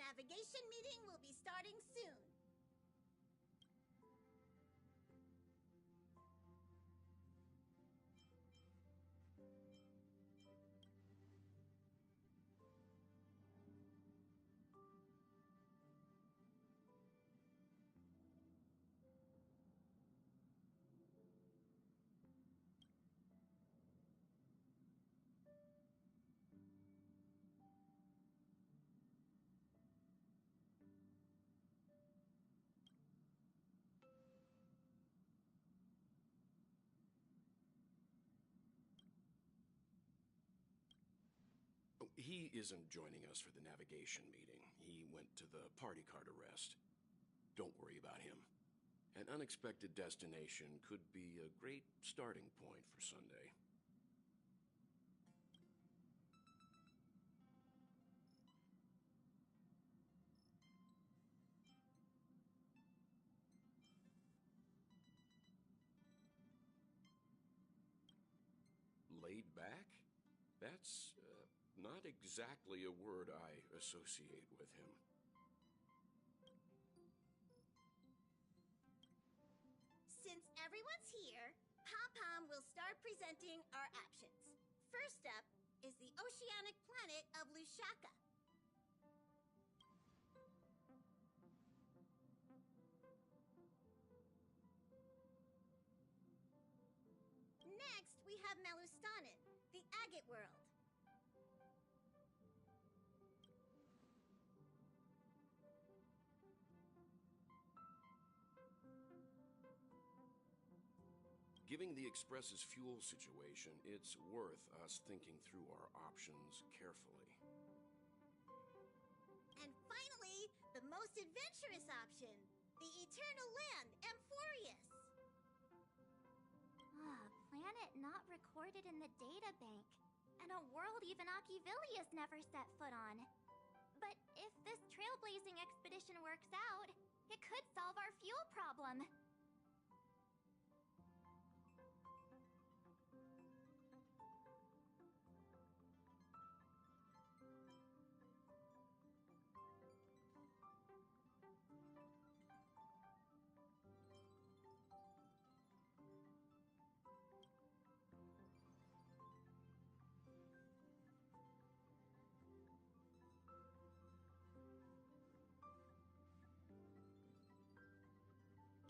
navigation meeting will be starting soon. He isn't joining us for the navigation meeting. He went to the party card arrest. Don't worry about him. An unexpected destination could be a great starting point for Sunday. Laid back? That's not exactly a word I associate with him. Since everyone's here, Pom-Pom will start presenting our options. First up is the oceanic planet of Lushaka. Next, we have Melustanin, the agate world. Given the Express's fuel situation, it's worth us thinking through our options carefully. And finally, the most adventurous option, the eternal land, Amphoreus. Planet not recorded in the data bank, and a world even Achivilius never set foot on. But if this trailblazing expedition works out, it could solve our fuel problem.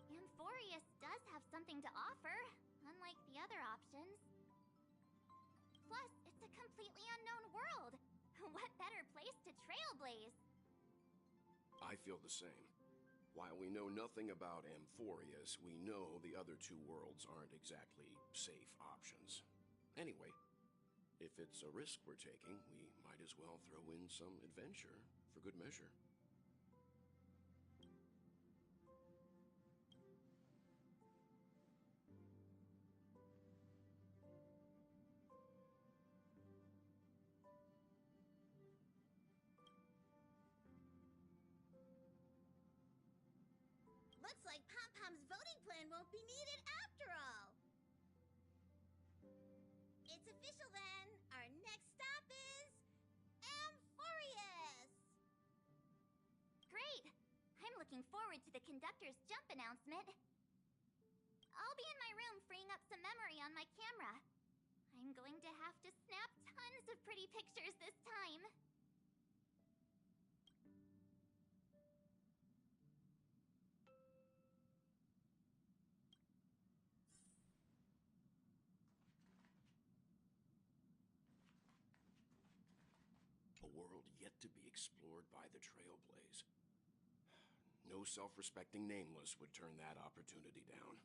Amphoreus does have something to offer, unlike the other options. Plus, it's a completely unknown world. What better place to trailblaze? I feel the same. While we know nothing about Amphoreus, we know the other two worlds aren't exactly safe options. Anyway, if it's a risk we're taking, we might as well throw in some adventure for good measure. Looks like Pom-Pom's voting plan won't be needed after all. It's official then. Our next stop is Amphoreus. Great! I'm looking forward to the conductor's jump announcement. I'll be in my room freeing up some memory on my camera. I'm going to have to snap tons of pretty pictures this time. A world yet to be explored by the Trailblaze. No self-respecting nameless would turn that opportunity down.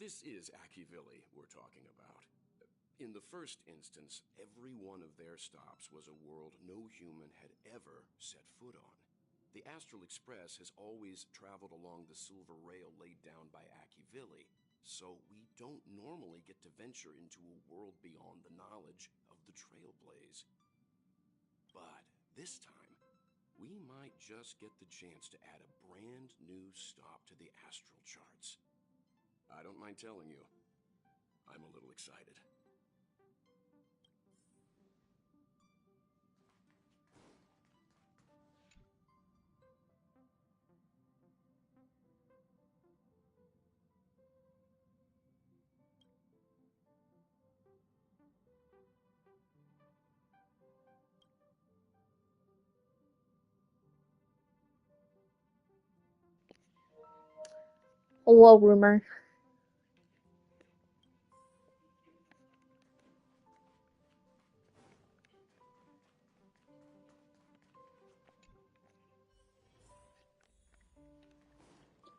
This is Achivili we're talking about. In the first instance, every one of their stops was a world no human had ever set foot on. The Astral Express has always traveled along the silver rail laid down by Achivili, so we don't normally get to venture into a world beyond the knowledge of the Trailblaze. But this time, we might just get the chance to add a brand new stop to the astral charts. I don't mind telling you, I'm a little excited. Hello, rumor.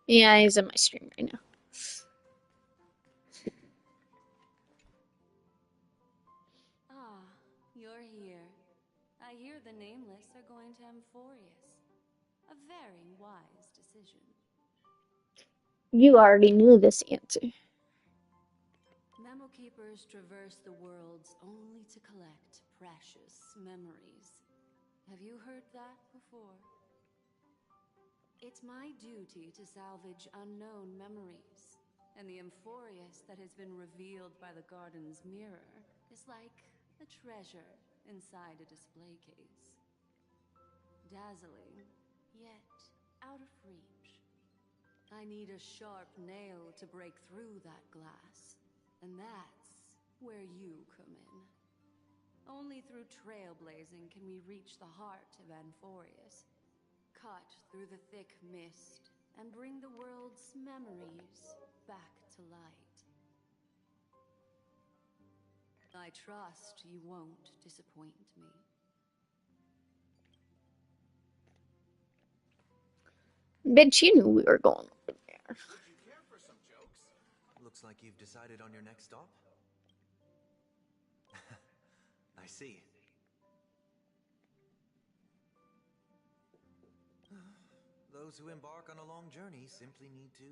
Yeah, he's in my stream right now. Ah, you're here. I hear the Nameless are going to Amphoreus. A very wise decision. You already knew this answer. Memo Keepers traverse the worlds only to collect precious memories. Have you heard that before? It's my duty to salvage unknown memories, and the Amphoreus that has been revealed by the garden's mirror is like a treasure inside a display case. Dazzling, yet out of reach. I need a sharp nail to break through that glass, and that's where you come in. Only through trailblazing can we reach the heart of Amphoreus, cut through the thick mist, and bring the world's memories back to light. I trust you won't disappoint me. Bitch, you knew we were going over there. Would you care for some jokes? Looks like you've decided on your next stop. I see. Those who embark on a long journey simply need to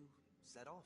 set off.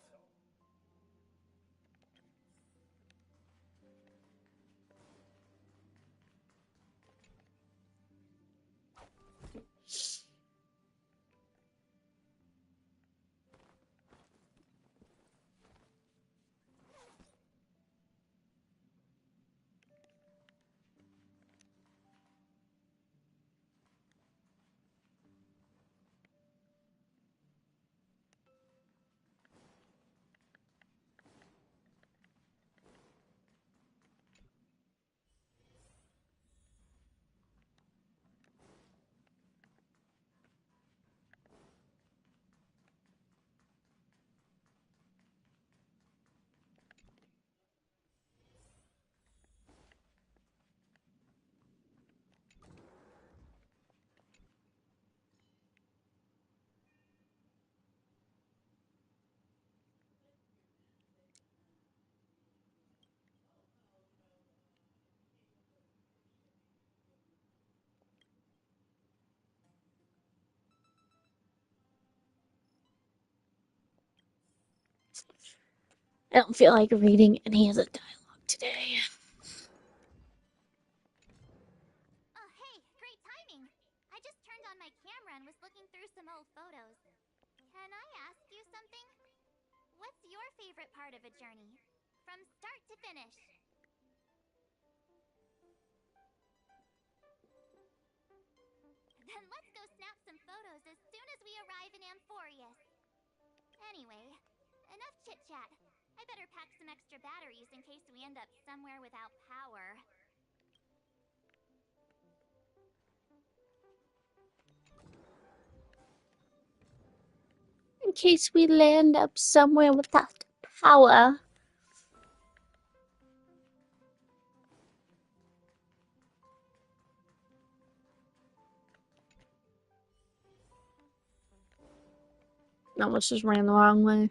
I don't feel like reading any of the dialogue today. Oh, hey, great timing. I just turned on my camera and was looking through some old photos. Can I ask you something? What's your favorite part of a journey? From start to finish? Then let's go snap some photos as soon as we arrive in Amphoreus. Anyway, enough chit-chat. I better pack some extra batteries in case we end up somewhere without power. In case we land up somewhere without power. Almost just ran the wrong way.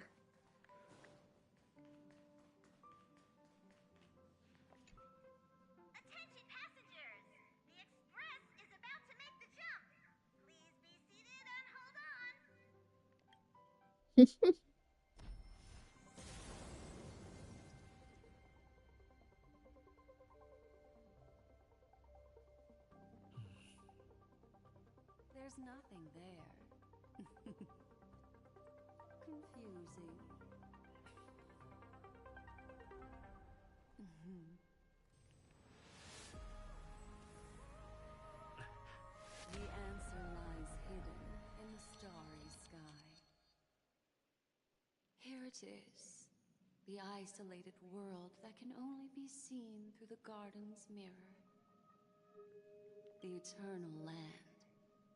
Attention passengers! The express is about to make the jump. Please be seated and hold on. There's see? The answer lies hidden in the starry sky. Here it is, the isolated world that can only be seen through the garden's mirror. The eternal land,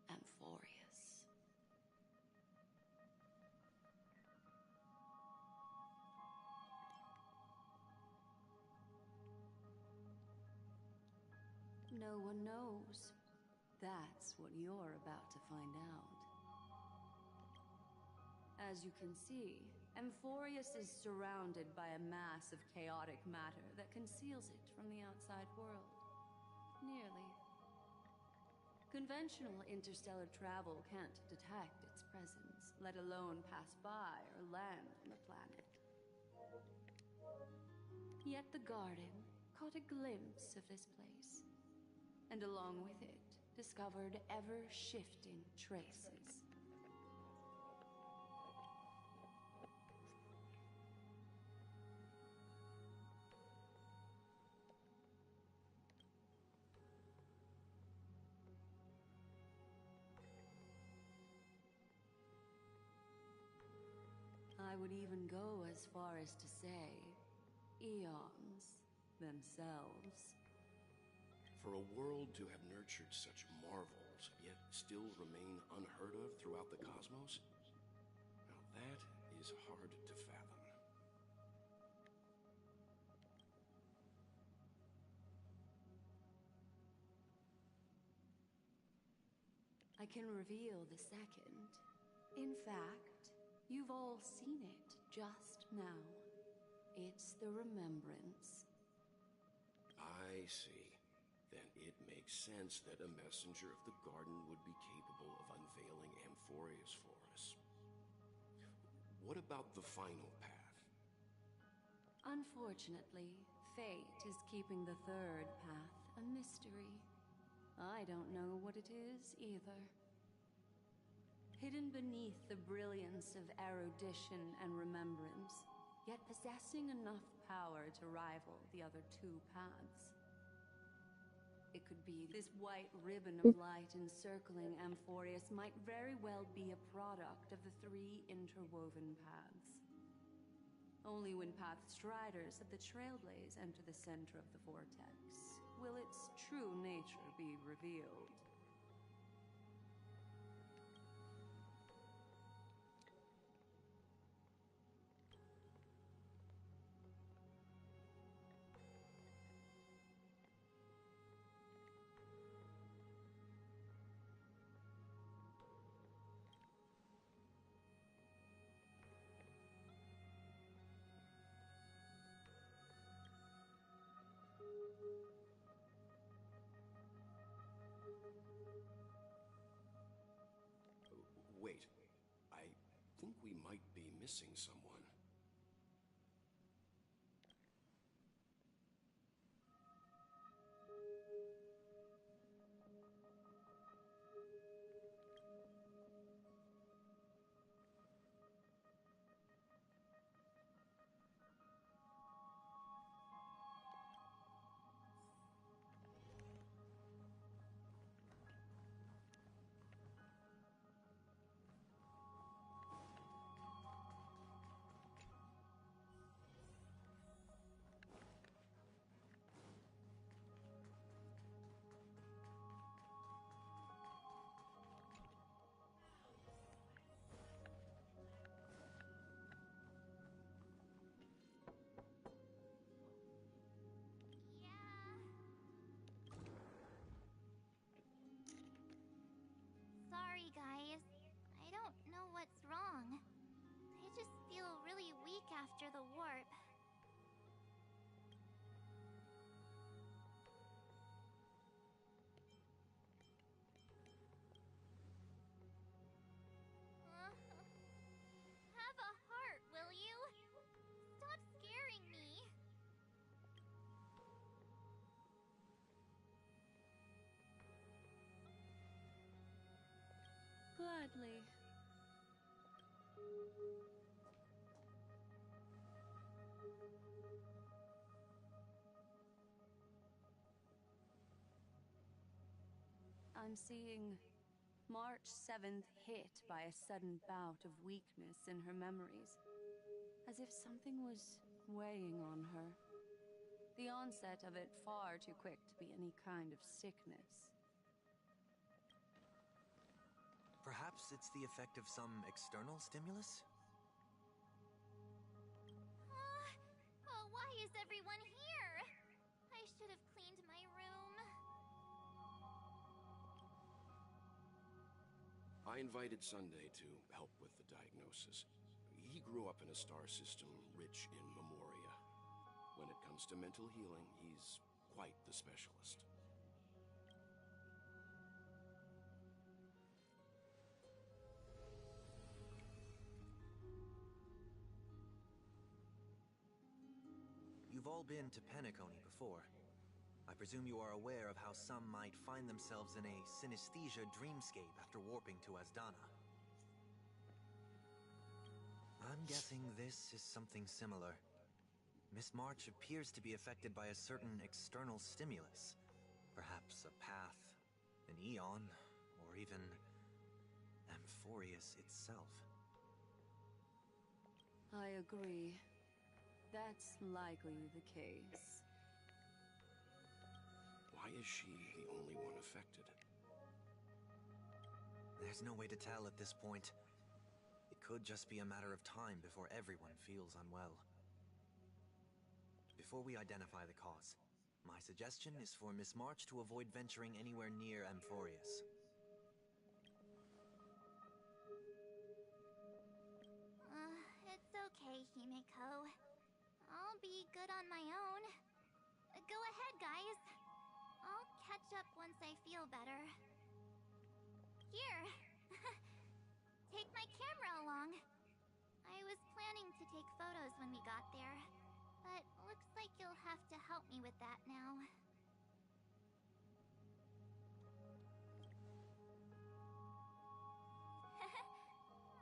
Amphoreus. No one knows. That's what you're about to find out. As you can see, Amphoreus is surrounded by a mass of chaotic matter that conceals it from the outside world. Nearly. Conventional interstellar travel can't detect its presence, let alone pass by or land on the planet. Yet the garden caught a glimpse of this place, and along with it, discovered ever-shifting traces. I would even go as far as to say, eons themselves. For a world to have nurtured such marvels, yet still remain unheard of throughout the cosmos? Now that is hard to fathom. I can reveal the second. In fact, you've all seen it just now. It's the remembrance. I see. Then it makes sense that a messenger of the garden would be capable of unveiling Amphoreus for us. What about the final path? Unfortunately, fate is keeping the third path a mystery. I don't know what it is either. Hidden beneath the brilliance of erudition and remembrance, yet possessing enough power to rival the other two paths. It could be this white ribbon of light encircling Amphoreus might very well be a product of the three interwoven paths. Only when path striders of the Trailblaze enter the center of the vortex will its true nature be revealed. Wait, I think we might be missing someone. Sorry, guys. I don't know what's wrong. I just feel really weak after the warp. Have a heart, will you? Stop scaring me. Gladly. I'm seeing March 7th hit by a sudden bout of weakness in her memories, as if something was weighing on her. The onset of it far too quick to be any kind of sickness. Perhaps it's the effect of some external stimulus? Oh, why is everyone here? I should have cleaned my room. I invited Sunday to help with the diagnosis. He grew up in a star system rich in memoria. When it comes to mental healing, he's quite the specialist. You've all been to Penacony before. I presume you are aware of how some might find themselves in a synesthesia dreamscape after warping to Asdana. I'm guessing this is something similar. Miss March appears to be affected by a certain external stimulus. Perhaps a path, an eon, or even Amphoreus itself. I agree. That's likely the case. Why is she the only one affected? There's no way to tell at this point. It could just be a matter of time before everyone feels unwell. Before we identify the cause, my suggestion is for Miss March to avoid venturing anywhere near Amphoreus. It's okay, Himiko. I'll be good on my own. Go ahead, guys. I'll catch up once I feel better. Here. Take my camera along. I was planning to take photos when we got there, but looks like you'll have to help me with that now.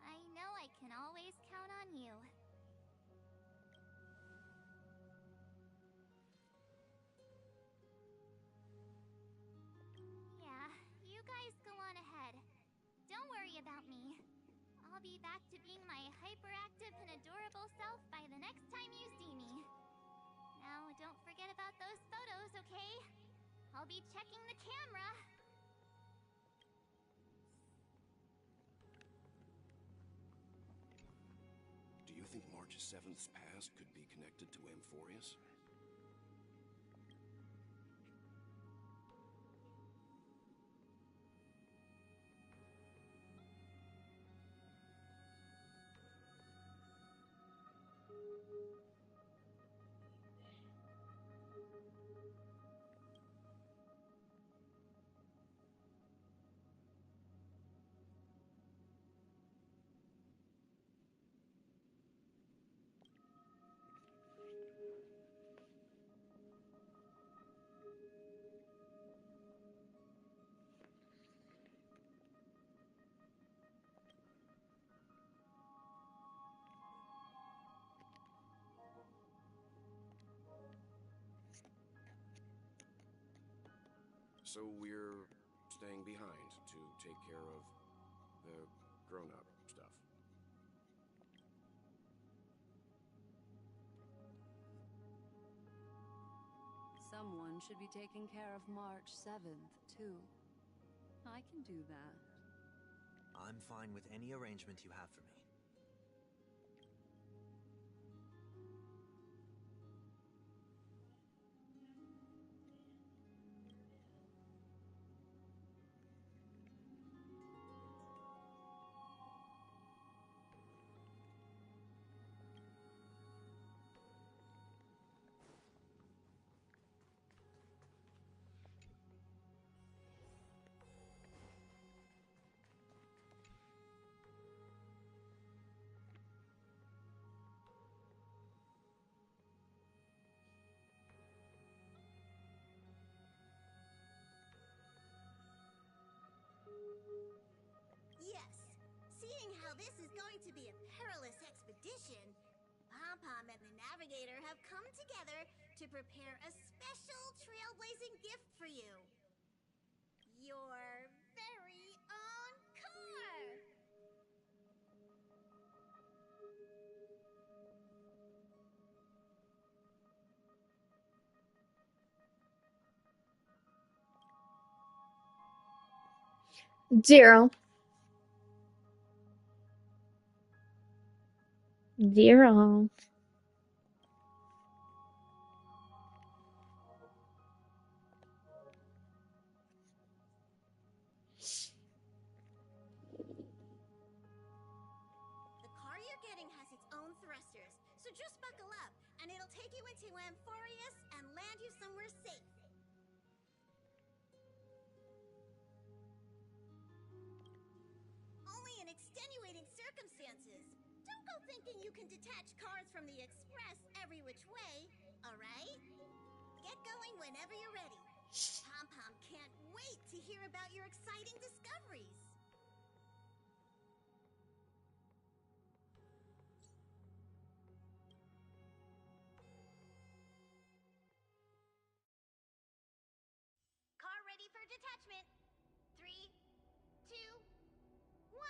I know I can always count on you. Yeah, you guys go on ahead. Don't worry about me. I'll be back to being my hyperactive and adorable self by the next time you see me. Now, don't forget about those photos, okay? I'll be checking the camera. Do you think March 7th's past could be connected to Amphoreus? So we're staying behind to take care of the grown-up stuff. Someone should be taking care of March 7th, too. I can do that. I'm fine with any arrangement you have for me. Yes, seeing how this is going to be a perilous expedition, Pom-Pom and the Navigator have come together to prepare a special trailblazing gift for you. Your Zero. Zero. The car you're getting has its own thrusters, so just buckle up, and it'll take you into Amphoreus and land you somewhere safe. Only in extenuating circumstances. Don't go thinking you can detach cars from the express every which way, alright? Get going whenever you're ready. Pom-Pom can't wait to hear about your exciting discoveries. Car ready for detachment. 3, 2, 1.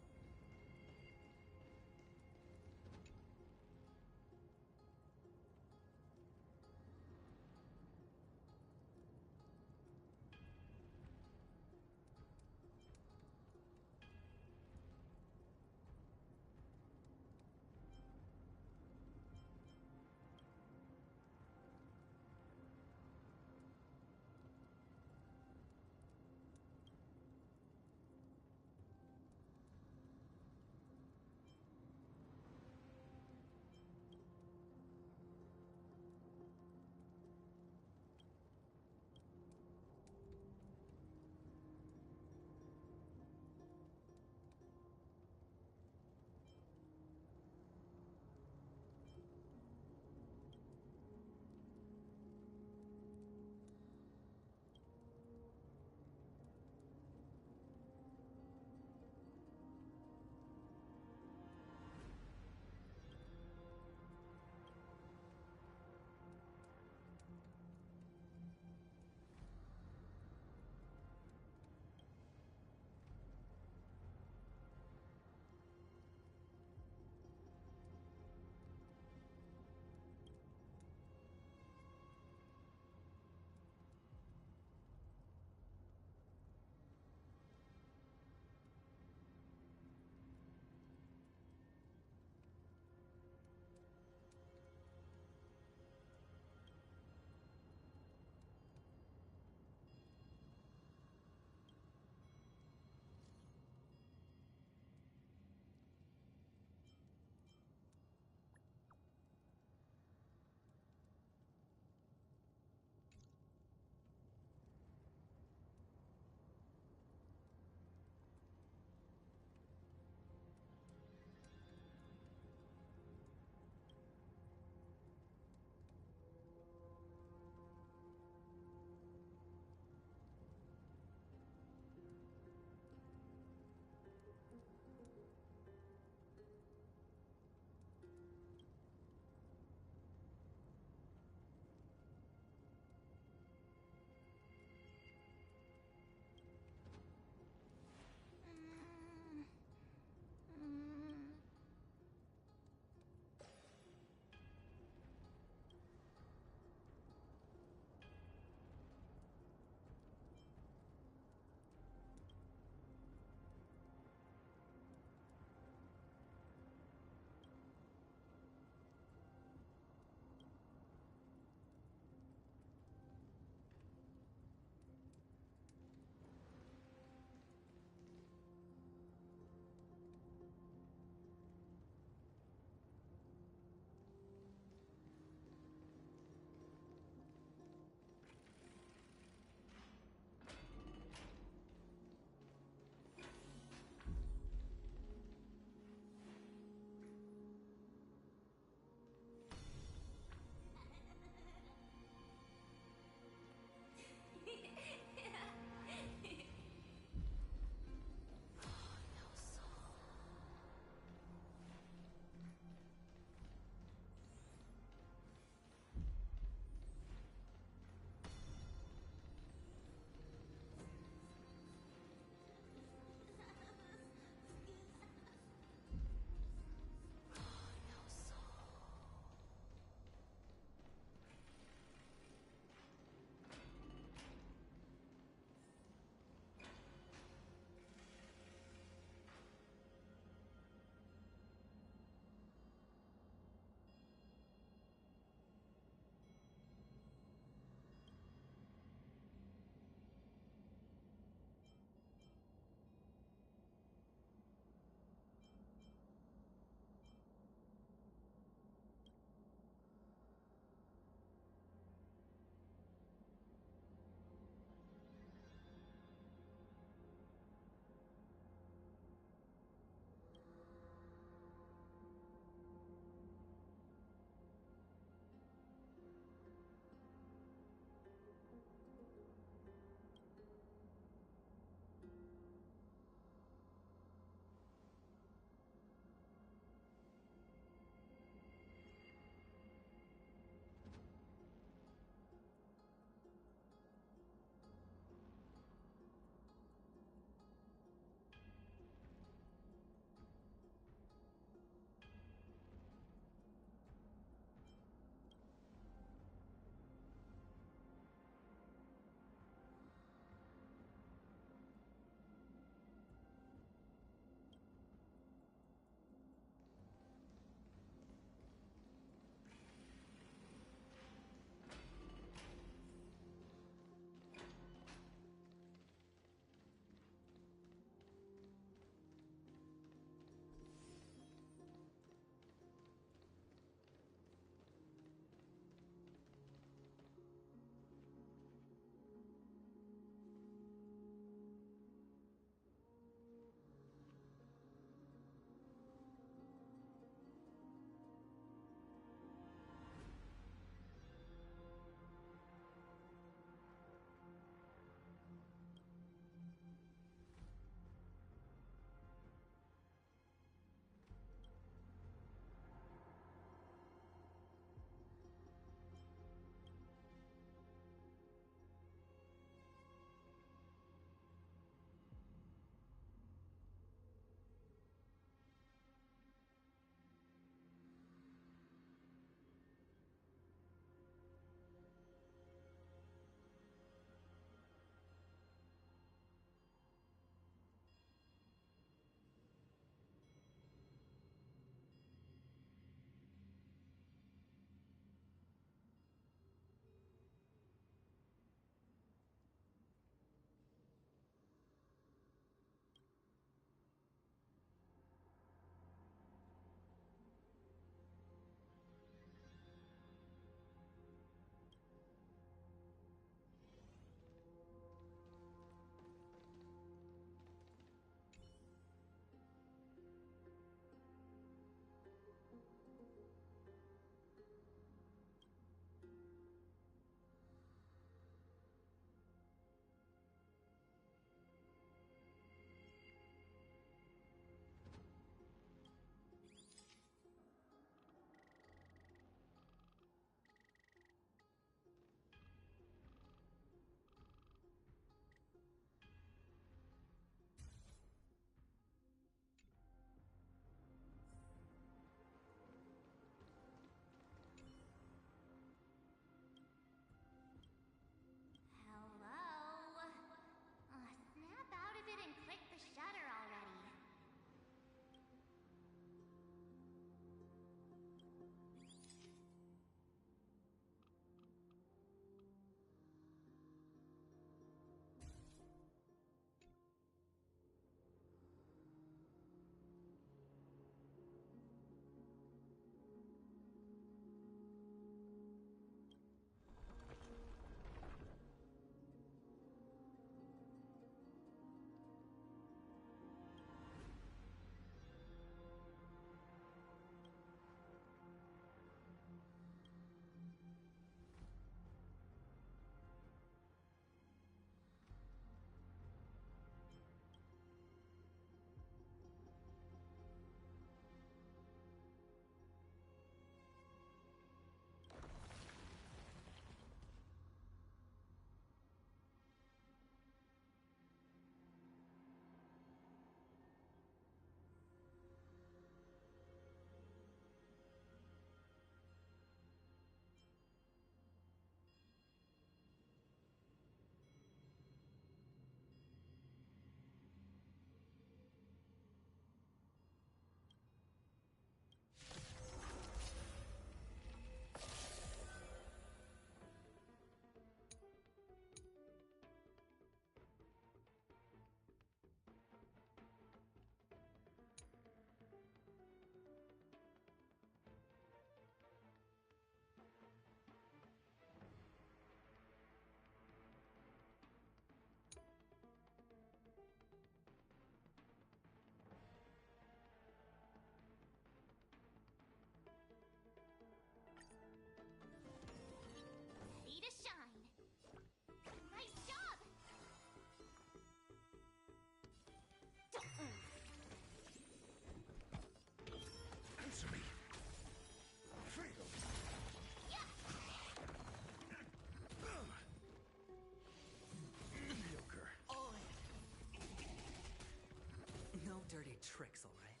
tricks, all right?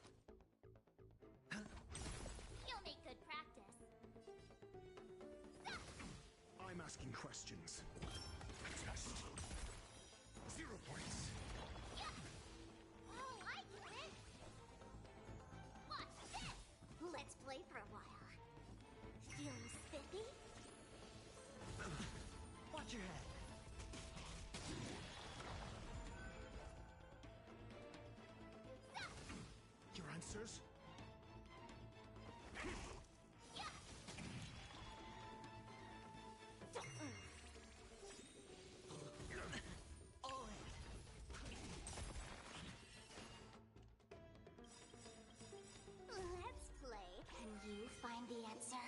You'll make good practice. I'm asking questions. Test. 0 points. Oh, I get it. Watch this. Let's play for a while. Feeling spiffy? Watch your head. Your answers? Let's play. Can you find the answer?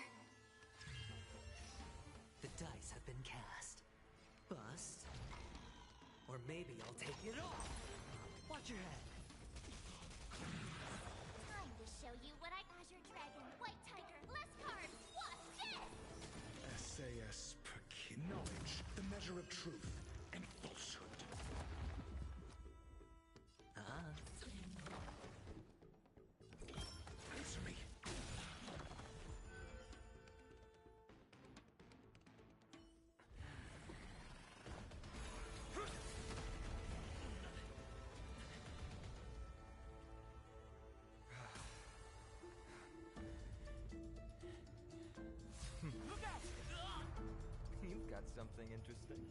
The dice have been cast. Bust. Or maybe I'll take it all. Watch your head. Time to show you what I Azure Dragon, White Tiger, less cards. Watch this! SAS Perkin. Knowledge, the measure of truth and falsehood. Answer me. Look out! You've got something interesting.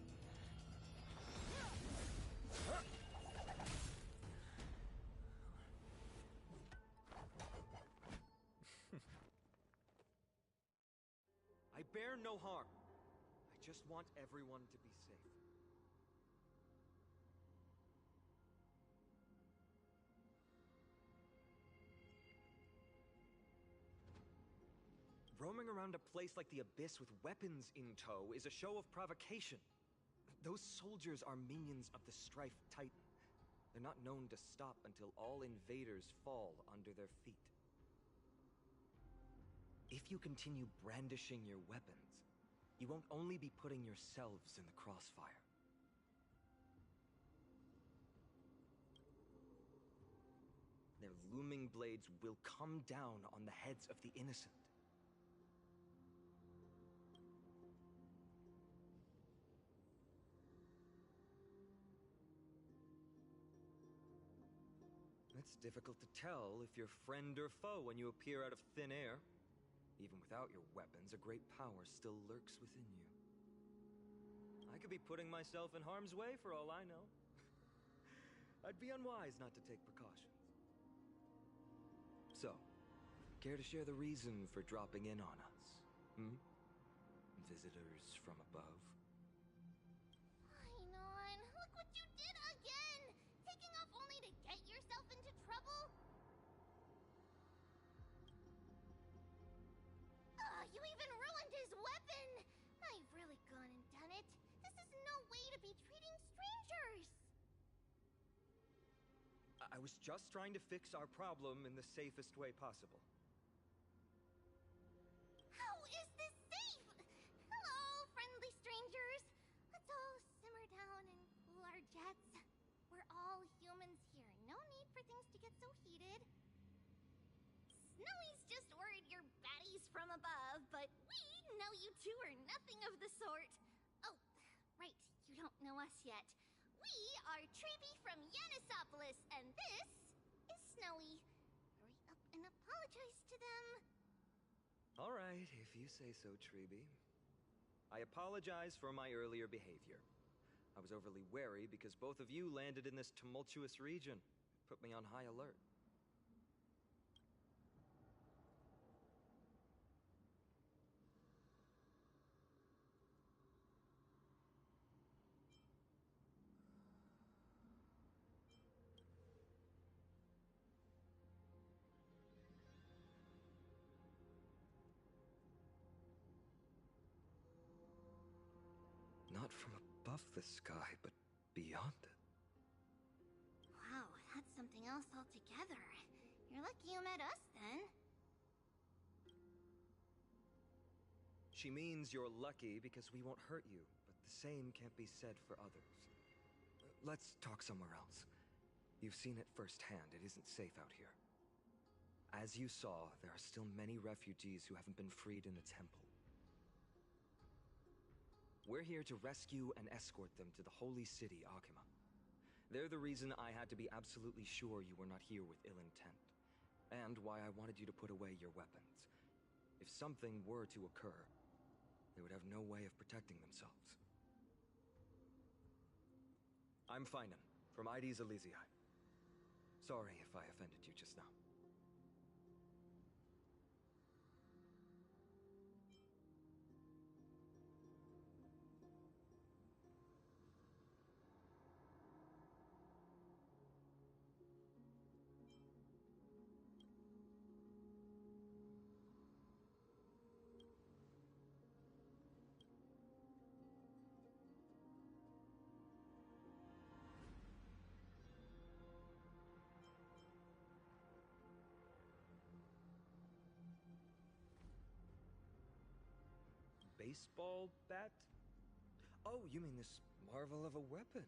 I bear no harm. I just want everyone to be safe. Roaming around a place like the Abyss with weapons in tow is a show of provocation. Those soldiers are minions of the Strife Titan. They're not known to stop until all invaders fall under their feet. If you continue brandishing your weapons, you won't only be putting yourselves in the crossfire. Their looming blades will come down on the heads of the innocent. It's difficult to tell if you're friend or foe when you appear out of thin air. Even without your weapons, a great power still lurks within you. I could be putting myself in harm's way for all I know. I'd be unwise not to take precautions. So, care to share the reason for dropping in on us? Visitors from above? Ainon, look what you did again! Taking off only to get yourself into trouble? You even ruined his weapon! I've really gone and done it. This is no way to be treating strangers! I was just trying to fix our problem in the safest way possible. How is this safe? Hello, friendly strangers. Let's all simmer down and cool our jets. We're all humans here. No need for things to get so heated. Snowy's just worried you're baddies from above, but we know you two are nothing of the sort. Oh, right, you don't know us yet. We are Treeby from Yanisopolis, and this is Snowy. Hurry up and apologize to them. All right, if you say so, Treeby. I apologize for my earlier behavior. I was overly wary because both of you landed in this tumultuous region. Put me on high alert. Not from above the sky, but beyond it. Wow, that's something else altogether. You're lucky you met us, then. She means you're lucky because we won't hurt you, but the same can't be said for others. Let's talk somewhere else. You've seen it firsthand. It isn't safe out here. As you saw, there are still many refugees who haven't been freed in the temple. We're here to rescue and escort them to the holy city, Akima. They're the reason I had to be absolutely sure you were not here with ill intent, and why I wanted you to put away your weapons. If something were to occur, they would have no way of protecting themselves. I'm Finan, from Ides Elysiae. Sorry if I offended you just now. Baseball bat? Oh, you mean this marvel of a weapon?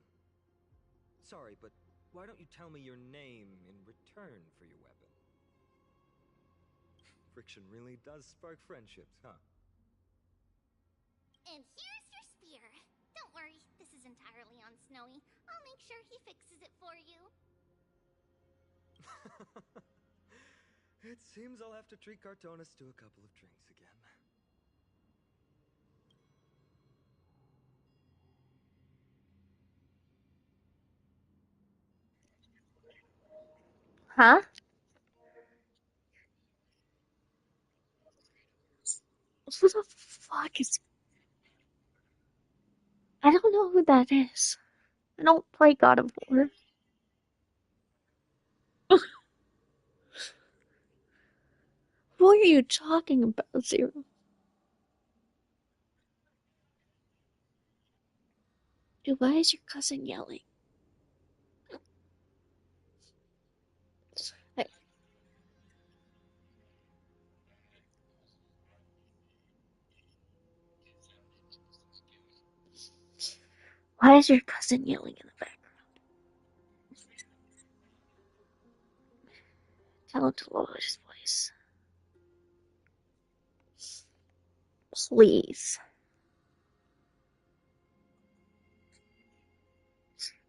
Sorry, but why don't you tell me your name in return for your weapon? Friction really does spark friendships, huh? And here's your spear. Don't worry, this is entirely on Snowy. I'll make sure he fixes it for you. It seems I'll have to treat Cartonis to a couple of drinks again. Huh? Who the fuck is... I don't know who that is. I don't play God of War. What are you talking about, Zero? Dude, why is your cousin yelling? I- Why is your cousin yelling in the background? Tell him to lower his voice. Please.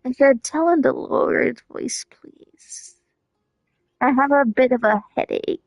I said tell him to lower his voice, please. I have a bit of a headache.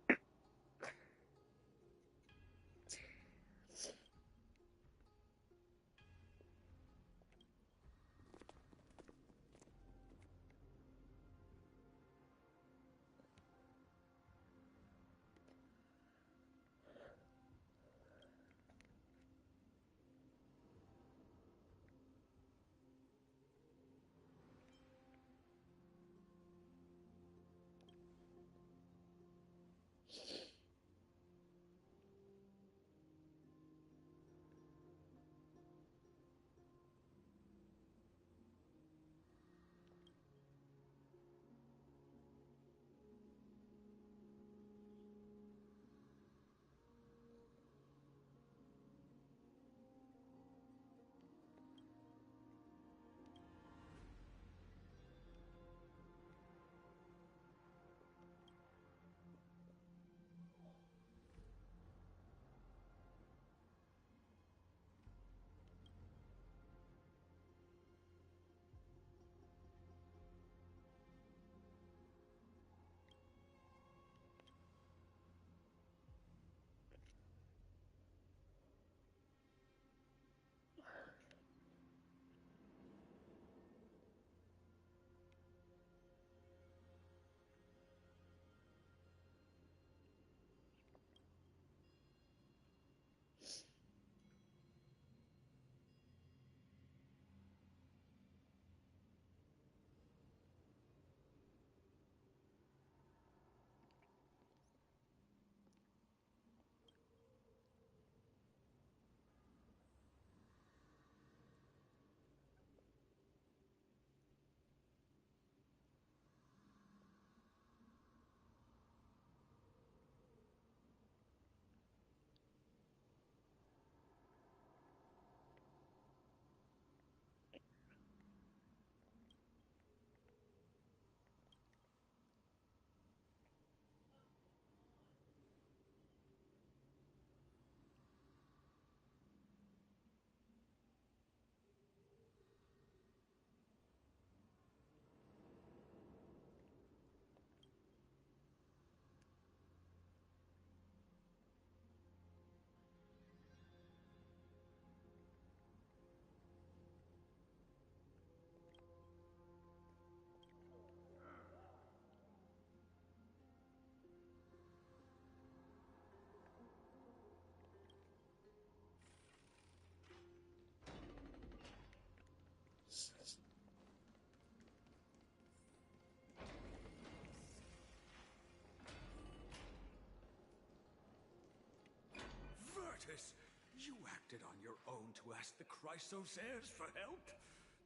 Virtus, you acted on your own to ask the Chrysos heirs for help?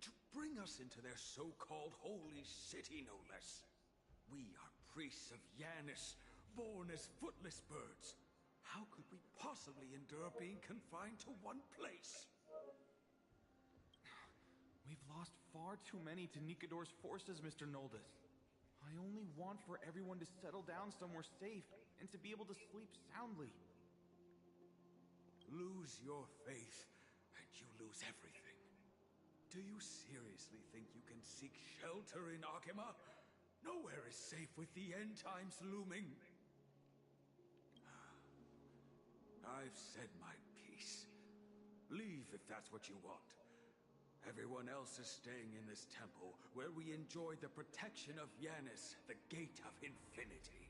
To bring us into their so-called holy city, no less. We are priests of Yanis, born as footless birds. How could we possibly endure being confined to one place? We've lost far too many to Nikador's forces, Mr. Noldus. I only want for everyone to settle down somewhere safe and to be able to sleep soundly. Lose your faith, and you lose everything. Do you seriously think you can seek shelter in Akima? Nowhere is safe with the end times looming. I've said my piece. Leave if that's what you want. Everyone else is staying in this temple, where we enjoy the protection of Yanis, the Gate of Infinity.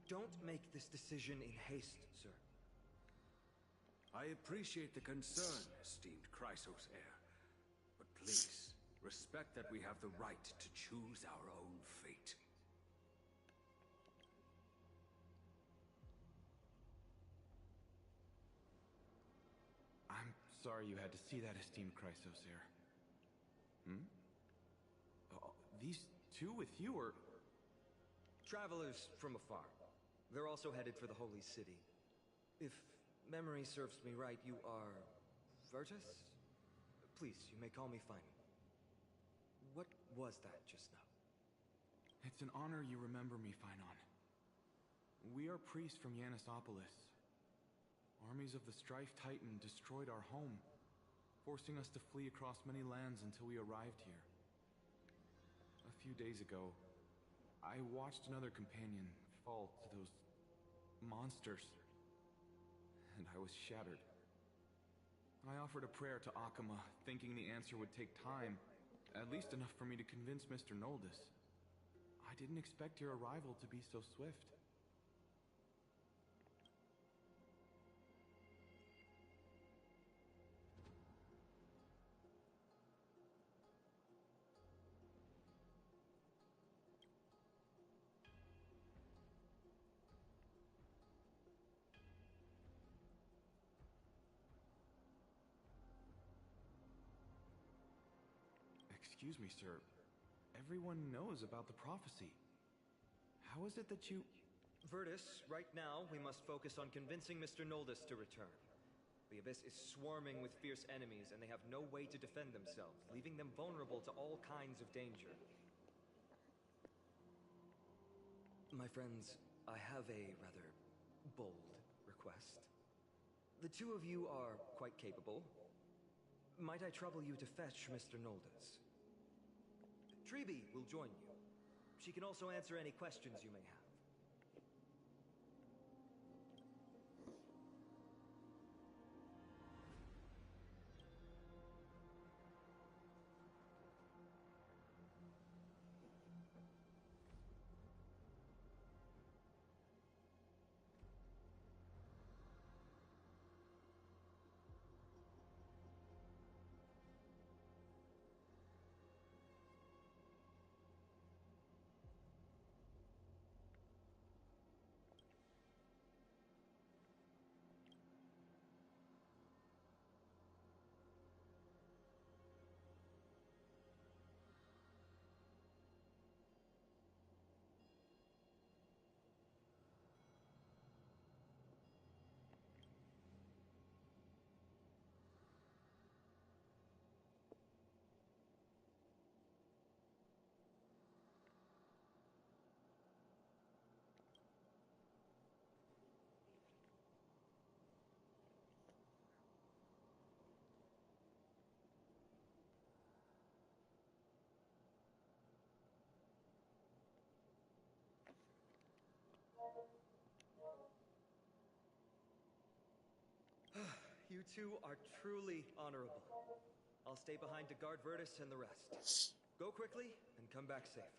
Don't make this decision in haste, sir. I appreciate the concern, esteemed Chrysos heir. But please, respect that we have the right to choose our own fate. I'm sorry you had to see that, esteemed Chrysos heir. These two with you are... Travelers from afar. They're also headed for the Holy City. If memory serves me right, you are... Virtus? Please, you may call me Final. What was that just now? It's an honor you remember me, Phynon. We are priests from Yanisopolis. Armies of the Strife Titan destroyed our home, forcing us to flee across many lands until we arrived here. A few days ago, I watched another companion fall to those monsters, and I was shattered. I offered a prayer to Akima, thinking the answer would take time, at least enough for me to convince Mr. Noldus. I didn't expect your arrival to be so swift. Excuse me, sir. Everyone knows about the prophecy. How is it that you... Virtus, right now, we must focus on convincing Mr. Noldus to return. The Abyss is swarming with fierce enemies, and they have no way to defend themselves, leaving them vulnerable to all kinds of danger. My friends, I have a rather bold request. The two of you are quite capable. Might I trouble you to fetch Mr. Noldus? Treeby will join you. She can also answer any questions you may have. You two are truly honorable. I'll stay behind to guard Virtus and the rest. Go quickly and come back safe.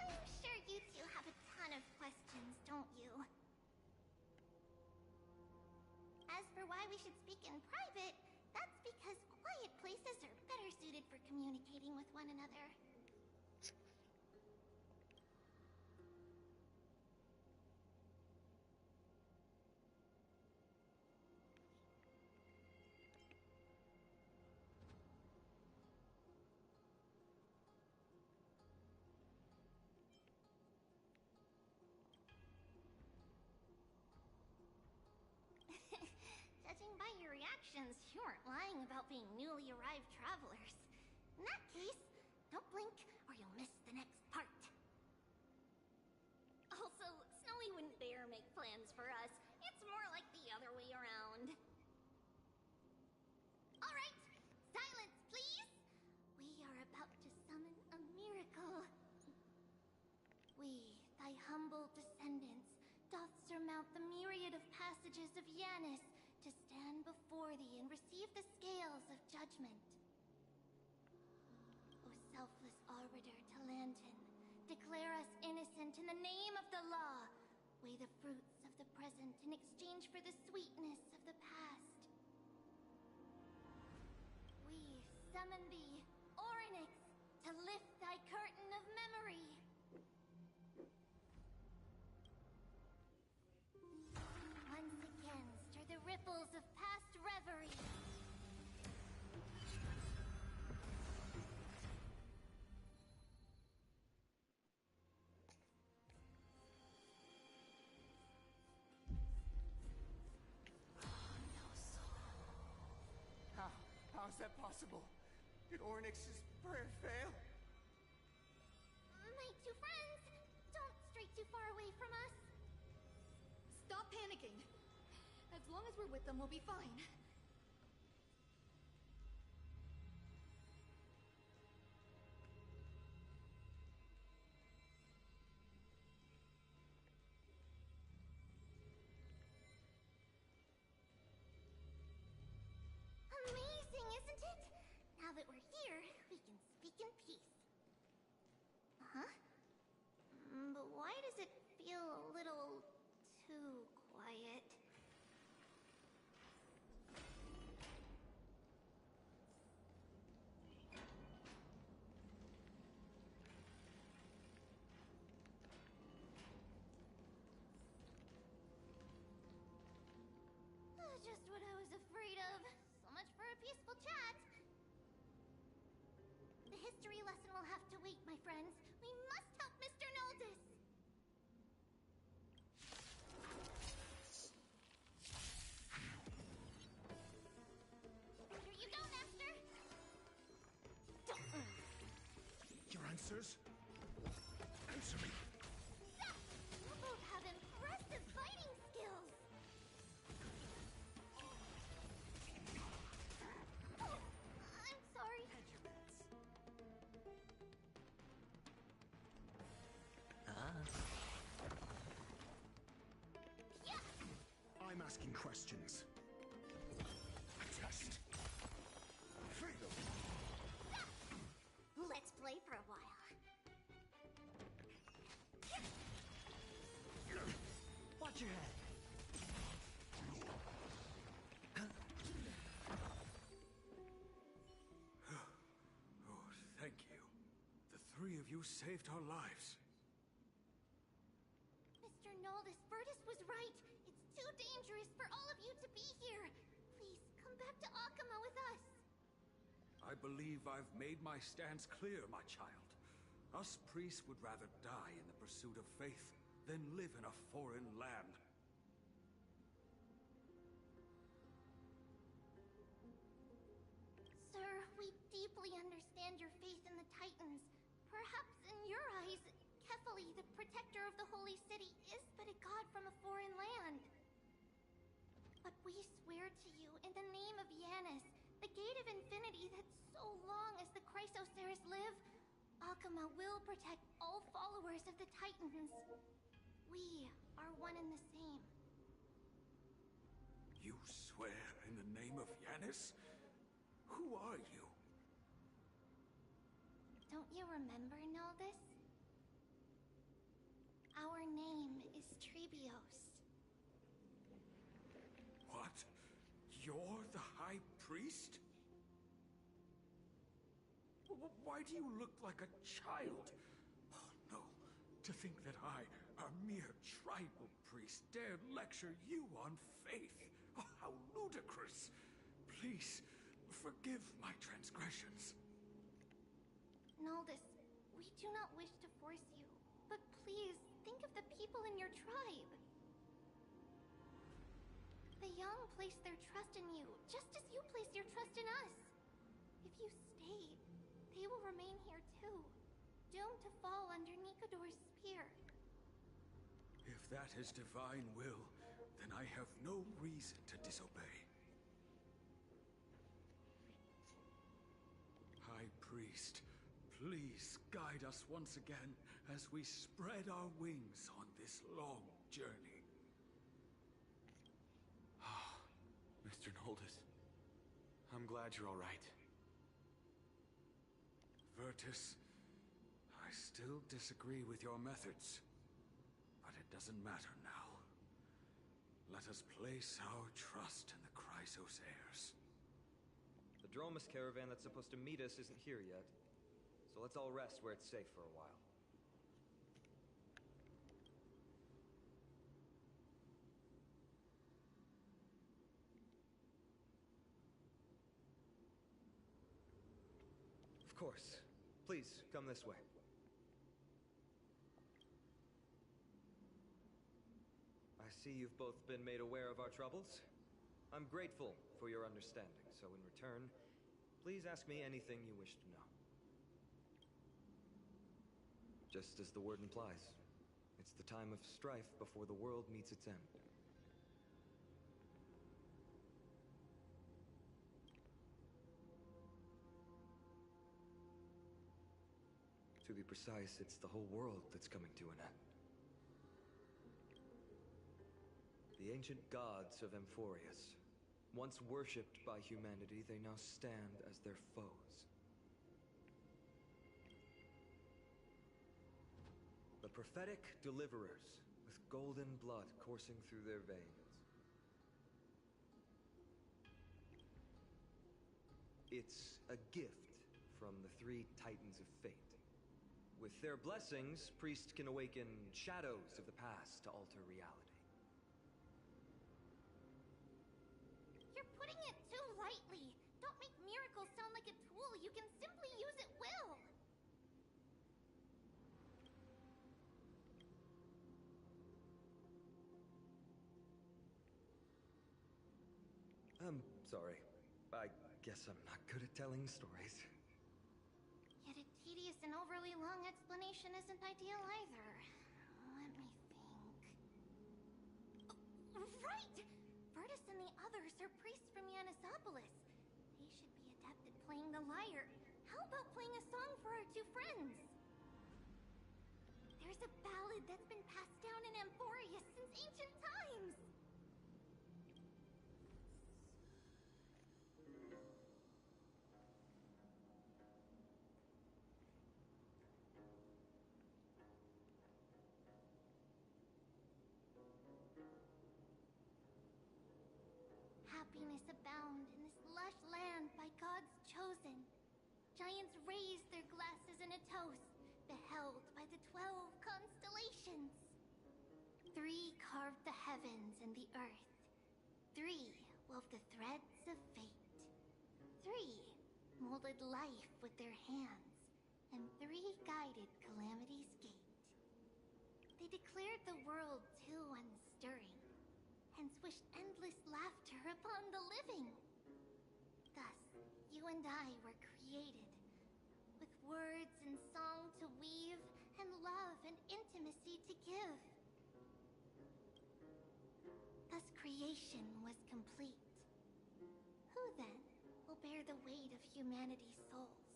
I'm sure you two have a ton of questions, don't you? As for why we should speak in private, that's with one another. Judging by your reactions, you aren't lying about being newly arrived travelers. In that case, don't blink or you'll miss the next part. Also, Snowy wouldn't dare make plans for us. It's more like the other way around. Alright, silence please! We are about to summon a miracle. We, thy humble descendants, doth surmount the myriad of passages of Yanis to stand before thee and receive the scales of judgment. O selfless arbiter Talantin, declare us innocent in the name of the law. Weigh the fruits of the present in exchange for the sweetness of the past. We summon thee, Orynyx, to lift thy curtain of memory. Once again, stir the ripples of past reverie. How is that possible? Did Orynyx's prayer fail? My two friends, don't stray too far away from us. Stop panicking. As long as we're with them, we'll be fine. Amazing, isn't it? Now that we're here, we can speak in peace. Huh? But why does it feel a little too quiet? Just what I was afraid of. So much for a peaceful chat. The history lesson will have to wait, my friends. We must help Mr. Noldus. Here you go, Master. Your answers? Answer me! You both have impressive fighting skills. Oh, I'm sorry. Yeah. I'm asking questions. A test. Freedom! Let's play for a while. Watch your head. Oh, thank you. The three of you saved our lives. Mr. Noldus, Virtus was right. It's too dangerous for all of you to be here. Please, come back to Akama with us. I believe I've made my stance clear, my child. Us priests would rather die in the pursuit of faith than live in a foreign land. Sir, we deeply understand your faith in the Titans. Perhaps in your eyes, Kefali, the protector of the Holy City, is but a god from a foreign land. But we swear to you, in the name of Yanis, the Gate of Infinity, that so long as the Chrysoceres live, Akama will protect all followers of the Titans. We are one and the same. You swear in the name of Yanis? Who are you? Don't you remember, Noldus? Our name is Trebios. What? You're the High Priest? Why do you look like a child? Oh, no. To think that I, a mere tribal priest, dare lecture you on faith. Oh, how ludicrous. Please, forgive my transgressions. Noldus, we do not wish to force you, but please think of the people in your tribe. The young place their trust in you, just as you place your trust in us. If you stay, they will remain here too, doomed to fall under Nikador's spear. If that is divine will, then I have no reason to disobey. High Priest, please guide us once again as we spread our wings on this long journey. Mr. Noldus, I'm glad you're all right. Virtus, I still disagree with your methods, but it doesn't matter now. Let us place our trust in the Chrysos heirs. The Dromus caravan that's supposed to meet us isn't here yet, so let's all rest where it's safe for a while. Of course. Please, come this way. I see you've both been made aware of our troubles. I'm grateful for your understanding, so in return, please ask me anything you wish to know. Just as the word implies, it's the time of strife before the world meets its end. To be precise, it's the whole world that's coming to an end. The ancient gods of Amphoreus, once worshipped by humanity, they now stand as their foes. The prophetic deliverers, with golden blood coursing through their veins. It's a gift from the three titans of fate. With their blessings, priests can awaken shadows of the past to alter reality. You're putting it too lightly. Don't make miracles sound like a tool you can simply use at will. I'm sorry. I guess I'm not good at telling stories. Yet a tedious and overly long explanation isn't ideal either. Let me think. Oh, right! Virtus and the others are priests from Yanisopolis. They should be adept at playing the lyre. How about playing a song for our two friends? There's a ballad that's been passed down in Amphoreus since ancient times. Happiness abound in this lush land by God's chosen. Giants raise their glasses in a toast, beheld by the 12 constellations. 3 carved the heavens and the earth. 3 wove the threads of fate. 3 molded life with their hands, and 3 guided calamity's gate. They declared the world too unstirring, hence wished endless laughter upon the living. Thus, you and I were created, with words and song to weave, and love and intimacy to give. Thus creation was complete. Who then will bear the weight of humanity's souls,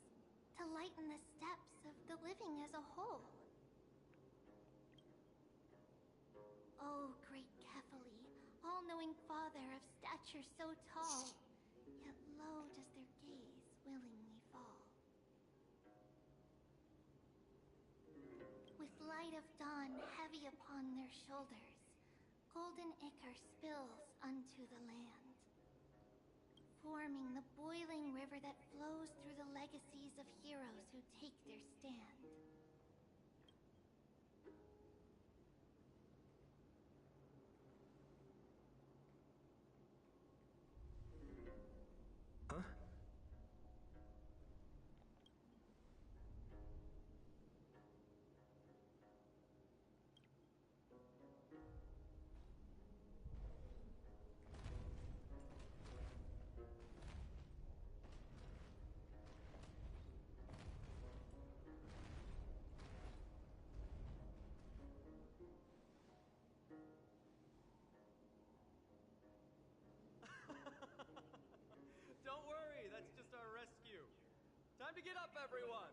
to lighten the steps of the living as a whole? O great Kephali, all-knowing father of stature so tall, yet low does their gaze willingly fall. With light of dawn heavy upon their shoulders, golden ichor spills unto the land, forming the boiling river that flows through the legacies of heroes Time to get up, everyone!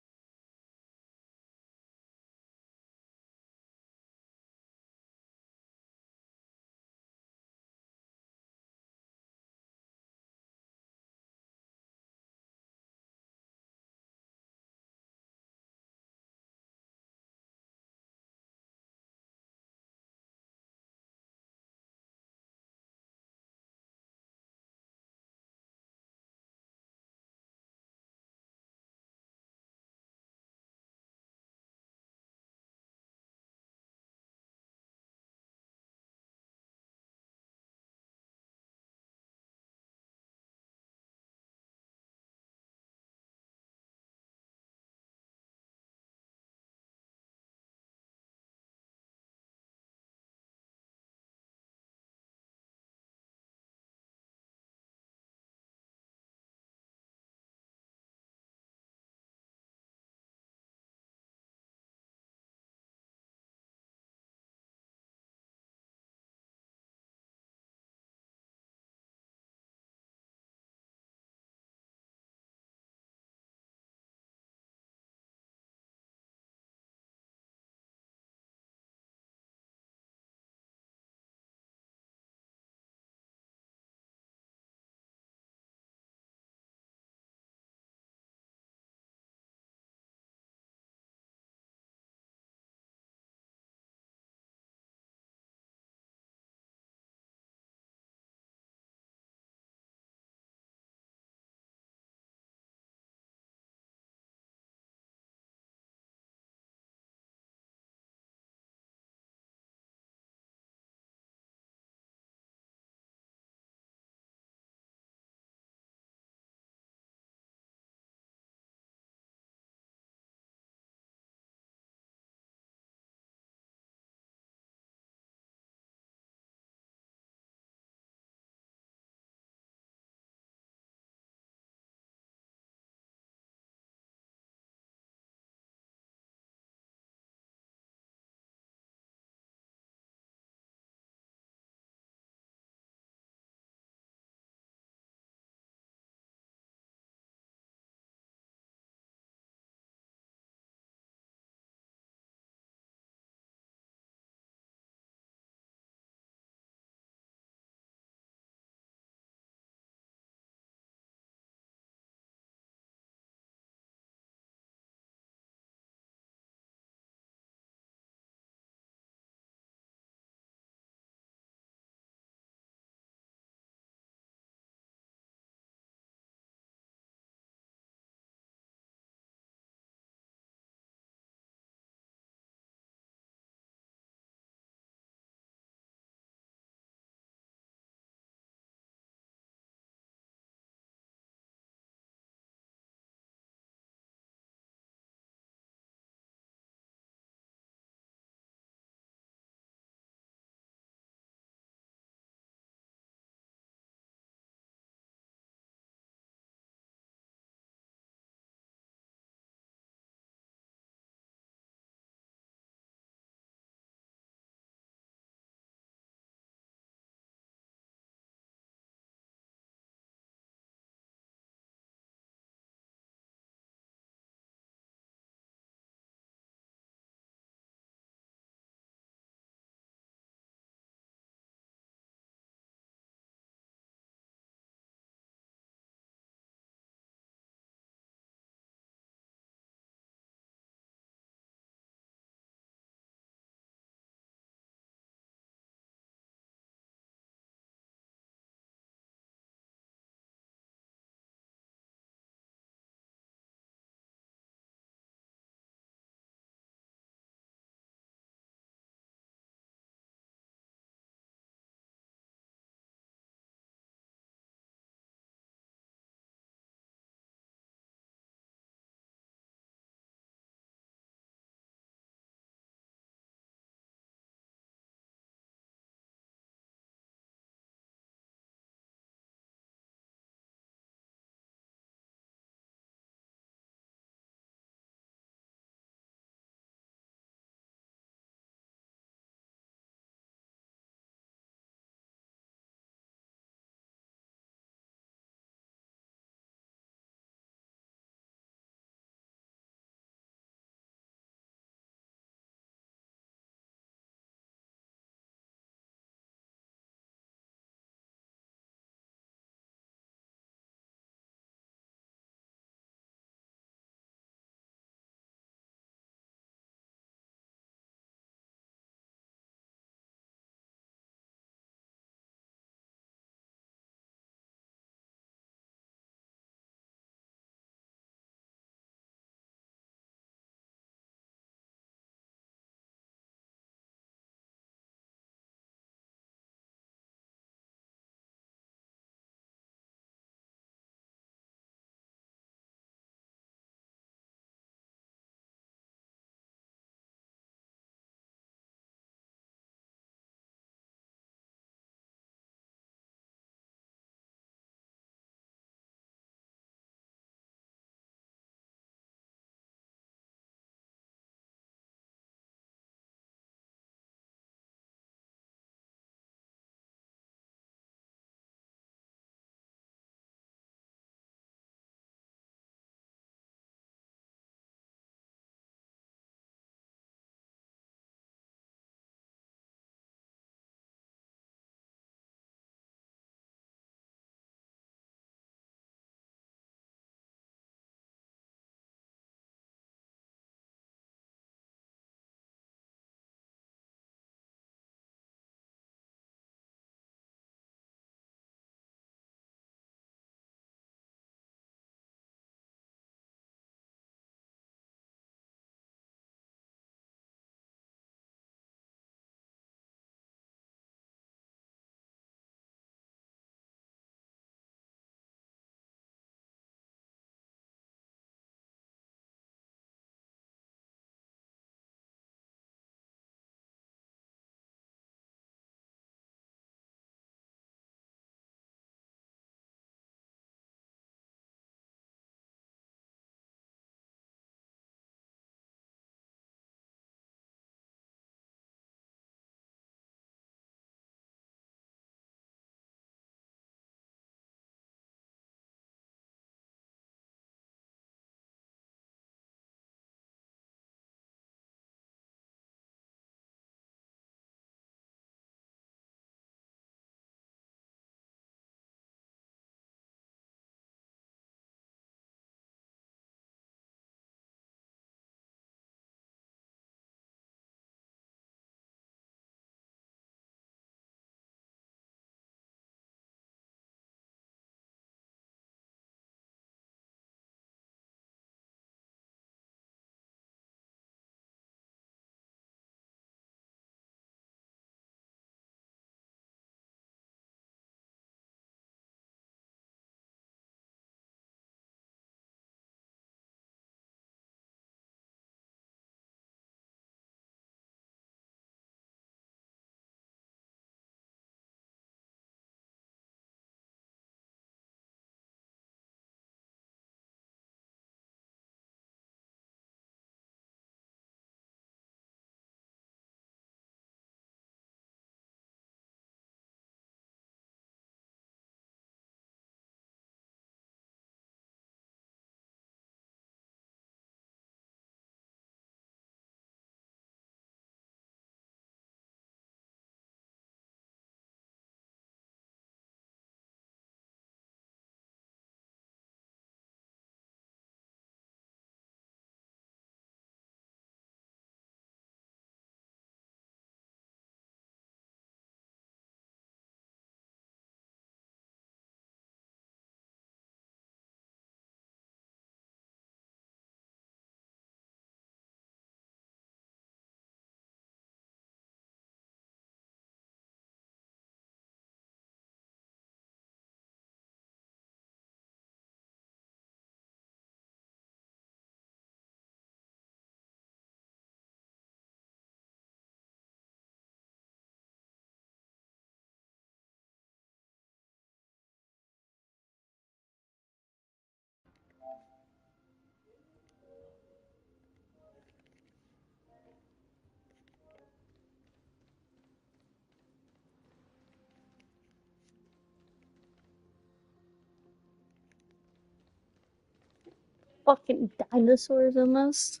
fucking dinosaurs in this.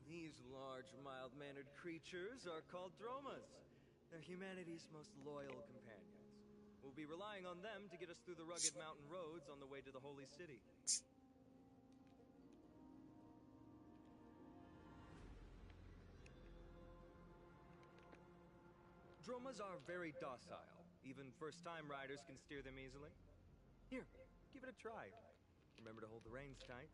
These large, mild-mannered creatures are called dromas. They're humanity's most loyal companions. We'll be relying on them to get us through the rugged mountain roads on the way to the Holy City. Dromas are very docile. Even first-time riders can steer them easily. Here, give it a try. Remember to hold the reins tight.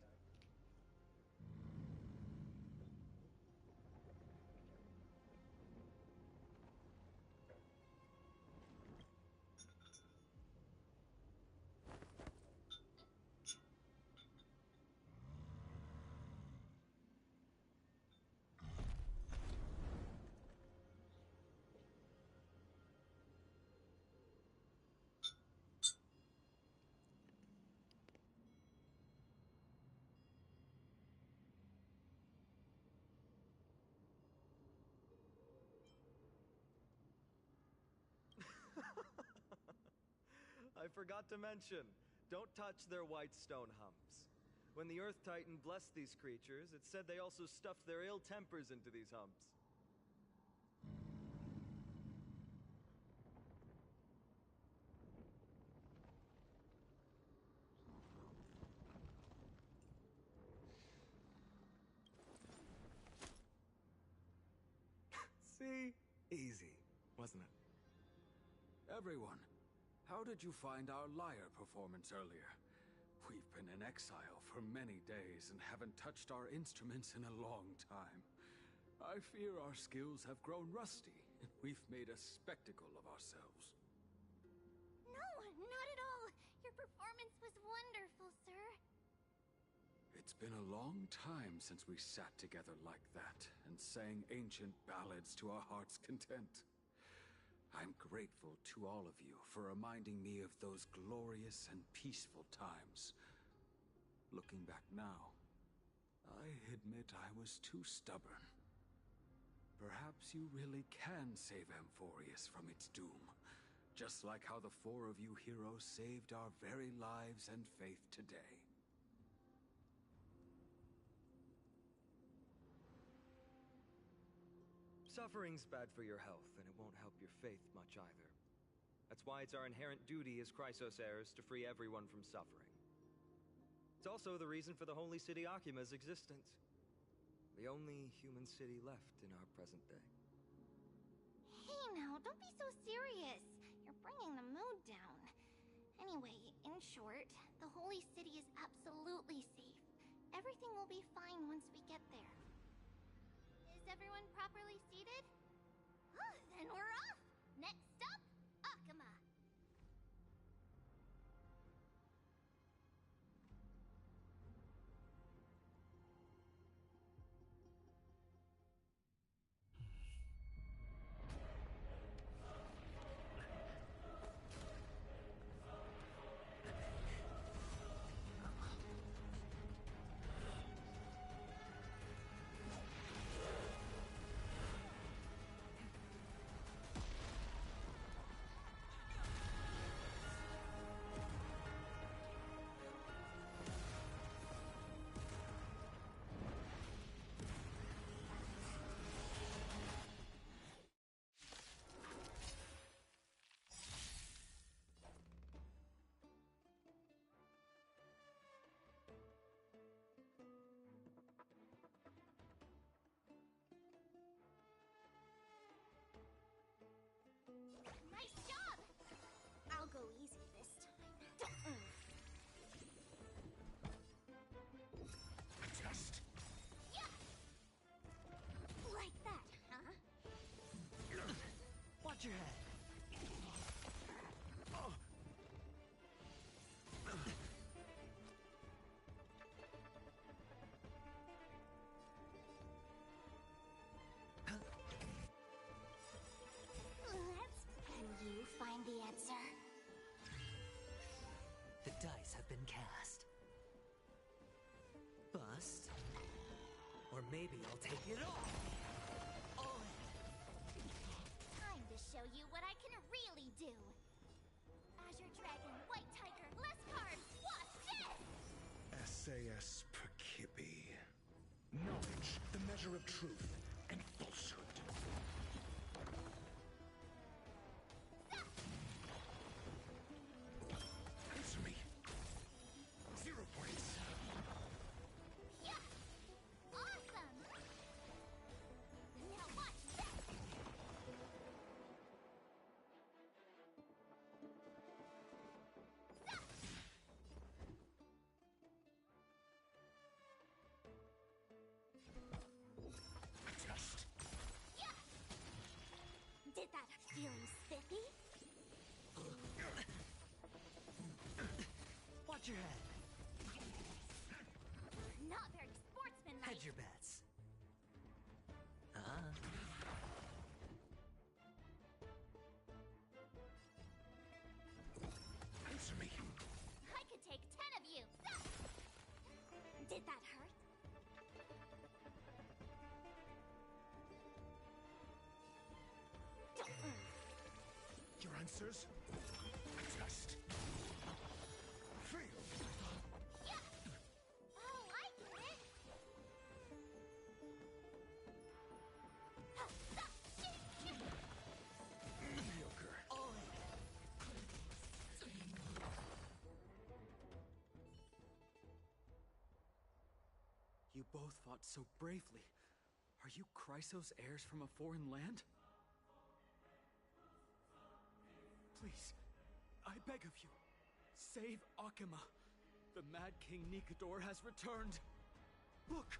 I forgot to mention, don't touch their white stone humps. When the Earth Titan blessed these creatures, it said they also stuffed their ill tempers into these humps. See? Easy, wasn't it? Everyone, how did you find our lyre performance earlier? We've been in exile for many days and haven't touched our instruments in a long time. I fear our skills have grown rusty, and we've made a spectacle of ourselves. No, not at all. Your performance was wonderful, sir. It's been a long time since we sat together like that and sang ancient ballads to our heart's content. I'm grateful to all of you for reminding me of those glorious and peaceful times. Looking back now, I admit I was too stubborn. Perhaps you really can save Amphoreus from its doom, just like how the four of you heroes saved our very lives and faith today. Suffering's bad for your health, and it won't help your faith much either. That's why it's our inherent duty as Chrysos heirs to free everyone from suffering. It's also the reason for the Holy City Akima's existence. The only human city left in our present day. Hey now, don't be so serious. You're bringing the mood down. Anyway, in short, the Holy City is absolutely safe. Everything will be fine once we get there. Is everyone properly seated? Then we're off! Next stop, Akima! Nice job! I'll go easy this time. Just... Yeah! Like that, huh? Watch your head. Can you find the answer? The dice have been cast. Bust. Or maybe I'll take it off. Time to show you what I can really do. Azure Dragon Amphoreus Percipi. Knowledge, the measure of truth and falsehood. Answer me. 0 points. Yeah! Awesome! Now watch this! Just. Yeah! Did that feeling spiffy? Watch your head. Not very sportsmanlike. Hedge your bets. Answer me. I could take 10 of you. Did that hurt? Your answers? Just. Fail. Yeah! Oh, I get it! Mediocre. All in. You both fought so bravely. Are you Chrysos heirs from a foreign land? Please, I beg of you, save Akima. The Mad King Nikador has returned. Look,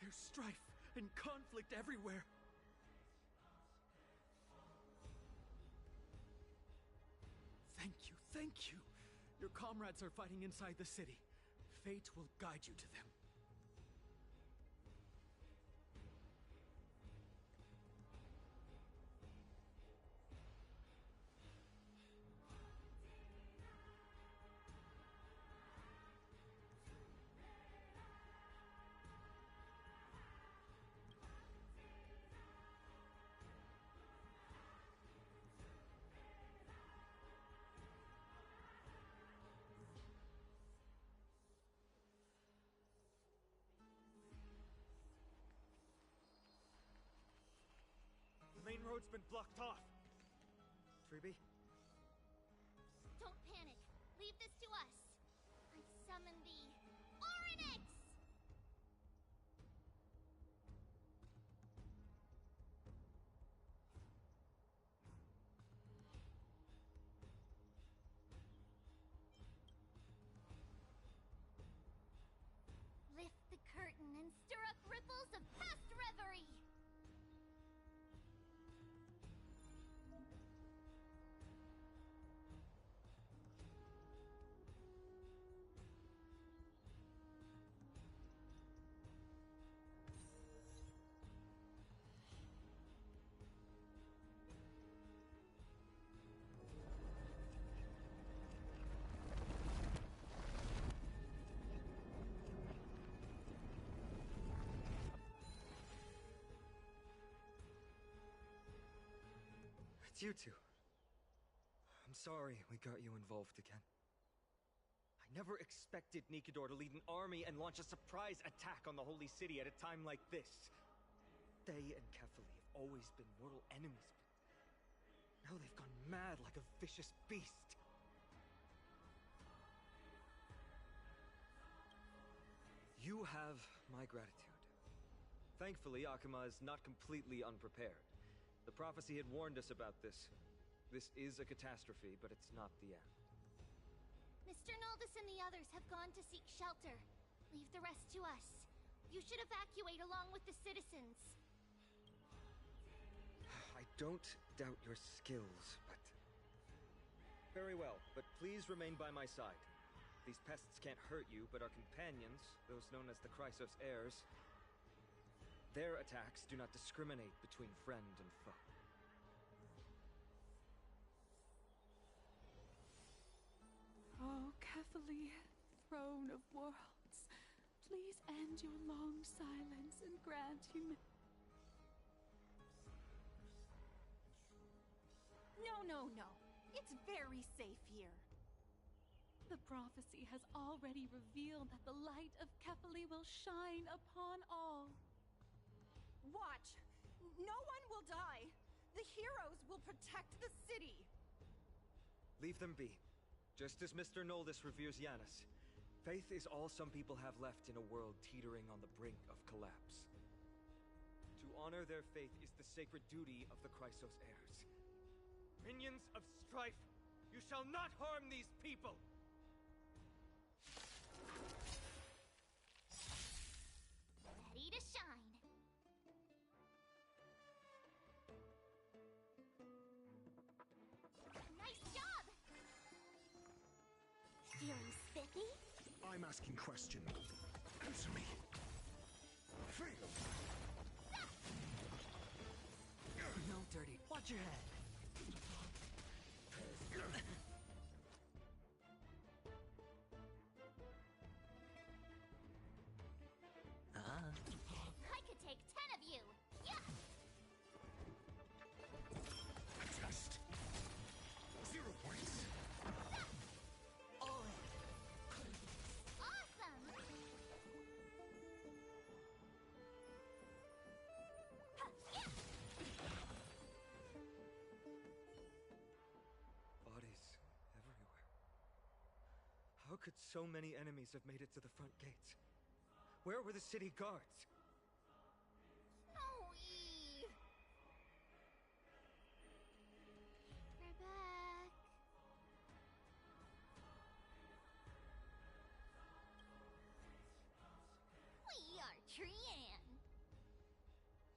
there's strife and conflict everywhere. Thank you. Your comrades are fighting inside the city. Fate will guide you to them. The main road's been blocked off. Freebie? Don't panic. Leave this to us. I summon the Oryx! Lift the curtain and stir up ripples of past reverie. It's you two. I'm sorry we got you involved again. I never expected Nikador to lead an army and launch a surprise attack on the Holy City at a time like this. They and Kefali have always been mortal enemies, but now they've gone mad like a vicious beast. You have my gratitude. Thankfully, Akima is not completely unprepared. The prophecy had warned us about this. This is a catastrophe, but it's not the end. Mr. Naldis and the others have gone to seek shelter. Leave the rest to us. You should evacuate along with the citizens. I don't doubt your skills, but... Very well, but please remain by my side. These pests can't hurt you, but our companions, those known as the Chrysos heirs, their attacks do not discriminate between friend and foe. Oh, Kefali, throne of worlds, please end your long silence and grant human... No. It's very safe here. The prophecy has already revealed that the light of Kefali will shine upon all. Watch! No one will die! The heroes will protect the city! Leave them be. Just as Mr. Noldus reveres Yanis, faith is all some people have left in a world teetering on the brink of collapse. To honor their faith is the sacred duty of the Chrysos heirs. Minions of strife, you shall not harm these people! Ready to shine. Nice job! Feeling spiffy? I'm asking question. Answer me. Fail. No, Dirty. Watch your head. I could take 10 of you! Yeah! Just 0 points. Awesome! Bodies everywhere. How could so many enemies have made it to the front gates? Where were the city guards? Snowy! We're back. We are Trian.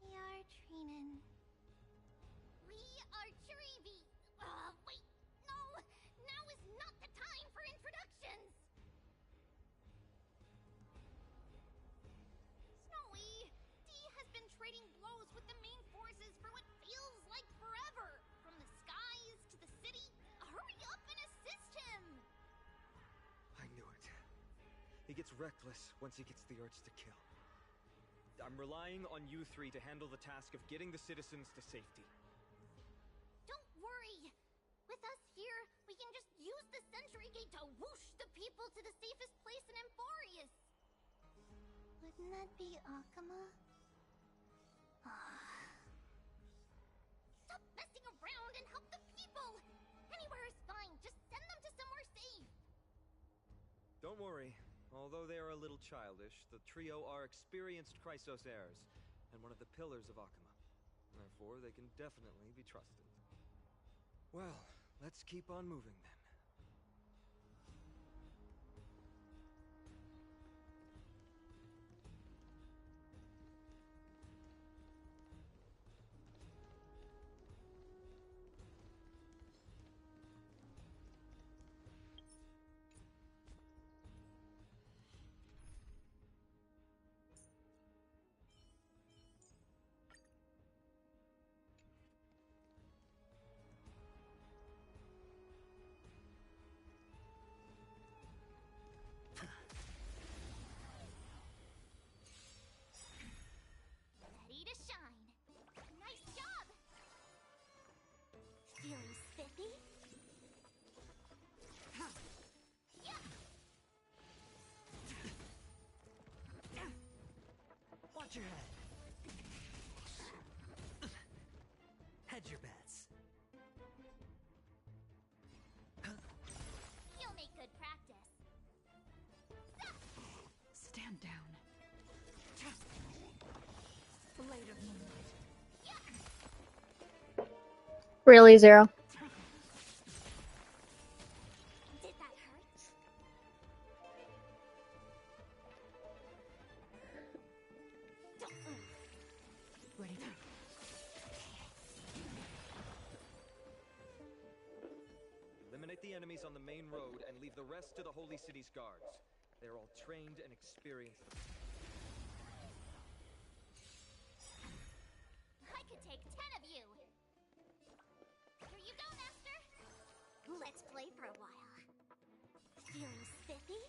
We are Trinan. We are Trivi. Wait, no! Now is not the time for introductions! Snowy, Dee has been trading blows with the main forces for what feels like forever. From the skies to the city. Hurry up and assist him! I knew it. He gets reckless once he gets the urge to kill. I'm relying on you three to handle the task of getting the citizens to safety. Don't worry! With us here, we can just use the Sentry Gate to whoosh the people to the safest place in Amphoreus! Wouldn't that be Akama? Stop messing around and help the people! Anywhere is fine, just send them to somewhere safe! Don't worry. Although they are a little childish, the trio are experienced Chrysos heirs, and one of the pillars of Akama. Therefore, they can definitely be trusted. Well, let's keep on moving then. Ready to shine! Nice job! Feeling spiffy? Yeah! Watch your head. Hedge your bets. You'll make good practice. Stand down. Blade of moonlight. Really, Zero? Did that hurt? Ready to... Eliminate the enemies on the main road and leave the rest to the Holy City's guards. They're all trained and experienced. I could take 10 of you! Here you go, Master! Let's play for a while. Feeling spiffy?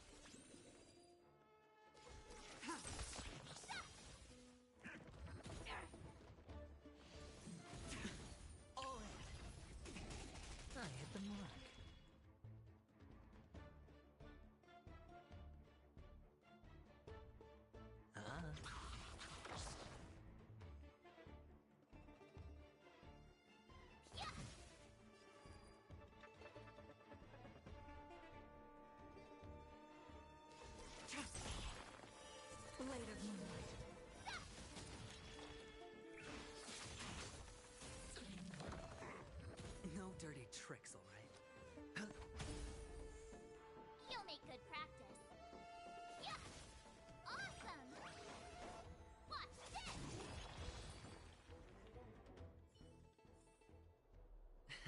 I hit the mark. dirty tricks, all right? You'll make good practice. Yeah! Awesome! Watch this!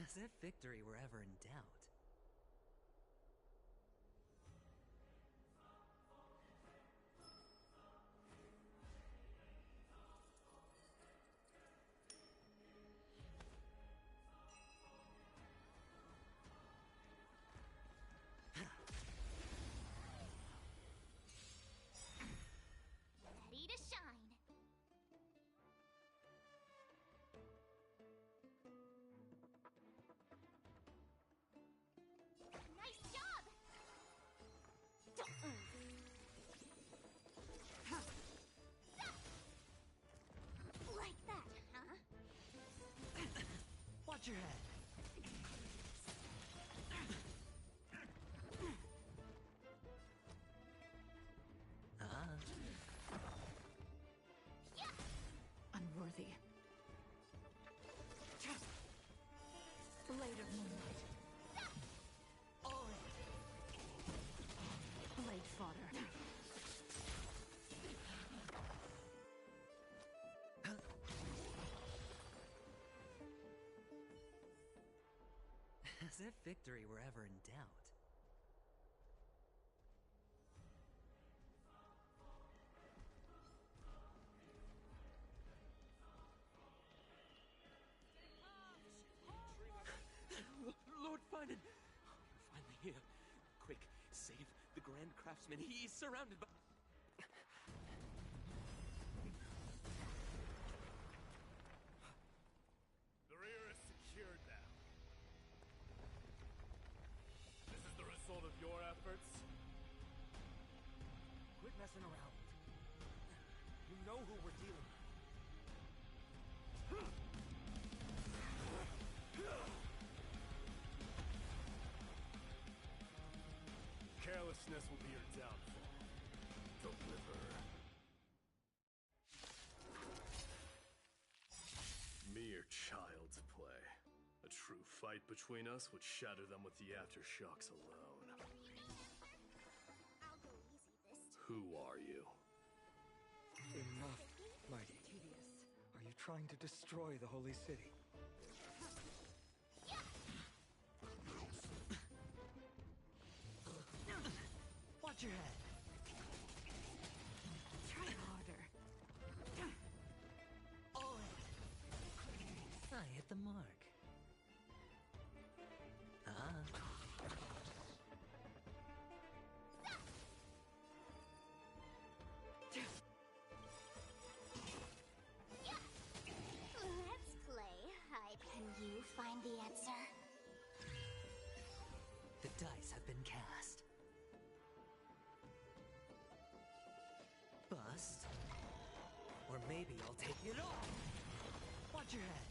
As if victory were ever in doubt. Ready to shine. Nice job! Like that, huh? Watch your head. Unworthy. Blade of moonlight. Blade fodder. As if victory were ever in doubt. Lord Finan! You're finally here. Quick, save the Grand Craftsman. He's surrounded by... The rear is secured now. This is the result of your efforts? Quit messing around. You know who we're dealing with. Carelessness will be your downfall. Deliver. Mere child's play. A true fight between us would shatter them with the aftershocks alone. I'll go easy this time. Who are you? Enough, mighty. Tedious. Are you trying to destroy the holy city? Watch your head. Try harder. I hit the mark. Let's play. Can you find the answer? The dice have been cast. Bust. Or maybe I'll take it all. Watch your head.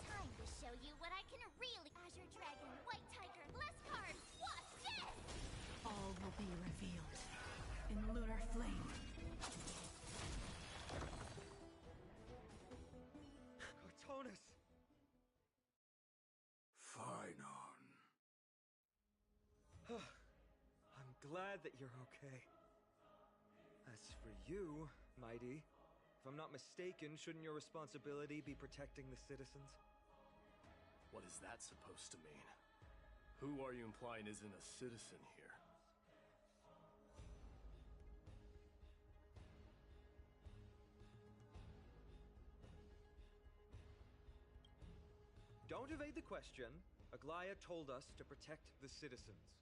Time to show you what I can really... Azure Dragon, White Tiger, less cards. Watch this! All will be revealed in lunar flame. Cortonus! Finon. I'm glad that you're okay. As for you, mighty, if I'm not mistaken, shouldn't your responsibility be protecting the citizens? What is that supposed to mean? Who are you implying isn't a citizen here? Don't evade the question. Aglaia told us to protect the citizens.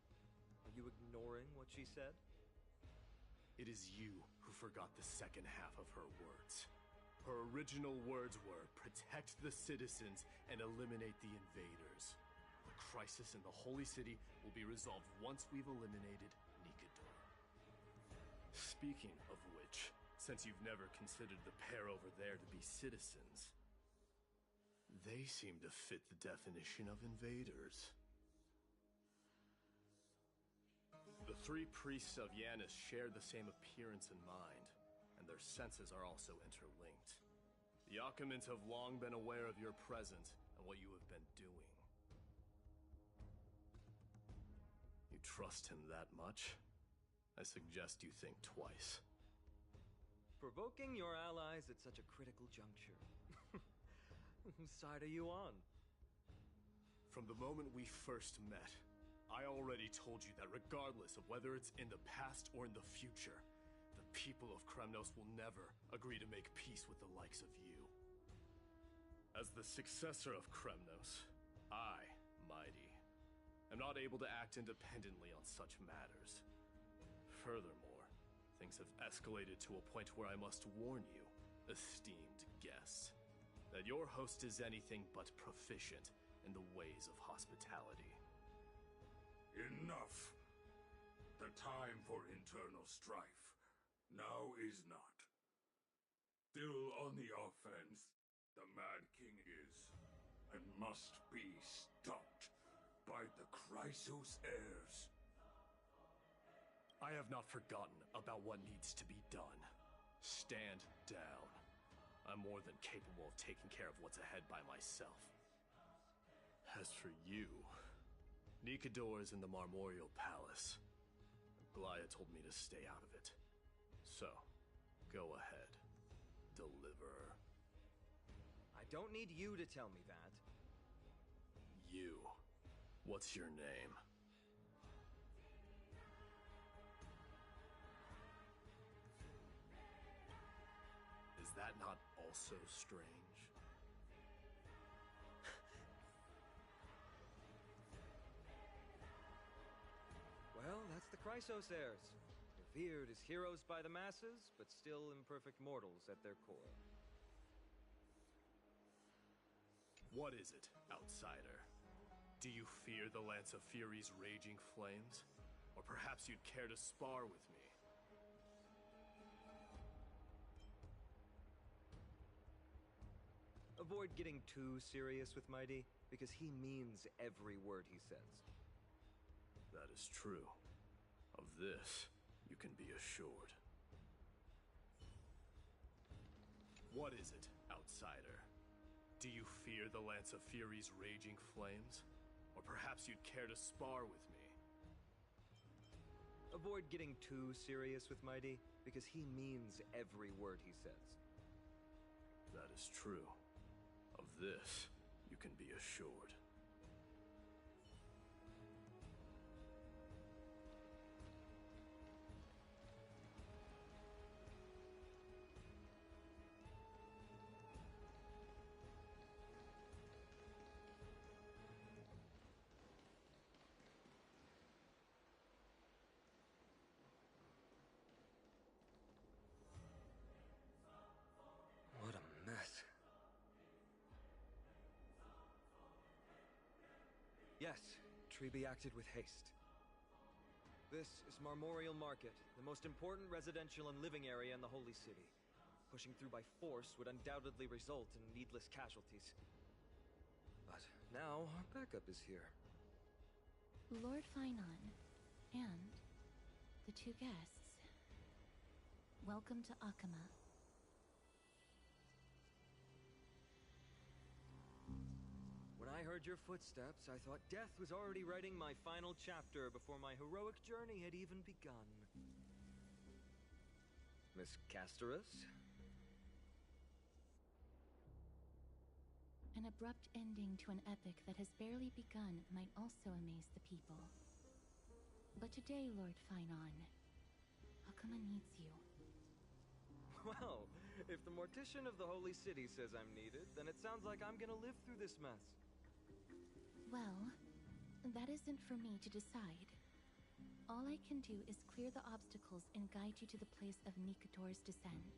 Are you ignoring what she said? It is you who forgot the second half of her words. Her original words were, protect the citizens and eliminate the invaders. The crisis in the Holy City will be resolved once we've eliminated Nikador. Speaking of which, since you've never considered the pair over there to be citizens, they seem to fit the definition of invaders. The three priests of Yanis share the same appearance and mind, and their senses are also interlinked. The Achaemins have long been aware of your presence, and and what you have been doing. You trust him that much? I suggest you think twice. Provoking your allies at such a critical juncture. Whose side are you on? From the moment we first met, I already told you that regardless of whether it's in the past or in the future, the people of Kremnos will never agree to make peace with the likes of you. As the successor of Kremnos, I, Mighty, am not able to act independently on such matters. Furthermore, things have escalated to a point where I must warn you, esteemed guests, that your host is anything but proficient in the ways of hospitality. Enough! The time for internal strife now is not. Still on the offense, the Mad King is, and must be stopped by the Chrysos heirs. I have not forgotten about what needs to be done. Stand down. I'm more than capable of taking care of what's ahead by myself. As for you, Nikador is in the Marmorial Palace. Glaya told me to stay out of it. So, go ahead. Deliver. I don't need you to tell me that. You. What's your name? Is that not also strange? Well, that's the Chrysos heirs. Revered as heroes by the masses, but still imperfect mortals at their core. What is it, outsider? Do you fear the Lance of Fury's raging flames? Or perhaps you'd care to spar with me? Avoid getting too serious with Mighty, because he means every word he says. That is true. Of this, you can be assured. What is it, outsider? Do you fear the Lance of Fury's raging flames? Or perhaps you'd care to spar with me? Avoid getting too serious with Mighty, because he means every word he says. That is true. Of this, you can be assured. What a mess. Yes, Treby acted with haste. This is Marmorial Market, the most important residential and living area in the Holy City. Pushing through by force would undoubtedly result in needless casualties. But now, our backup is here. Lord Finon, and the two guests. Welcome to Akama. When I heard your footsteps, I thought death was already writing my final chapter before my heroic journey had even begun. Miss Casterus? An abrupt ending to an epic that has barely begun might also amaze the people. But today, Lord Finon, Akama needs you. Well, if the Mortician of the Holy City says I'm needed, then it sounds like I'm gonna live through this mess. Well, that isn't for me to decide. All I can do is clear the obstacles and guide you to the place of Nikador's descent.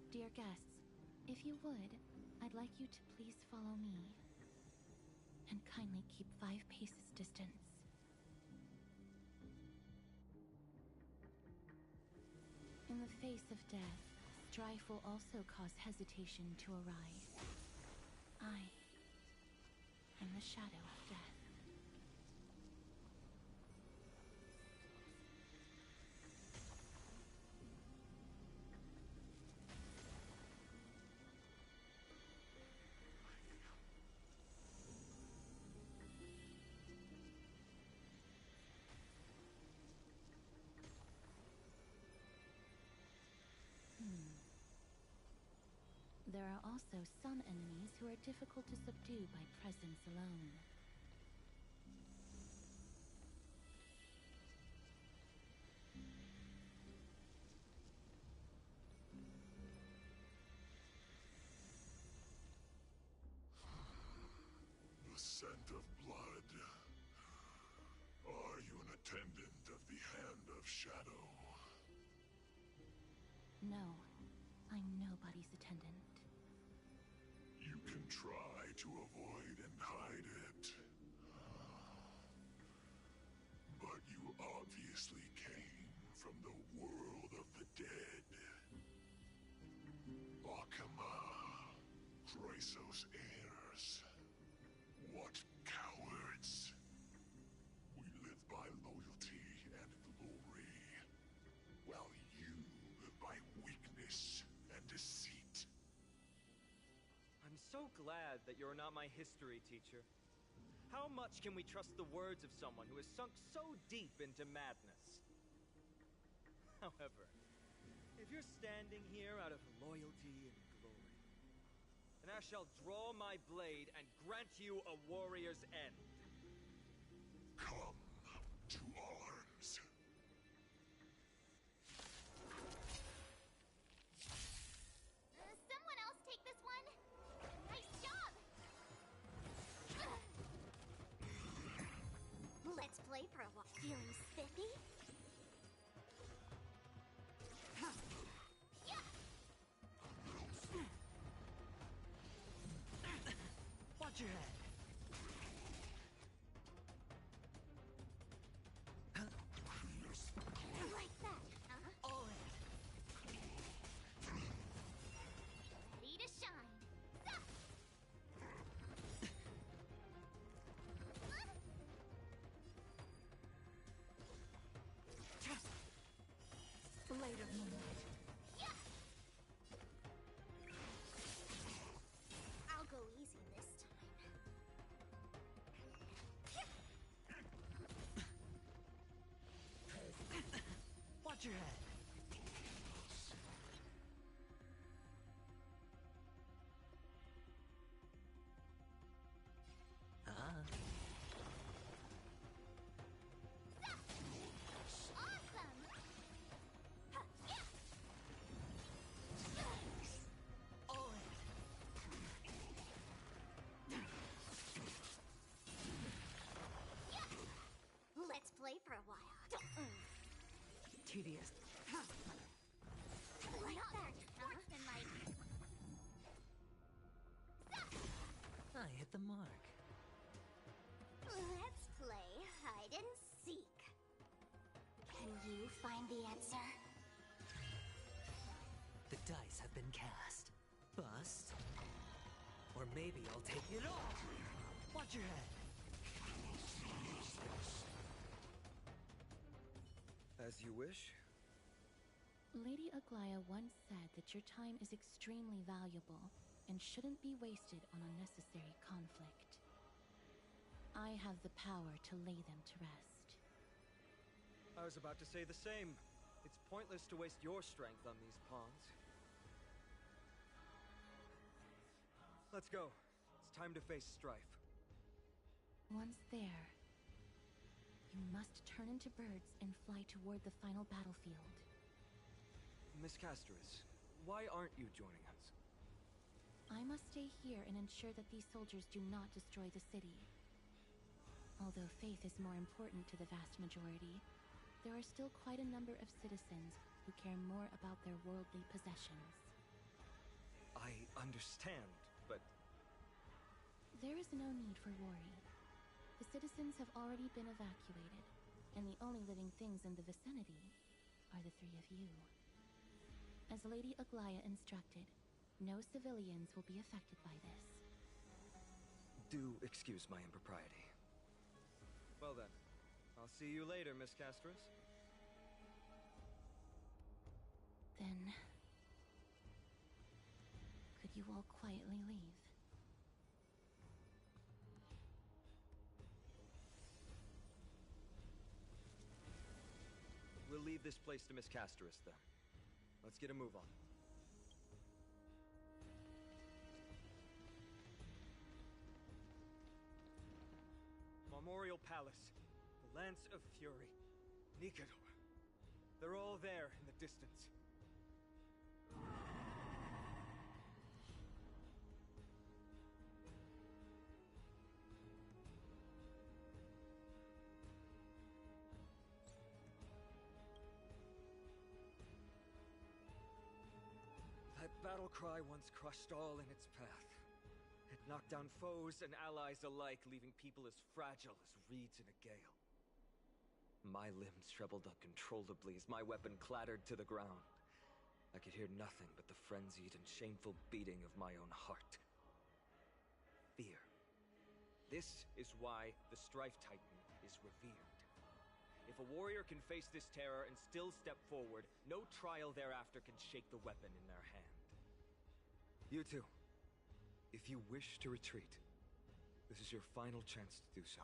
Dear guests, if you would, I'd like you to please follow me. And kindly keep 5 paces distance. In the face of death, strife will also cause hesitation to arise. I am the shadow of death. there are also some enemies who are difficult to subdue by presence alone. The scent of blood. Are you an attendant of the Hand of Shadow? No, I'm nobody's attendant. You can try to avoid and hide it. But you obviously came from the world of the dead. Akama, Chrysos heirs. What cowards! We live by loyalty and glory, while you live by weakness and deceit. I'm so glad that you're not my history teacher. How much can we trust the words of someone who has sunk so deep into madness? However, if you're standing here out of loyalty and glory, then I shall draw my blade and grant you a warrior's end. Come to arms. Someone else take this one? Nice job! Let's play for a while. Feeling spiffy? Watch your head. Like that, huh? All in. Ready to shine. Blade of moonlight. I'll go easy this time. Watch your head. All in. Let's play for a while. Tedious. Like that, sportsmanlike. I hit the mark. Let's play hide and seek. Can you find the answer? The dice have been cast. Bust. Or maybe I'll take it all. Watch your head. As you wish. Lady Aglaya once said that your time is extremely valuable and shouldn't be wasted on unnecessary conflict. I have the power to lay them to rest. I was about to say the same. It's pointless to waste your strength on these pawns. Let's go. It's time to face strife. Once there, you must turn into birds and fly toward the final battlefield. Miss Casterus, why aren't you joining us? I must stay here and ensure that these soldiers do not destroy the city. Although faith is more important to the vast majority, there are still quite a number of citizens who care more about their worldly possessions. I understand, but... There is no need for worry. The citizens have already been evacuated, and the only living things in the vicinity are the three of you. As Lady Aglaya instructed, no civilians will be affected by this. Do excuse my impropriety. Well then, I'll see you later, Miss Casterus. Then... could you all quietly leave? We'll leave this place to Miss Casterus, then. Let's get a move on. Memorial Palace, the Lance of Fury, Nikador. They're all there in the distance. That battle cry once crushed all in its path. It knocked down foes and allies alike, leaving people as fragile as reeds in a gale. My limbs trembled uncontrollably as my weapon clattered to the ground. I could hear nothing but the frenzied and shameful beating of my own heart. Fear. This is why the Strife Titan is revered. If a warrior can face this terror and still step forward, no trial thereafter can shake the weapon in their hand. You two, if you wish to retreat, this is your final chance to do so.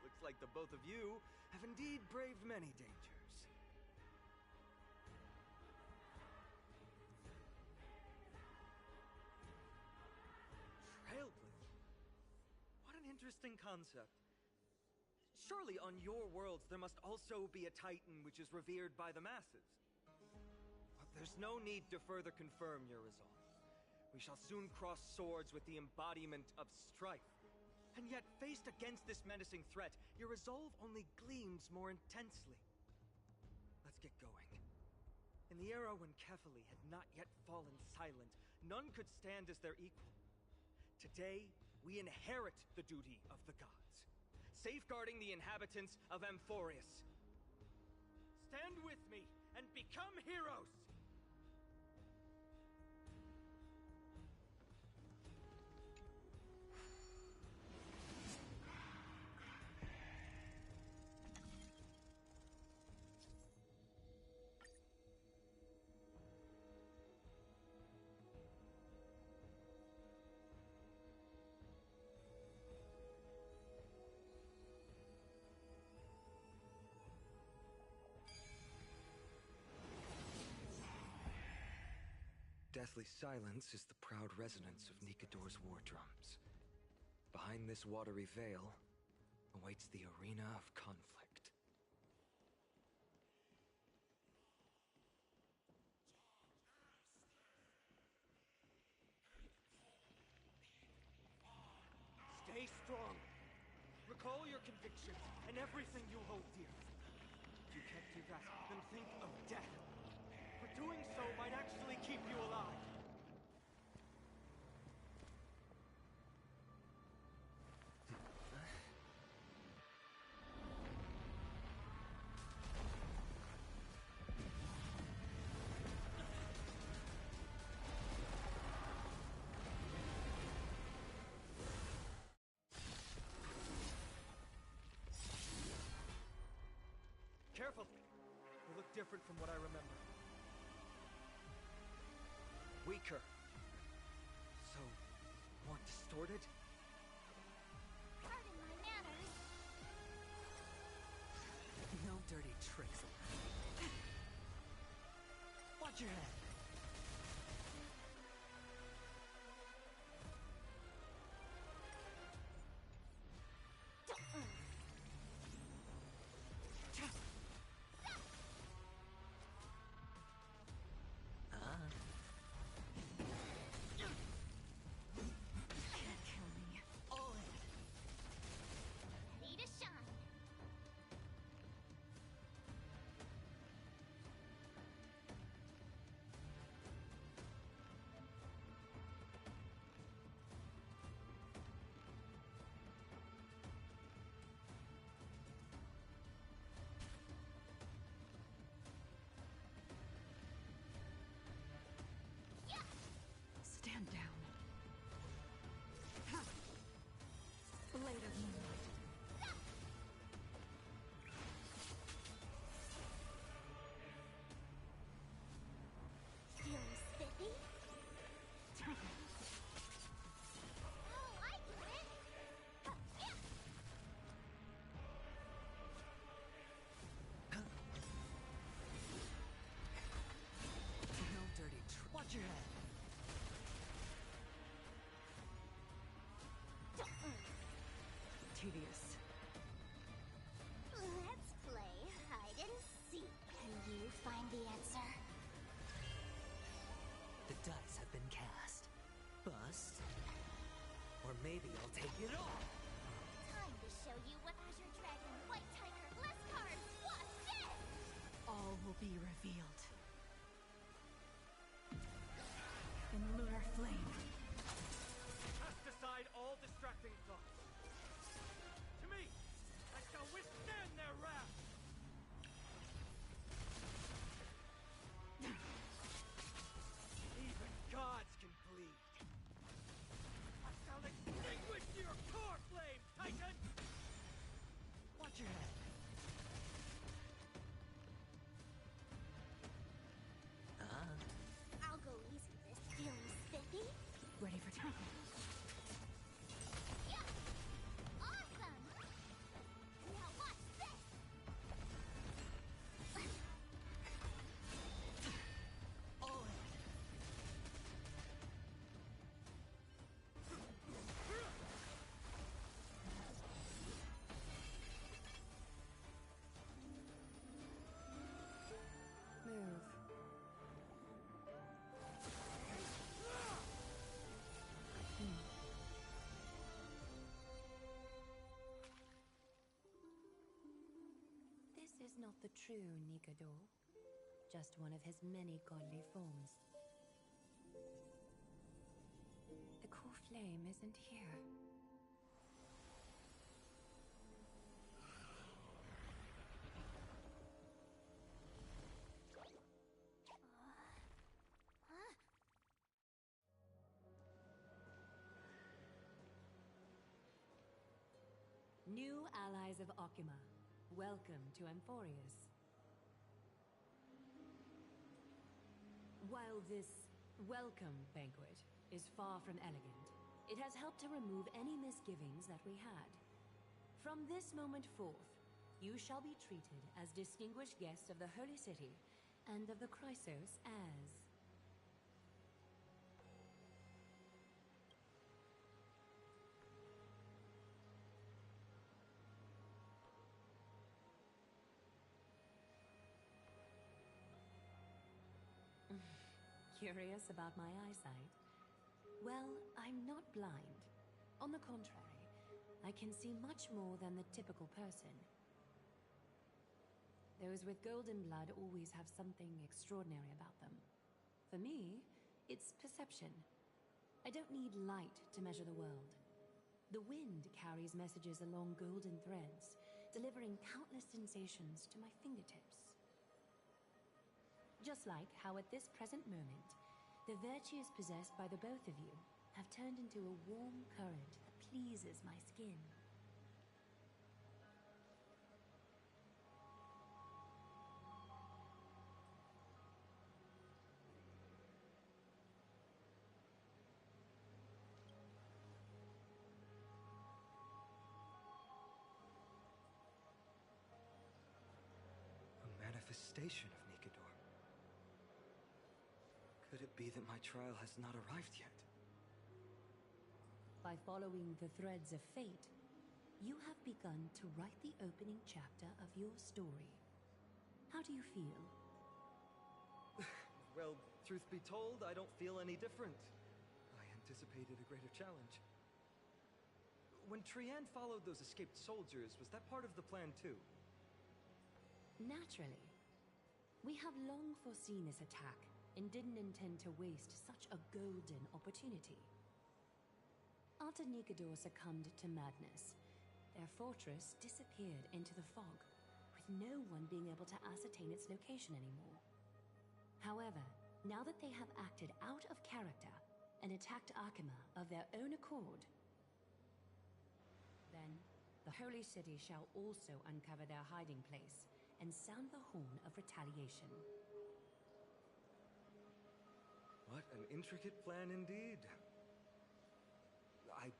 Looks like the both of you have indeed braved many dangers. Trailblazer? What an interesting concept. Surely on your worlds there must also be a Titan which is revered by the masses. But there's no need to further confirm your resolve. We shall soon cross swords with the embodiment of strife. And yet, faced against this menacing threat, your resolve only gleams more intensely. Let's get going. In the era when Kefali had not yet fallen silent, none could stand as their equal. Today, we inherit the duty of the gods, safeguarding the inhabitants of Amphoreus. Stand with me and become heroes! Deathly silence is the proud resonance of Nikador's war drums. Behind this watery veil awaits the arena of conflict. Stay strong. Recall your convictions and everything you hold dear. If you can't do that, then think of death. For doing so might actually keep you alive. Careful! You look different from what I remember. Weaker. So, more distorted? Pardon my manners. No dirty tricks. Watch your head. Ready to shine. revealed. In lunar flame. Cast aside all distracting thoughts. To me, I shall withstand their wrath. Even gods can bleed. I shall extinguish your core flame, Titan! Watch your head. I'll go easy this feeling spiffy. Ready for time. Yeah! Awesome! Now watch this! Move. This is not the true Nikador, just one of his many godly forms. The core flame isn't here. New allies of Okima, welcome to Amphoreus. While this welcome banquet is far from elegant, it has helped to remove any misgivings that we had. From this moment forth, you shall be treated as distinguished guests of the Holy City and of the Chrysos as... Curious about my eyesight? Well, I'm not blind. On the contrary, I can see much more than the typical person. Those with golden blood always have something extraordinary about them. For me, it's perception. I don't need light to measure the world. The wind carries messages along golden threads, delivering countless sensations to my fingertips. Just like how at this present moment, the virtues possessed by the both of you have turned into a warm current that pleases my skin. A manifestation of Nikador. Could it be that my trial has not arrived yet? By following the threads of fate, you have begun to write the opening chapter of your story. How do you feel? Well, truth be told, I don't feel any different. I anticipated a greater challenge. When Trianne followed those escaped soldiers, was that part of the plan too? Naturally. We have long foreseen this attack and didn't intend to waste such a golden opportunity. After Nikador succumbed to madness, their fortress disappeared into the fog, with no one being able to ascertain its location anymore. However, now that they have acted out of character and attacked Akima of their own accord, then the Holy City shall also uncover their hiding place and sound the horn of retaliation. What an intricate plan indeed. I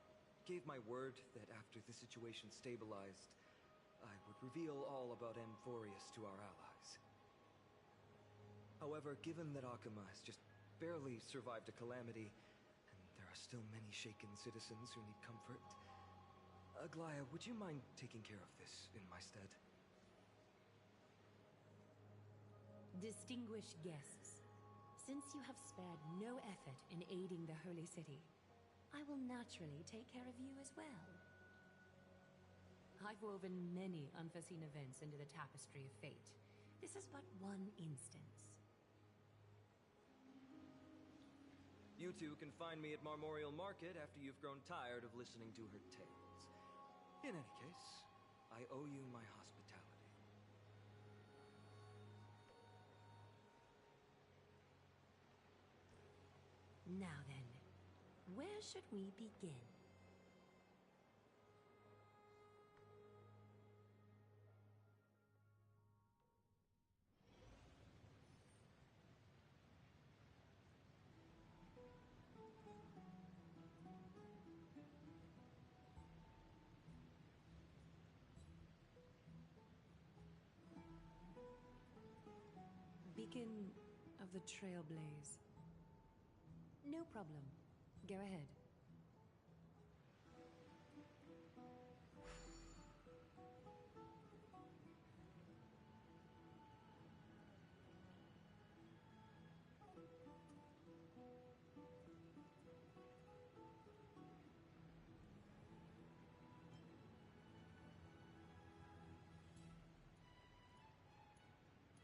gave my word that after the situation stabilized, I would reveal all about Amphoreus to our allies. However, given that Akima has just barely survived a calamity, and there are still many shaken citizens who need comfort, Aglaya, would you mind taking care of this in my stead? Distinguished guests, since you have spared no effort in aiding the Holy City, I will naturally take care of you as well. I've woven many unforeseen events into the tapestry of fate. This is but one instance. You two can find me at Marmorial Market after you've grown tired of listening to her tales. In any case, I owe you my hospitality. Now then, where should we begin? Beacon of the Trailblaze. No problem. Go ahead.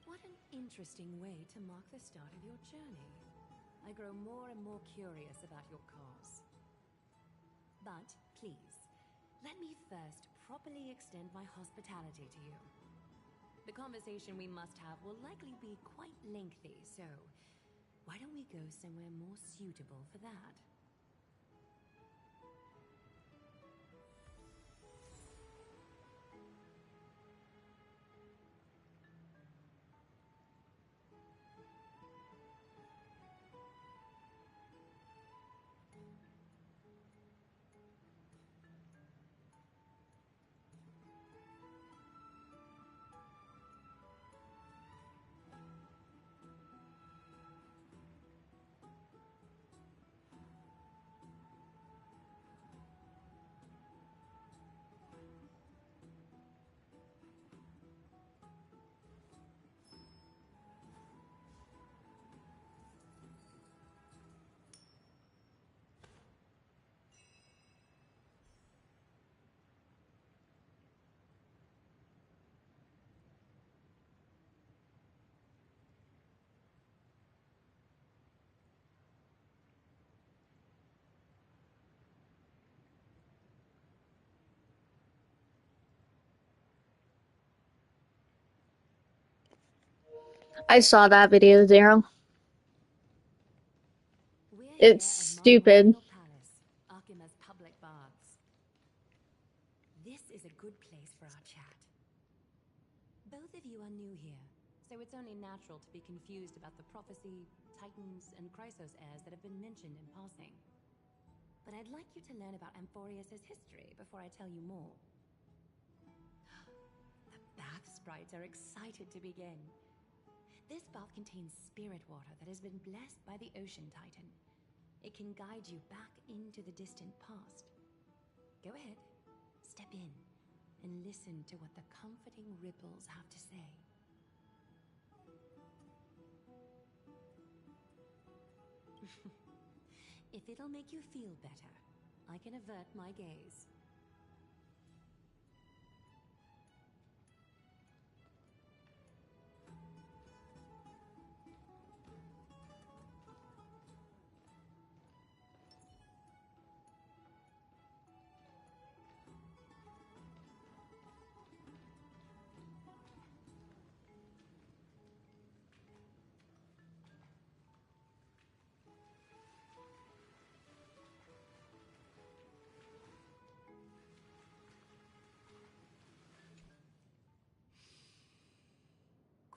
What an interesting way to mark the start of your journey. I grow more and more curious about your cause. But, please, let me first properly extend my hospitality to you. The conversation we must have will likely be quite lengthy, so why don't we go somewhere more suitable for that? I saw that video, Zero. It's stupid. Archima's public baths. This is a good place for our chat. Both of you are new here, so it's only natural to be confused about the prophecy, titans, and Chrysos heirs that have been mentioned in passing. But I'd like you to learn about Amphoreus' history before I tell you more. The bath sprites are excited to begin. This bath contains spirit water that has been blessed by the ocean titan. It can guide you back into the distant past. Go ahead, step in, and listen to what the comforting ripples have to say. If it'll make you feel better, I can avert my gaze.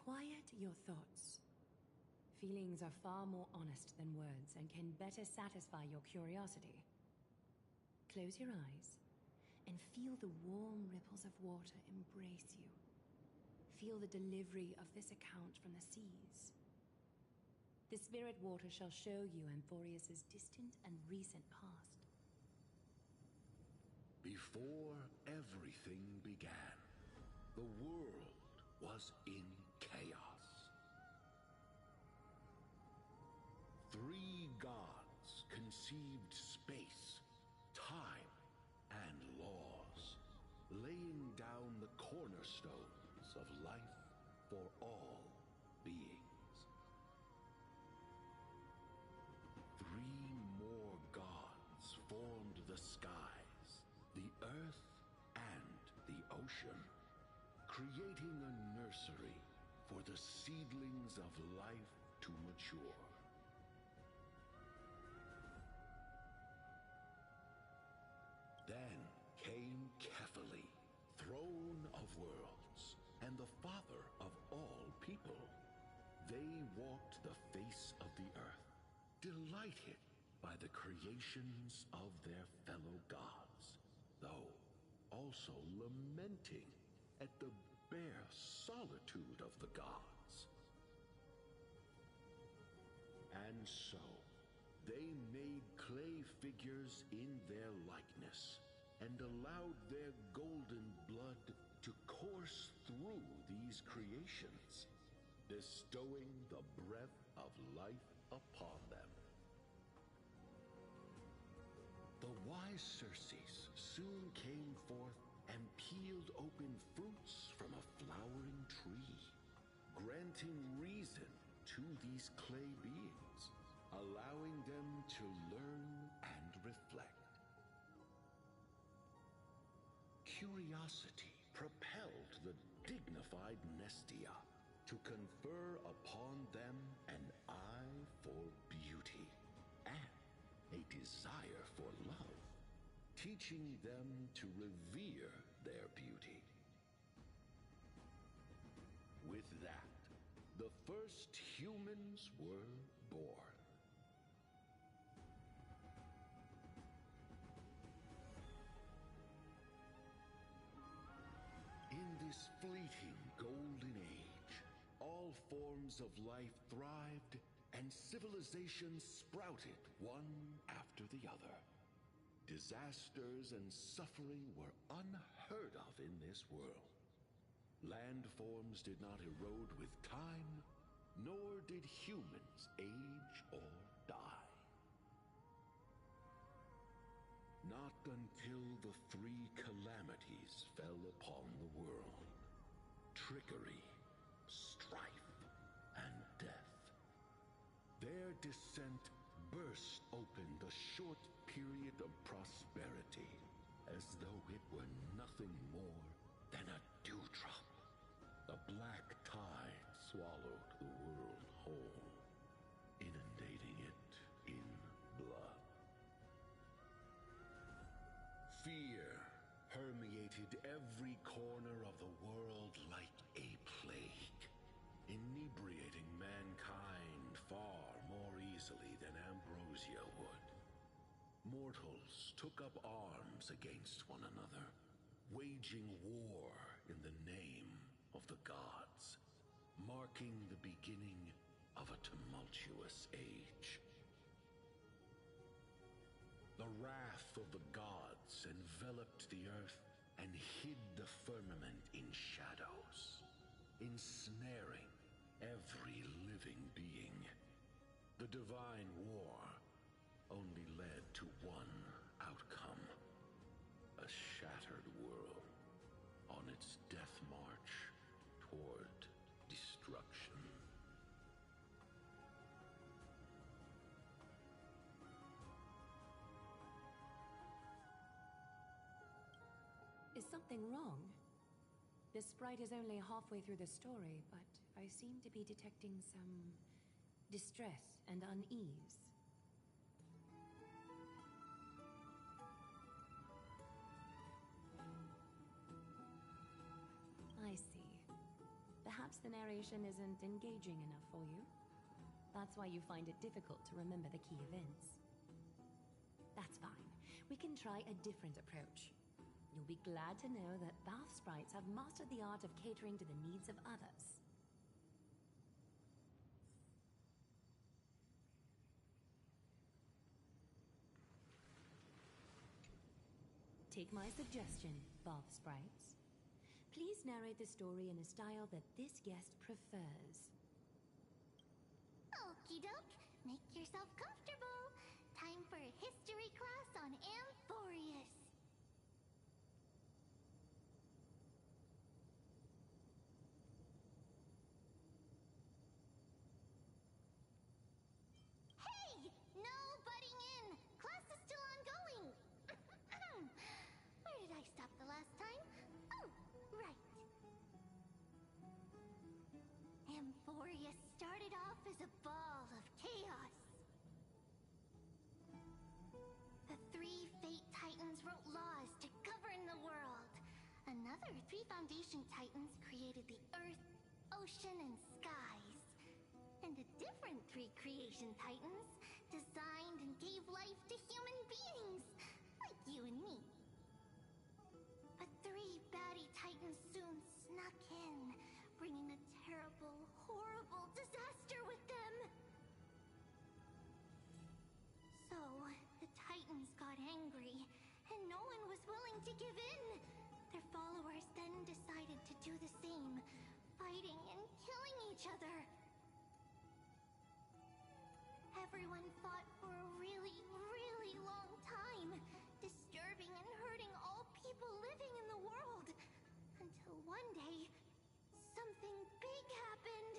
Quiet your thoughts. Feelings are far more honest than words and can better satisfy your curiosity. Close your eyes and feel the warm ripples of water embrace you. Feel the delivery of this account from the seas. The spirit water shall show you Amphoreus' distant and recent past. Before everything began, the world was in chaos. 3 gods conceived space, time, and laws, laying down the cornerstones of life, for all beings. 3 more gods formed the skies, the earth, and the ocean, creating a nursery for the seedlings of life to mature. Then came Kefali, throne of worlds, and the father of all people. They walked the face of the earth, delighted by the creations of their fellow gods, though also lamenting at the bare solitude of the gods. And so, they made clay figures in their likeness, and allowed their golden blood to course through these creations, bestowing the breath of life upon them. The wise Circes soon came forth and peeled open fruits from a flowering tree, granting reason to these clay beings, allowing them to learn and reflect. Curiosity propelled the dignified Nestia to confer upon them an eye for beauty and a desire for love, teaching them to revere their beauty. With that, the first humans were born. In this fleeting golden age, all forms of life thrived and civilizations sprouted one after the other. Disasters and suffering were unheard of in this world. Landforms did not erode with time, nor did humans age or die. Not until the 3 calamities fell upon the world: trickery, strife, and death. Their descent burst open the short period of prosperity, as though it were nothing more than a dewdrop. The black tide swallowed the world whole, inundating it in blood. Fear permeated every corner of the world like a plague, inebriating mankind far more easily than ambrosia would. Mortals took up arms against one another, waging war in the name of the gods, marking the beginning of a tumultuous age. The wrath of the gods enveloped the earth and hid the firmament in shadows, ensnaring every living being. The divine war only led to one outcome: a shattered world on its death march toward destruction. Is something wrong? This sprite is only halfway through the story, but I seem to be detecting some distress and unease. I see. Perhaps the narration isn't engaging enough for you. That's why you find it difficult to remember the key events. That's fine. We can try a different approach. You'll be glad to know that bath sprites have mastered the art of catering to the needs of others. Take my suggestion, bath sprites. Please narrate the story in a style that this guest prefers. Okie doke, make yourself comfortable. Time for a history class on Amphoreus. was a ball of chaos. The three Fate Titans wrote laws to govern the world. Another three Foundation Titans created the earth, ocean, and skies. And the different three Creation Titans designed and gave life to human beings, like you and me. But three baddie Titans soon snuck in, bringing a terrible, horrible disaster with them. So, the Titans got angry, and no one was willing to give in. Their followers then decided to do the same, fighting and killing each other. Everyone fought for a really, really long time, disturbing and hurting all people living in the world. Until one day, something big happened.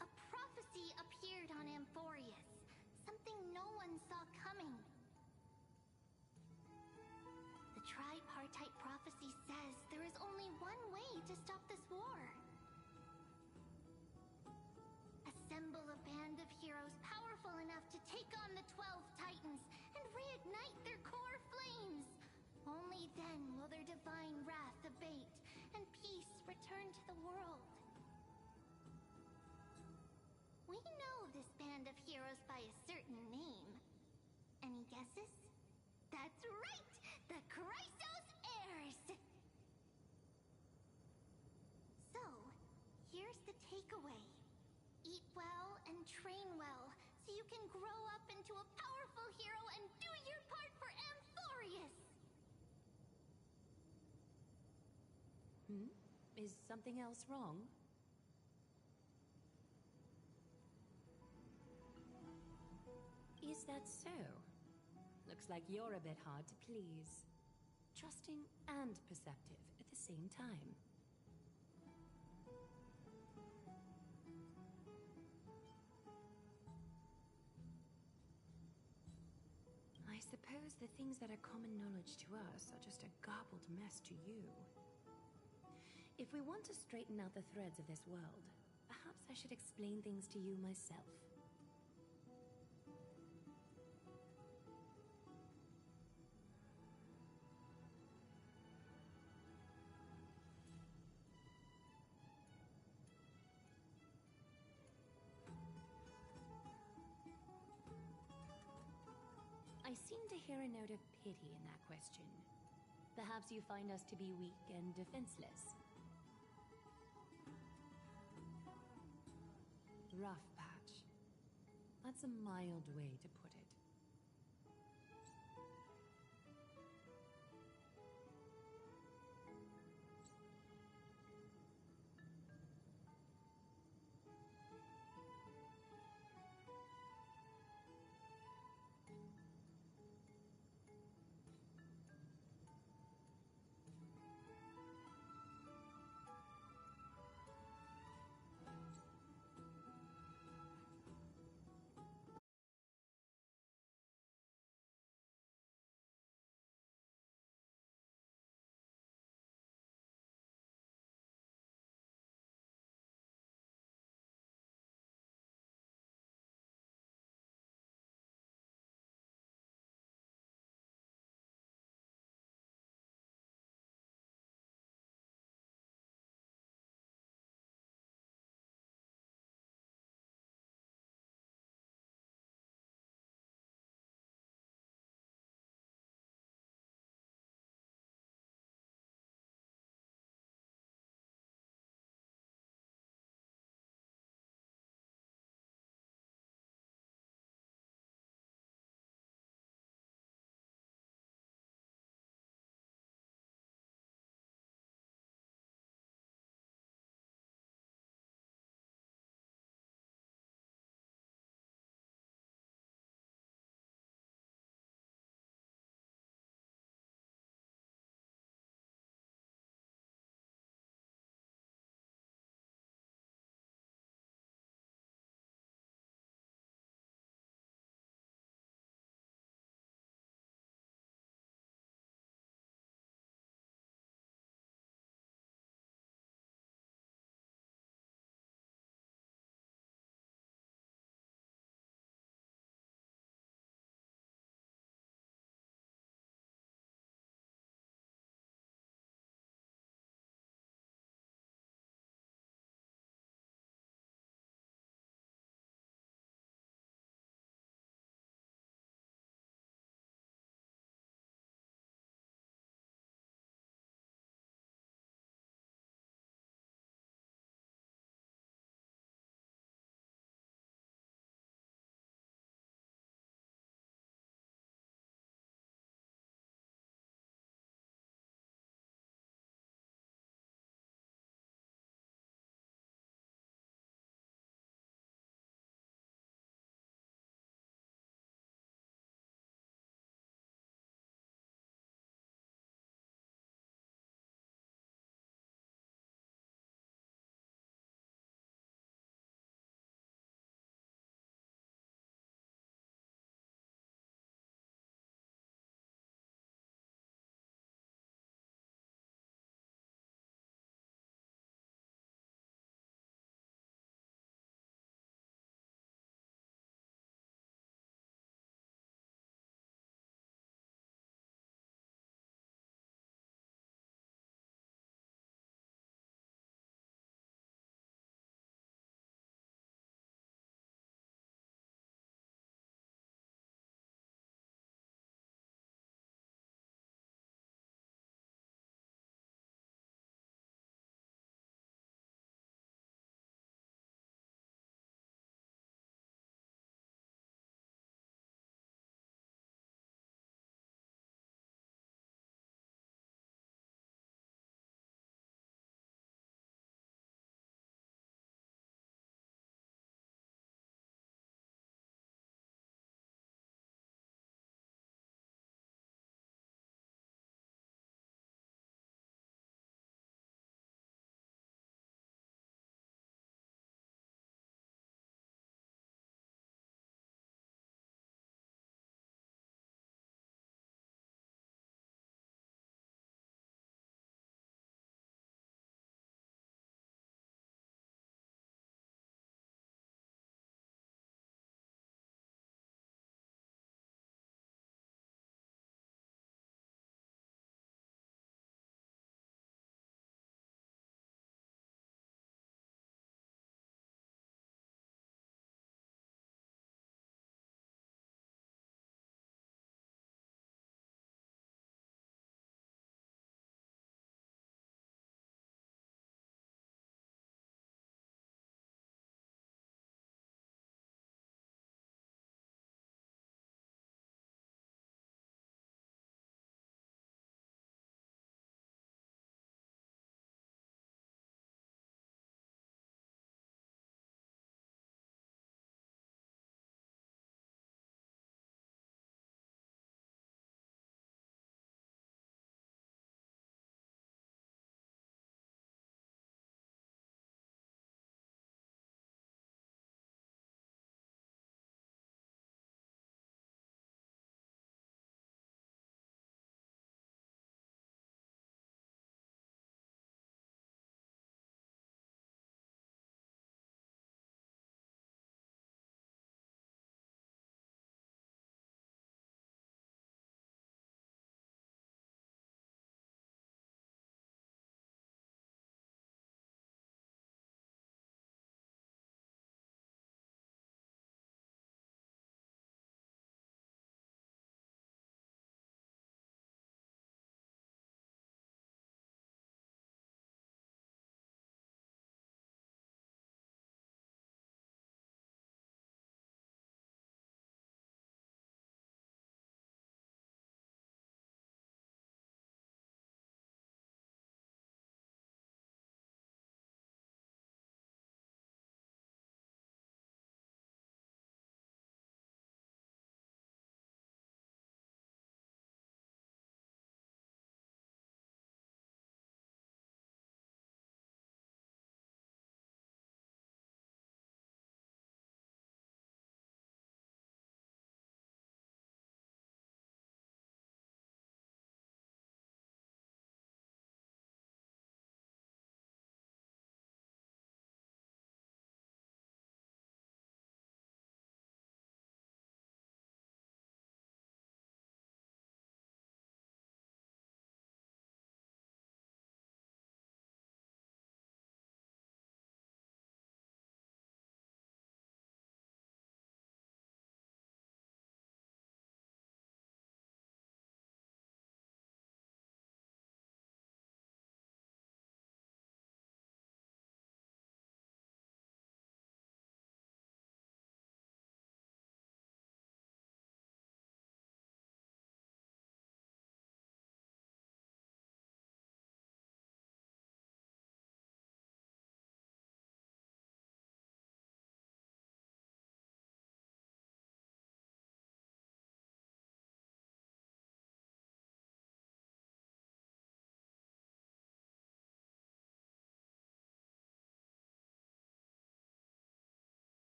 A prophecy appeared on Amphoreus, something no one saw coming. The tripartite prophecy says there is only one way to stop this war. Assemble a band of heroes powerful enough to take on the 12 Titans and reignite their core flames. Only then will their divine wrath abate and peace return to the world. We know this band of heroes by a certain name. Any guesses? That's right! The Chrysos Heirs! So, here's the takeaway. Eat well and train well, so you can grow up into a powerful hero and do your part for Amphoreus! Is something else wrong? Is that so? Looks like you're a bit hard to please. Trusting and perceptive at the same time. I suppose the things that are common knowledge to us are just a garbled mess to you. If we want to straighten out the threads of this world, perhaps I should explain things to you myself. I seem to hear a note of pity in that question. Perhaps you find us to be weak and defenseless. Rough patch. That's a mild way to put it.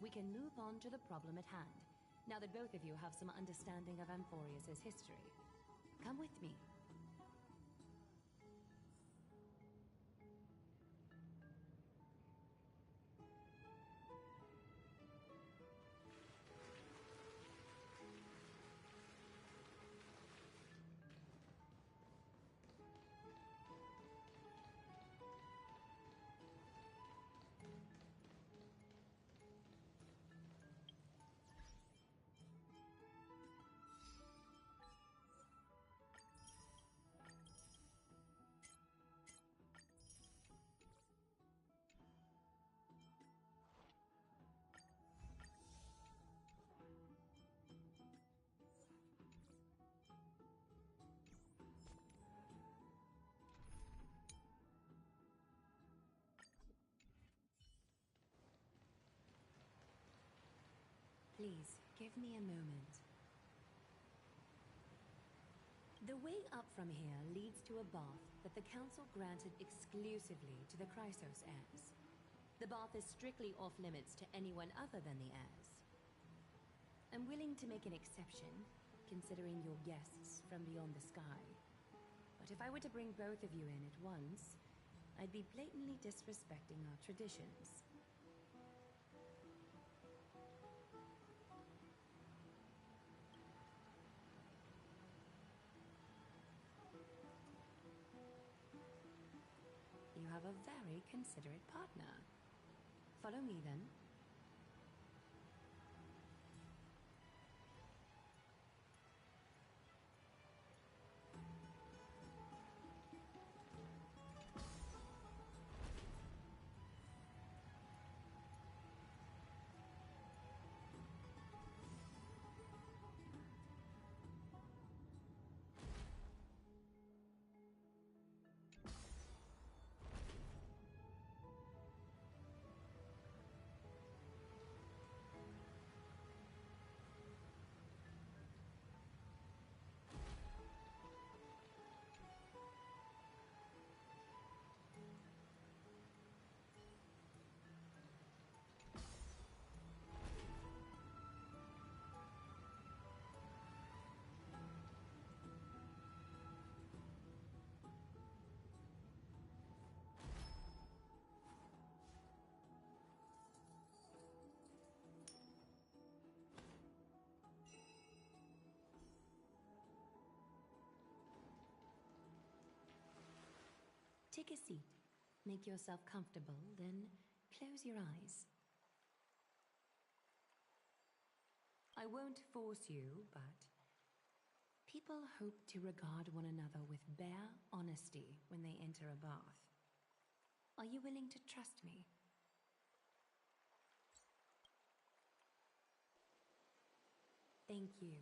We can move on to the problem at hand, now that both of you have some understanding of Amphoreus' history. Come with me. Please, give me a moment. The way up from here leads to a bath that the Council granted exclusively to the Chrysos heirs. The bath is strictly off-limits to anyone other than the heirs. I'm willing to make an exception, considering your guests from beyond the sky. But if I were to bring both of you in at once, I'd be blatantly disrespecting our traditions. You have a very considerate partner. Follow me then. Take a seat. Make yourself comfortable, then close your eyes. I won't force you, but people hope to regard one another with bare honesty when they enter a bath. Are you willing to trust me? Thank you.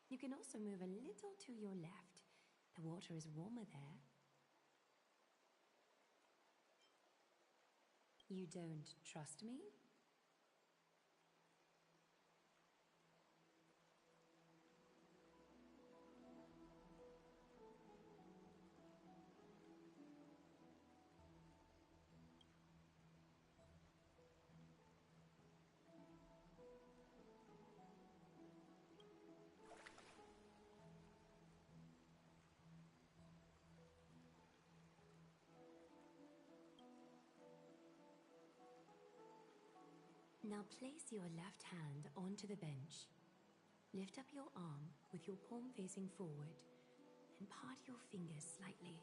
You can also move a little to your left. The water is warmer there. You don't trust me? Now place your left hand onto the bench. Lift up your arm with your palm facing forward and part your fingers slightly.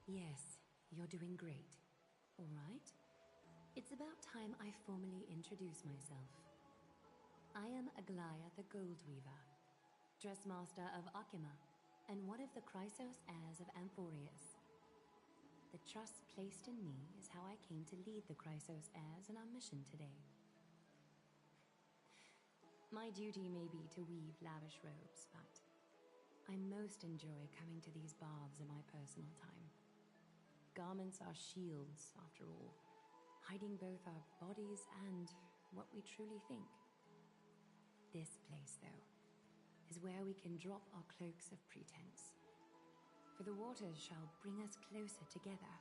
Yes, you're doing great. All right. It's about time I formally introduce myself. I am Aglaya the Gold Weaver, Dressmaster of Akima, and one of the Chrysos heirs of Amphoreus. The trust placed in me is how I came to lead the Chrysos heirs in our mission today. My duty may be to weave lavish robes, but I most enjoy coming to these baths in my personal time. Garments are shields, after all, hiding both our bodies and what we truly think. This place, though, is where we can drop our cloaks of pretense. for the waters shall bring us closer together.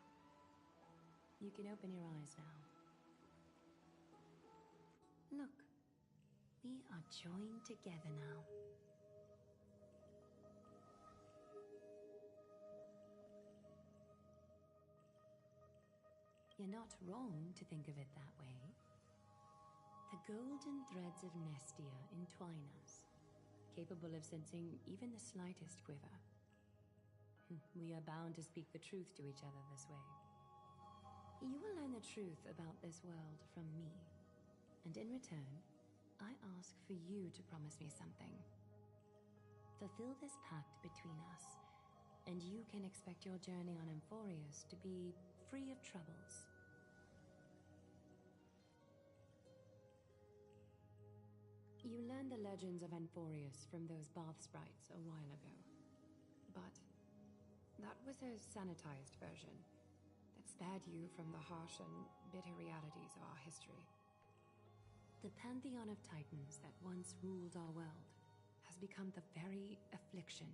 You can open your eyes now. Look, we are joined together now. You're not wrong to think of it that way. The golden threads of Nestia entwine us, capable of sensing even the slightest quiver. We are bound to speak the truth to each other this way. You will learn the truth about this world from me, and in return, I ask for you to promise me something. Fulfill this pact between us, and you can expect your journey on Amphoreus to be free of troubles. You learned the legends of Amphoreus from those bath sprites a while ago. But that was a sanitized version that spared you from the harsh and bitter realities of our history. The pantheon of titans that once ruled our world has become the very affliction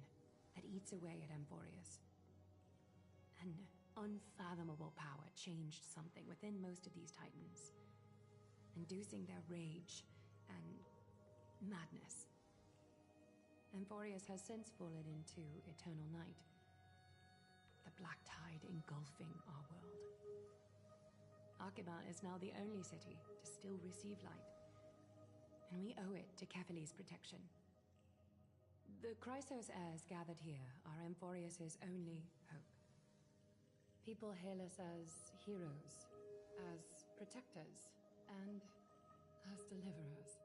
that eats away at Amphoreus. An unfathomable power changed something within most of these titans, inducing their rage and madness. Amphoreus has since fallen into eternal night, the black tide engulfing our world. Archiban is now the only city to still receive light, and we owe it to Kefali's protection. The Chrysos heirs gathered here are Amphoreus' only hope. People hail us as heroes, as protectors, and as deliverers.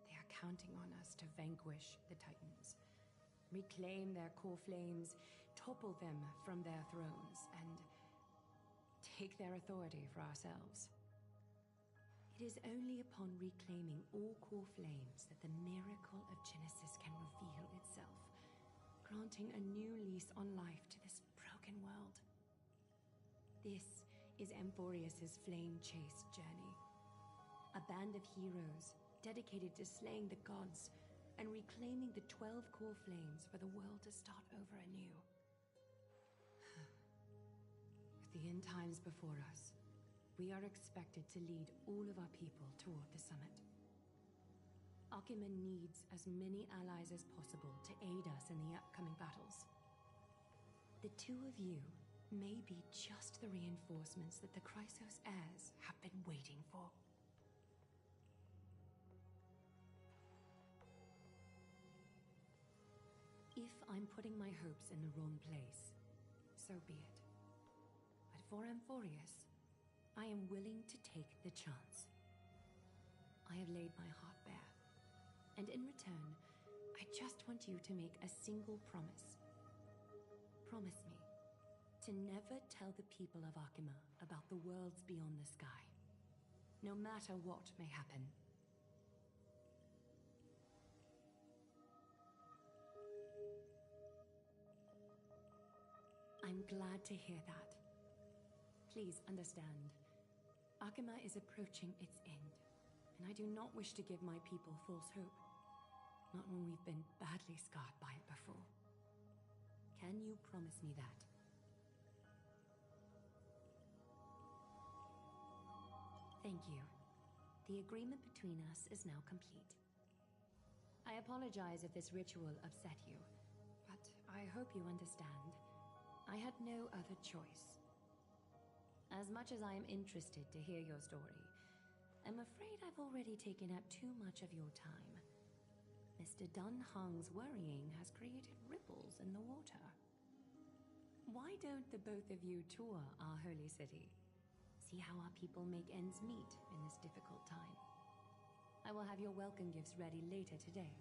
They are counting on us to vanquish the Titans, reclaim their core flames, topple them from their thrones, and take their authority for ourselves. It is only upon reclaiming all core flames that the miracle of Genesis can reveal itself, granting a new lease on life to this broken world. This is Amphoreus' flame chase journey. A band of heroes dedicated to slaying the gods and reclaiming the 12 core flames for the world to start over anew. With the end times before us, we are expected to lead all of our people toward the summit. Achiman needs as many allies as possible to aid us in the upcoming battles. The two of you may be just the reinforcements that the Chrysos heirs have been waiting for. If I'm putting my hopes in the wrong place, so be it. But for Amphoreus, I am willing to take the chance. I have laid my heart bare, and in return, I just want you to make a single promise. Promise me to never tell the people of Akima about the worlds beyond the sky, no matter what may happen. I'm glad to hear that. Please understand, Akima is approaching its end, and I do not wish to give my people false hope. Not when we've been badly scarred by it before. Can you promise me that? Thank you. The agreement between us is now complete. I apologize if this ritual upset you, but I hope you understand. I had no other choice. As much as I am interested to hear your story, I'm afraid I've already taken up too much of your time. Mr. Dunhung's worrying has created ripples in the water. Why don't the both of you tour our holy city? See how our people make ends meet in this difficult time. I will have your welcome gifts ready later today.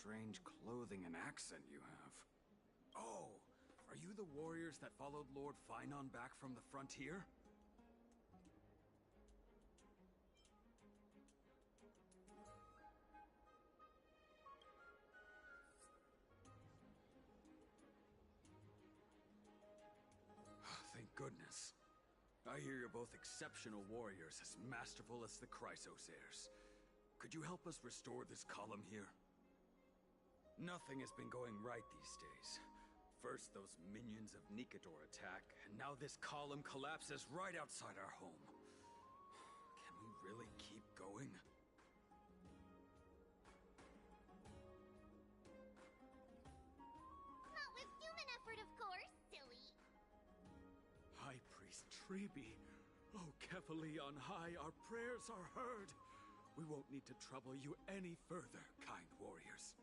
strange clothing and accent you have. Oh, are you the warriors that followed Lord Finon back from the frontier? Thank goodness. I hear you're both exceptional warriors, as masterful as the Chrysosairs. Could you help us restore this column here? Nothing has been going right these days. First, those minions of Nicator attack, and now this column collapses right outside our home. Can we really keep going? Not with human effort, of course, silly. High Priest Treby. Oh, Kefali on high, our prayers are heard. We won't need to trouble you any further, kind warriors.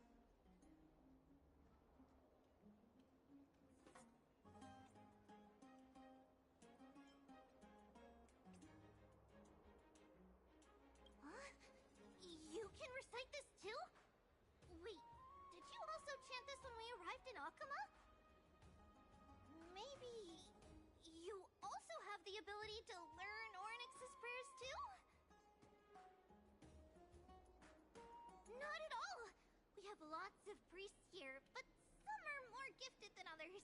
Huh? You can recite this too? Wait, did you also chant this when we arrived in Akama? Maybe you also have the ability to learn Ornyx's prayers too? Not at all! We have lots of priests here, but some are more gifted than others.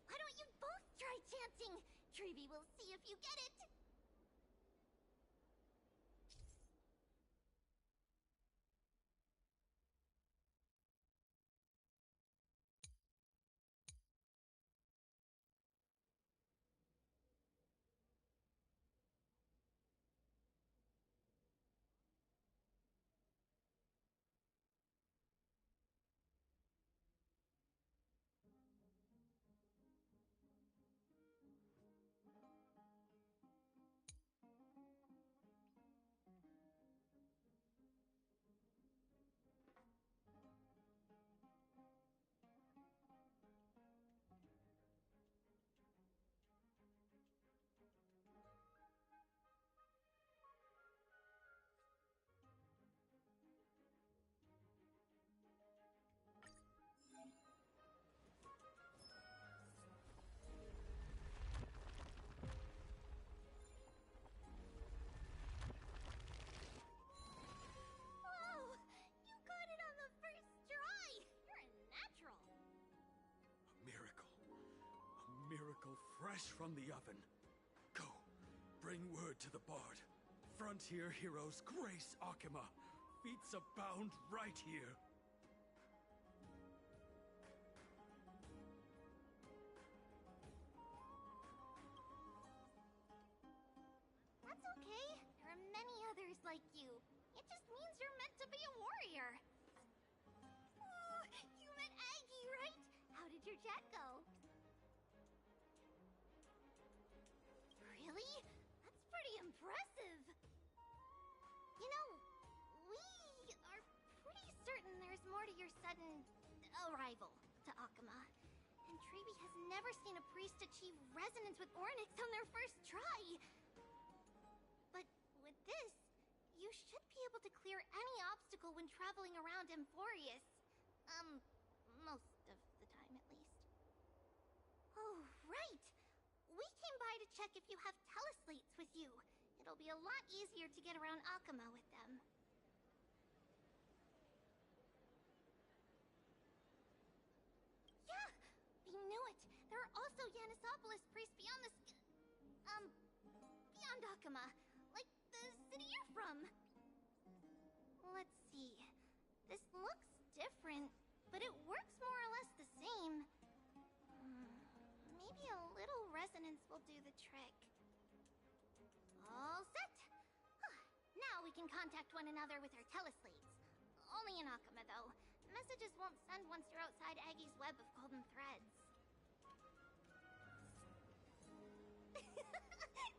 Why don't you both try chanting? Treby will see if you get it. Fresh from the oven. Go, bring word to the bard. Frontier heroes grace Akama. Feats abound right here. That's okay. There are many others like you. It just means you're meant to be a warrior. Oh, you met Aggie, right? How did your chat go? Really? That's pretty impressive. You know, we are pretty certain there's more to your sudden arrival to Akama. And Treby has never seen a priest achieve resonance with Ornyx on their first try. But with this, you should be able to clear any obstacle when traveling around Amphoreus. Most of the time, at least. Oh, right! We came by to check if you have teleslates with you. It'll be a lot easier to get around Akama with them. Yeah! We knew it! There are also Yanisopolis priests beyond the beyond Akama. Like the city you're from. Let's see. This looks different, but it works more or less the same. Maybe a little resonance will do the trick. All set! Now we can contact one another with our teleslates. Only in Akama, though. Messages won't send once you're outside Aggie's web of golden threads.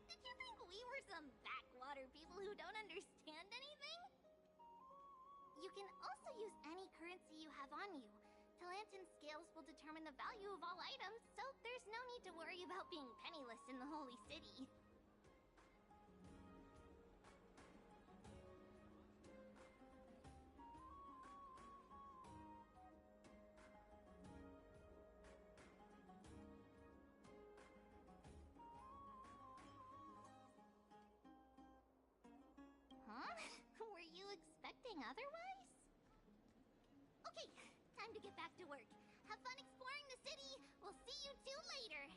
Did you think we were some backwater people who don't understand anything? You can also use any currency you have on you. Talantan scales will determine the value of all items, so there's no need to worry about being penniless in the Holy City. time to get back to work. Have fun exploring the city. We'll see you two later.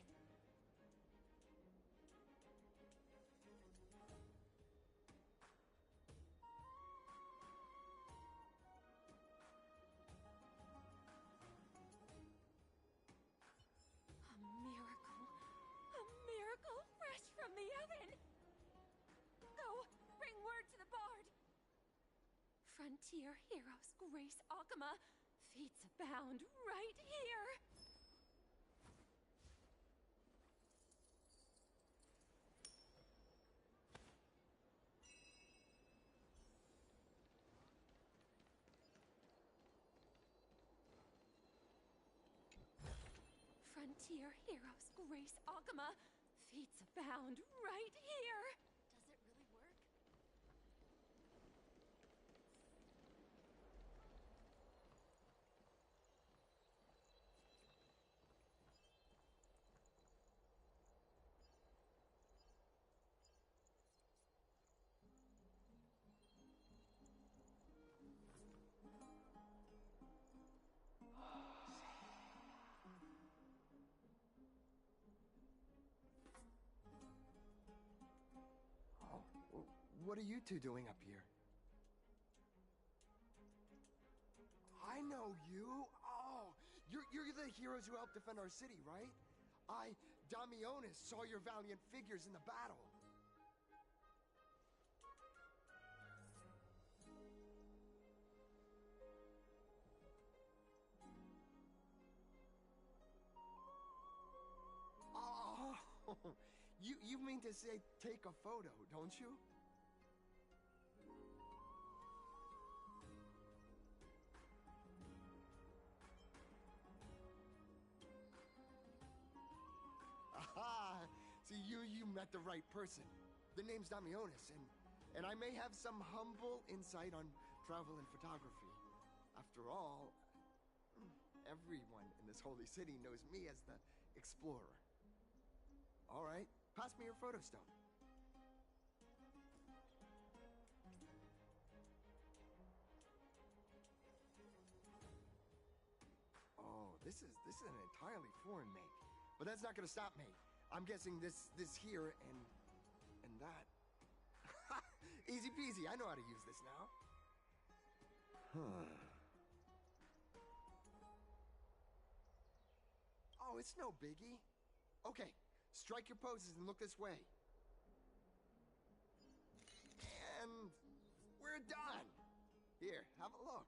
A miracle fresh from the oven. Go, bring word to the bard. Frontier heroes grace Akama. Feats abound right here. Frontier heroes grace Akama. Feats abound right here. Does it really work? What are you two doing up here? I know you. Oh, you're the heroes who helped defend our city, right? Damionis, saw your valiant figures in the battle. Oh, you mean to say take a photo, don't you? Aha! See, you met the right person. The name's Damionis, and I may have some humble insight on travel and photography. After all, everyone in this holy city knows me as the explorer. All right, pass me your photo stone. Oh, this is an entirely foreign make. But that's not gonna stop me. I'm guessing this here and that. Easy peasy, I know how to use this now. Oh, it's no biggie. Okay, strike your poses and look this way. And we're done. Here, have a look.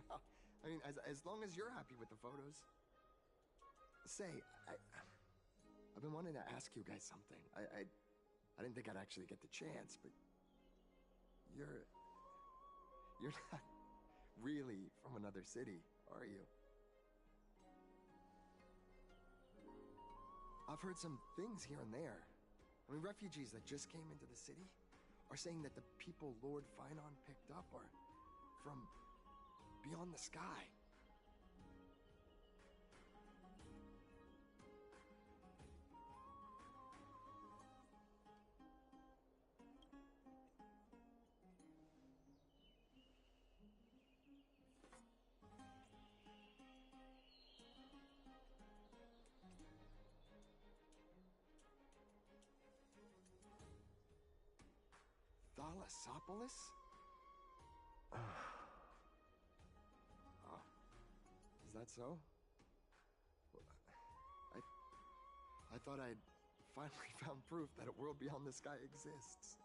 Well, I mean, as long as you're happy with the photos. Say, I've been wanting to ask you guys something. I didn't think I'd actually get the chance, but you're not really from another city, are you? I've heard some things here and there. I mean, refugees that just came into the city are saying that the people Lord Finon picked up are from beyond the sky. Thalassopolis? Oh, is that so? I thought I'd finally found proof that a world beyond the sky exists.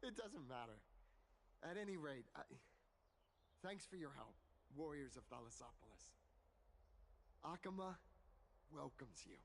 It doesn't matter. At any rate, thanks for your help, warriors of Thalassopolis. Akama welcomes you.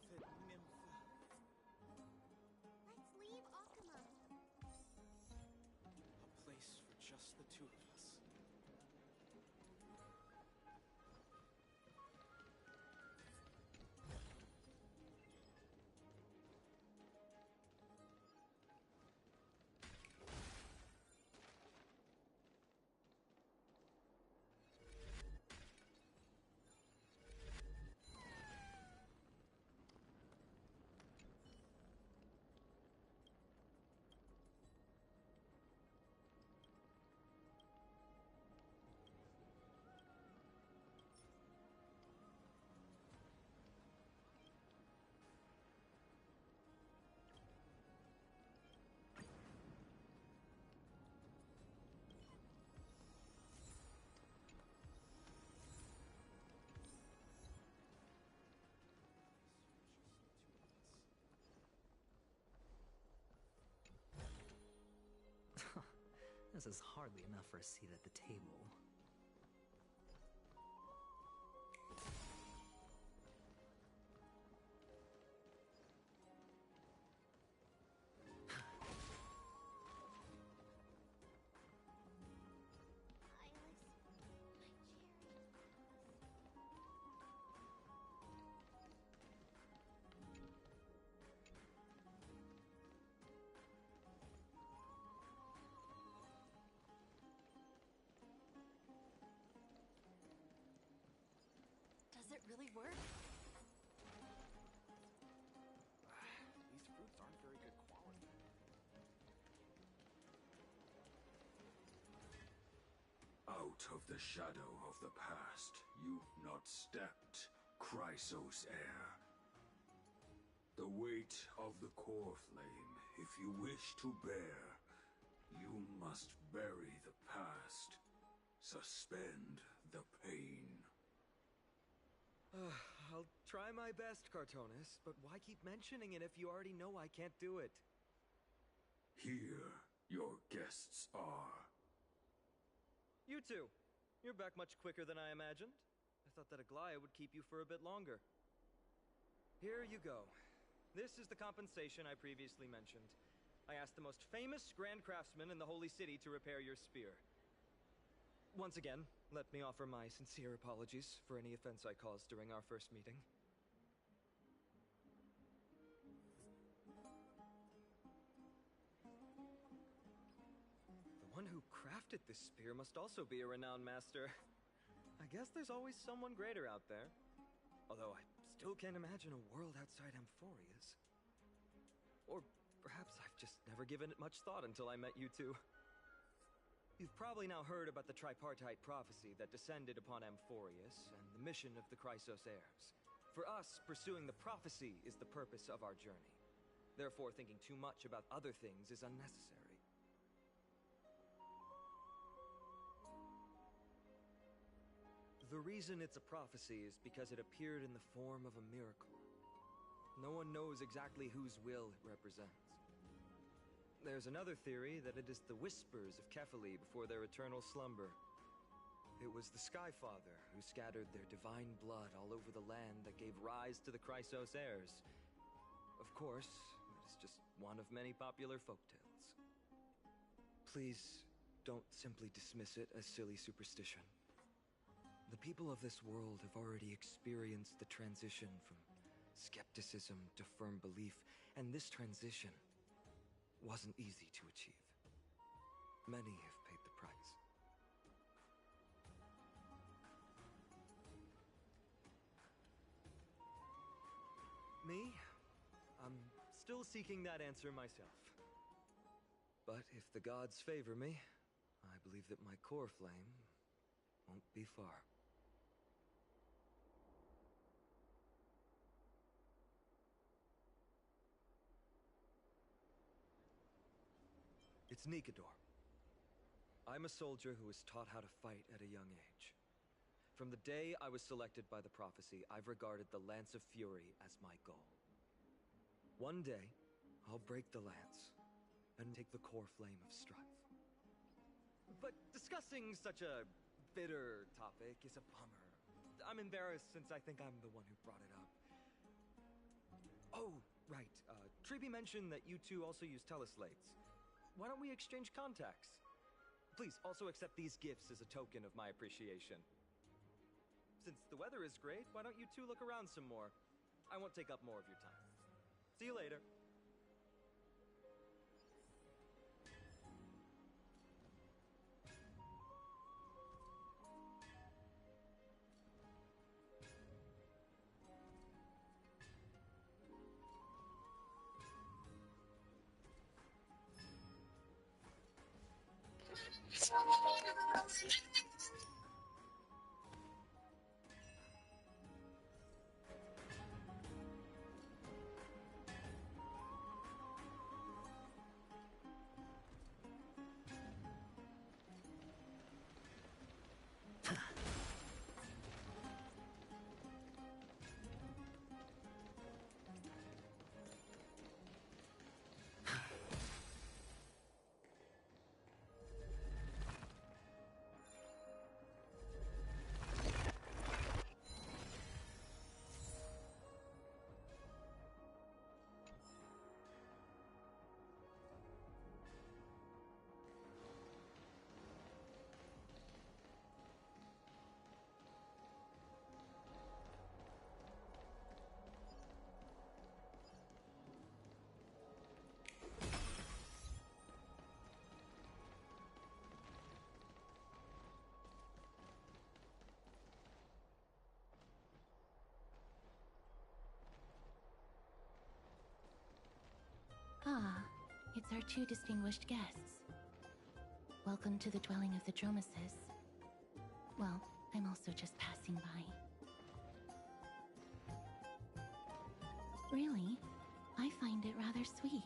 beloved nymph. Let's leave Akuma. A place for just the two of us. This is hardly enough for a seat at the table. Does it really work? These fruits aren't very good quality. Out of the shadow of the past, you've not stepped, Chrysos heir. The weight of the core flame, if you wish to bear, you must bury the past. Suspend the pain. I'll try my best, Cartonis, but why keep mentioning it if you already know I can't do it? Here, your guests are. You two. You're back much quicker than I imagined. I thought that Aglaya would keep you for a bit longer. Here you go. This is the compensation I previously mentioned. I asked the most famous Grand Craftsman in the Holy City to repair your spear. Once again, let me offer my sincere apologies for any offense I caused during our first meeting. The one who crafted this spear must also be a renowned master. I guess there's always someone greater out there. Although I still can't imagine a world outside Amphoreus. Or perhaps I've just never given it much thought until I met you two. You've probably now heard about the tripartite prophecy that descended upon Amphoreus and the mission of the Chrysos heirs. For us, pursuing the prophecy is the purpose of our journey. Therefore, thinking too much about other things is unnecessary. The reason it's a prophecy is because it appeared in the form of a miracle. No one knows exactly whose will it represents. There's another theory that it is the whispers of Kefali before their eternal slumber. It was the Skyfather who scattered their divine blood all over the land that gave rise to the Chrysos heirs. Of course, it is just one of many popular folktales. Please, don't simply dismiss it as silly superstition. The people of this world have already experienced the transition from skepticism to firm belief, and this transition wasn't easy to achieve. Many have paid the price. Me? I'm still seeking that answer myself. But if the gods favor me, I believe that my core flame won't be far. It's Nikador. I'm a soldier who was taught how to fight at a young age. From the day I was selected by the prophecy, I've regarded the Lance of Fury as my goal. One day, I'll break the lance and take the core flame of strife. But discussing such a bitter topic is a bummer. I'm embarrassed since I think I'm the one who brought it up. Oh, right. Treeby mentioned that you two also use teleslates. Why don't we exchange contacts? Please also accept these gifts as a token of my appreciation. Since the weather is great, why don't you two look around some more? I won't take up more of your time. See you later. Ah, it's our two distinguished guests. Welcome to the dwelling of the Dromeses. Well, I'm also just passing by. Really, I find it rather sweet.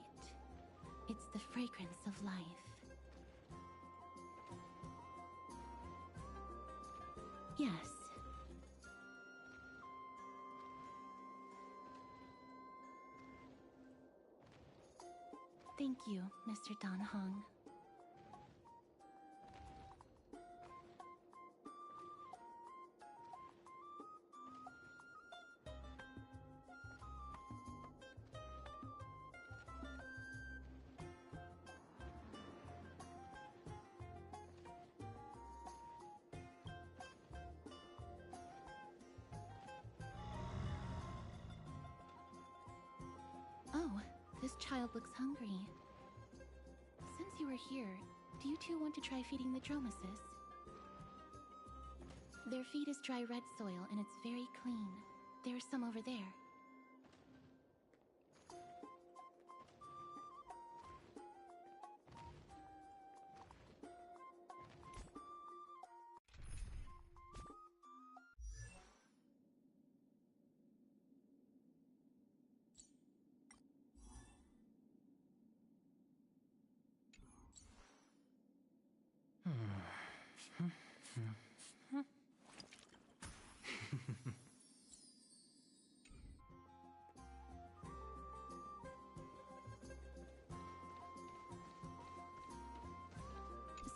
It's the fragrance of life. Yes. Thank you, Mr. Dan Hong. Oh, this child looks hungry. Since you are here, do you two want to try feeding the Dromeses? Their feed is dry red soil and it's very clean. There's some over there.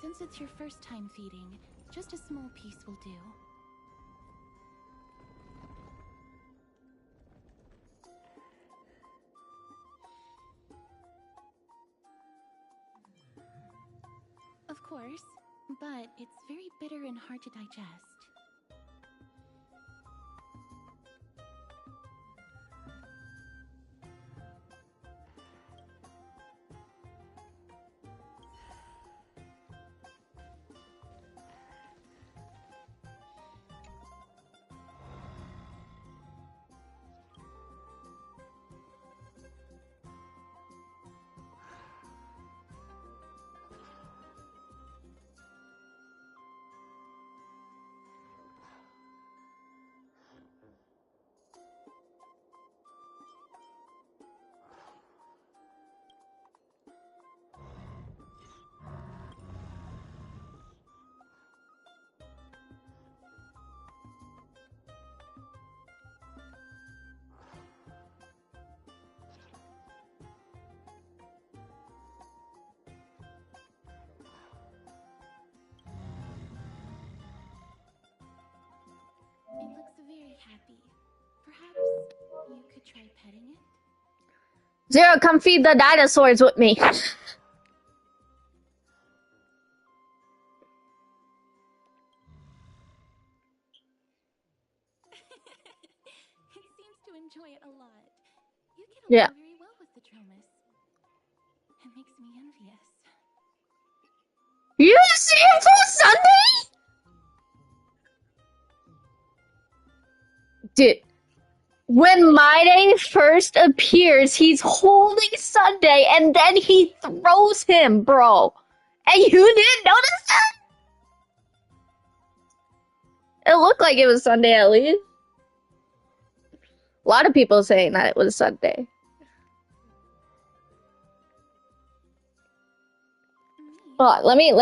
Since it's your first time feeding, just a small piece will do. Of course, but it's very bitter and hard to digest. It looks very happy. Perhaps you could try petting it? Zero, come feed the dinosaurs with me. It seems to enjoy it a lot. You get along Yeah. very well with the Dromus. It makes me envious. You see it on Sunday? Dude, when My Day first appears, he's holding Sunday and then he throws him, bro. And you didn't notice that? It looked like it was Sunday at least. A lot of people saying that it was Sunday. Well, let me.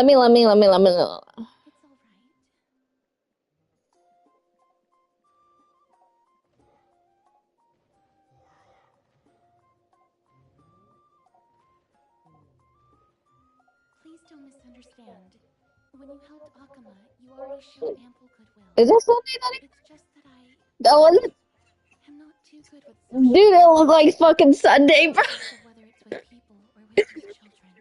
It's all right. Please don't misunderstand. When you helped Akama, you already showed ample goodwill. Is this Sunday that It's just that I that wasn't? am not too good with Dude, it looked like fucking Sunday, bro. whether it's with people or with these children.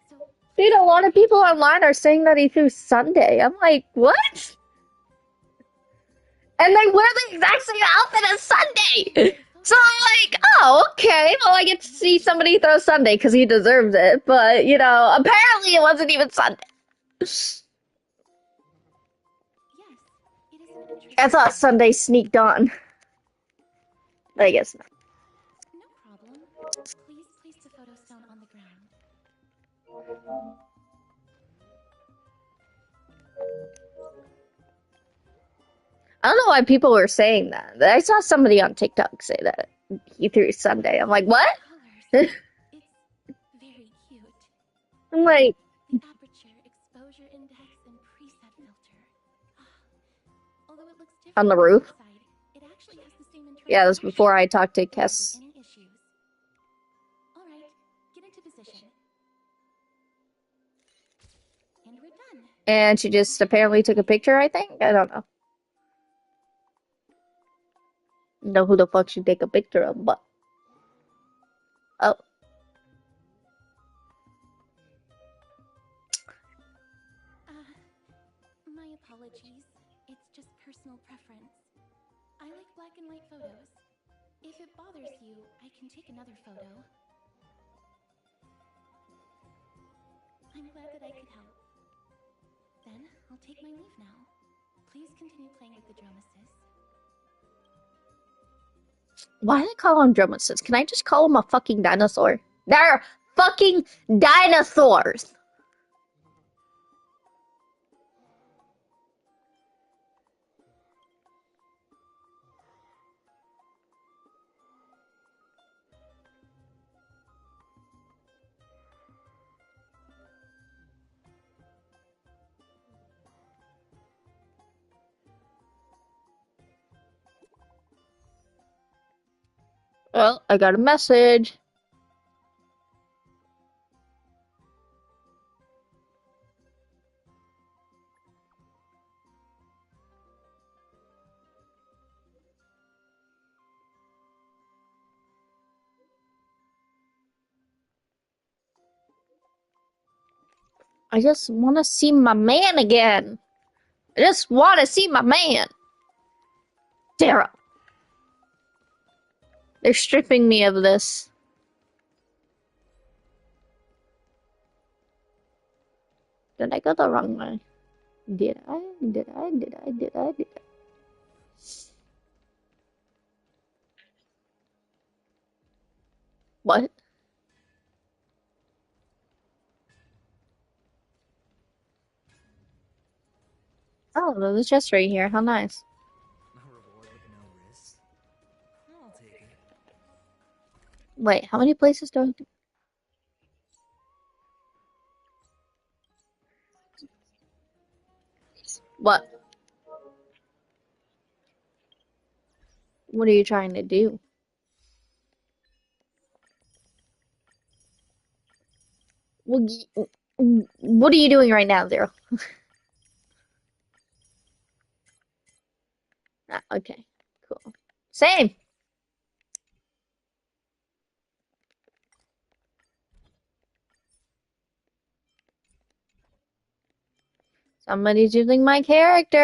So Dude, a lot of people online are saying that he threw Sunday. I'm like, what? And they wear the exact same outfit as Sunday. So I'm like, oh, okay. Well, I get to see somebody throw Sunday because he deserves it. But, you know, apparently it wasn't even Sunday. I thought Sunday sneaked on. But I guess not. no problem. Please place the photo stone on the ground. I don't know why people were saying that. I saw somebody on TikTok say that he threw Sunday. I'm like, what? Very cute. I'm like, The aperture, exposure index, and preset filter. Although it looks different on the roof. outside, it actually has the same internal Yeah, that's before I talked to There won't Kess. be any issues. All right, get into position. And we're done. And she just apparently took a picture, I think? I don't know. Know who the fuck should take a picture of, but. Oh. My apologies. It's just personal preference. I like black and white photos. If it bothers you, I can take another photo. I'm glad that I could help. Then, I'll take my leave now. Please continue playing with the Dromuses. Why do they call them Dromuses? Can I just call them a fucking dinosaur? They're fucking dinosaurs! Well, I got a message. I just want to see my man again. I just want to see my man. Daryl. They're stripping me of this. Did I go the wrong way? Did I? What? Oh, there's a chest right here. How nice. A reward with no risk. I'll take it. Wait, how many places do I do? What? What are you trying to do? What are you doing right now, Zero? Ah, okay, cool. Same. Somebody's using my characters.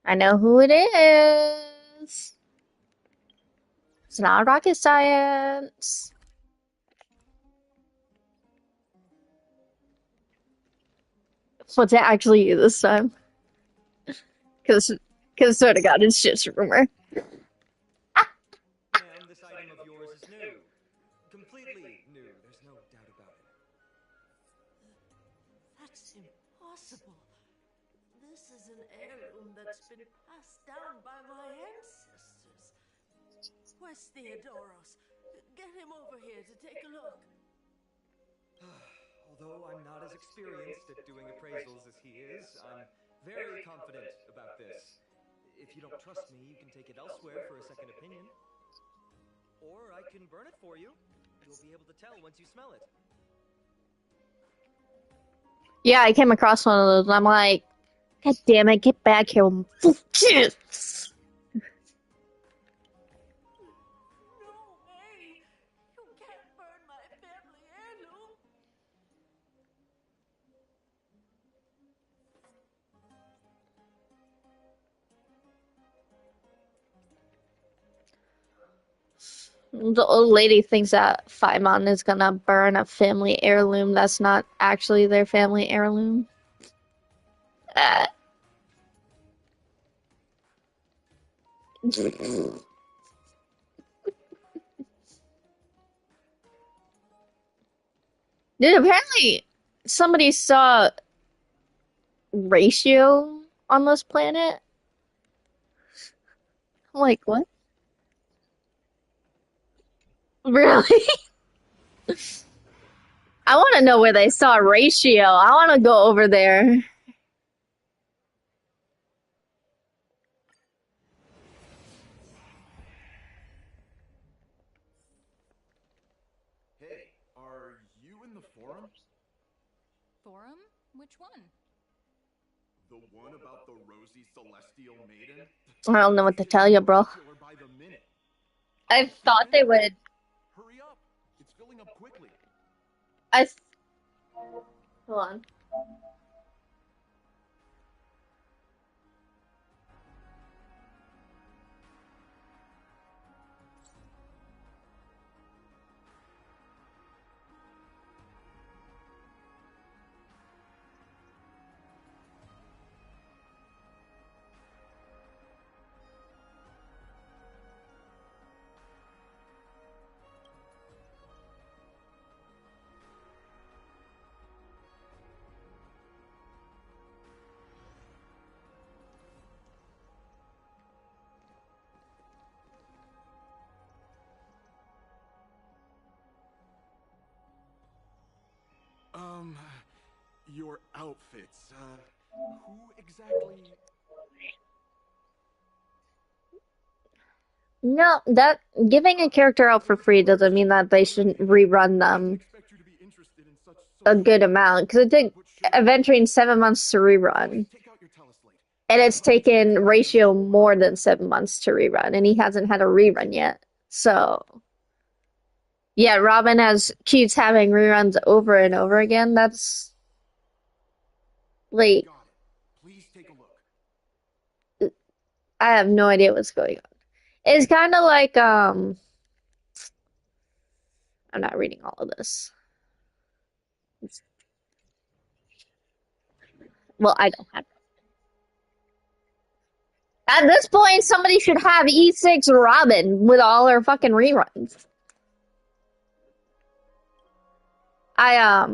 I know who it is. It's not rocket science. What's it actually you this time? Because swear to God, it's just a rumor. Ma'am, this item of yours is new. Completely new, there's no doubt about it. That's impossible. This is an heirloom that's been passed down by my ancestors. Where's Theodoros? Get him over here to take a look. Although I'm not as experienced at doing appraisals as he is, I'm very confident about this. If you don't trust me, you can take it elsewhere for a second opinion. Or I can burn it for you. You'll be able to tell once you smell it. Yeah, I came across one of those. And I'm like, God damn it, get back here. Yes. No way! You can't burn my family heirloom! The old lady thinks that Paimon is gonna burn a family heirloom that's not actually their family heirloom. Dude, apparently somebody saw ratio on this planet. I'm like, what? Really? I want to know where they saw ratio. I want to go over there. Hey, are you in the forum? Forum? Which one? The one about the rosy celestial maiden? I don't know what to tell you, bro. By the minute. I thought they would. Hurry up. It's filling up quickly. Hold on. Your outfits, who exactly... No, that giving a character out for free doesn't mean that they shouldn't rerun them a good amount. Because it took Aventurine 7 months to rerun. And it's taken Ratio more than 7 months to rerun. And he hasn't had a rerun yet. So... yeah, Robin keeps having reruns over and over again. That's... like... I have no idea what's going on. It's kind of like, I'm not reading all of this. Well, I don't have... At this point, somebody should have E6 Robin with all her fucking reruns. I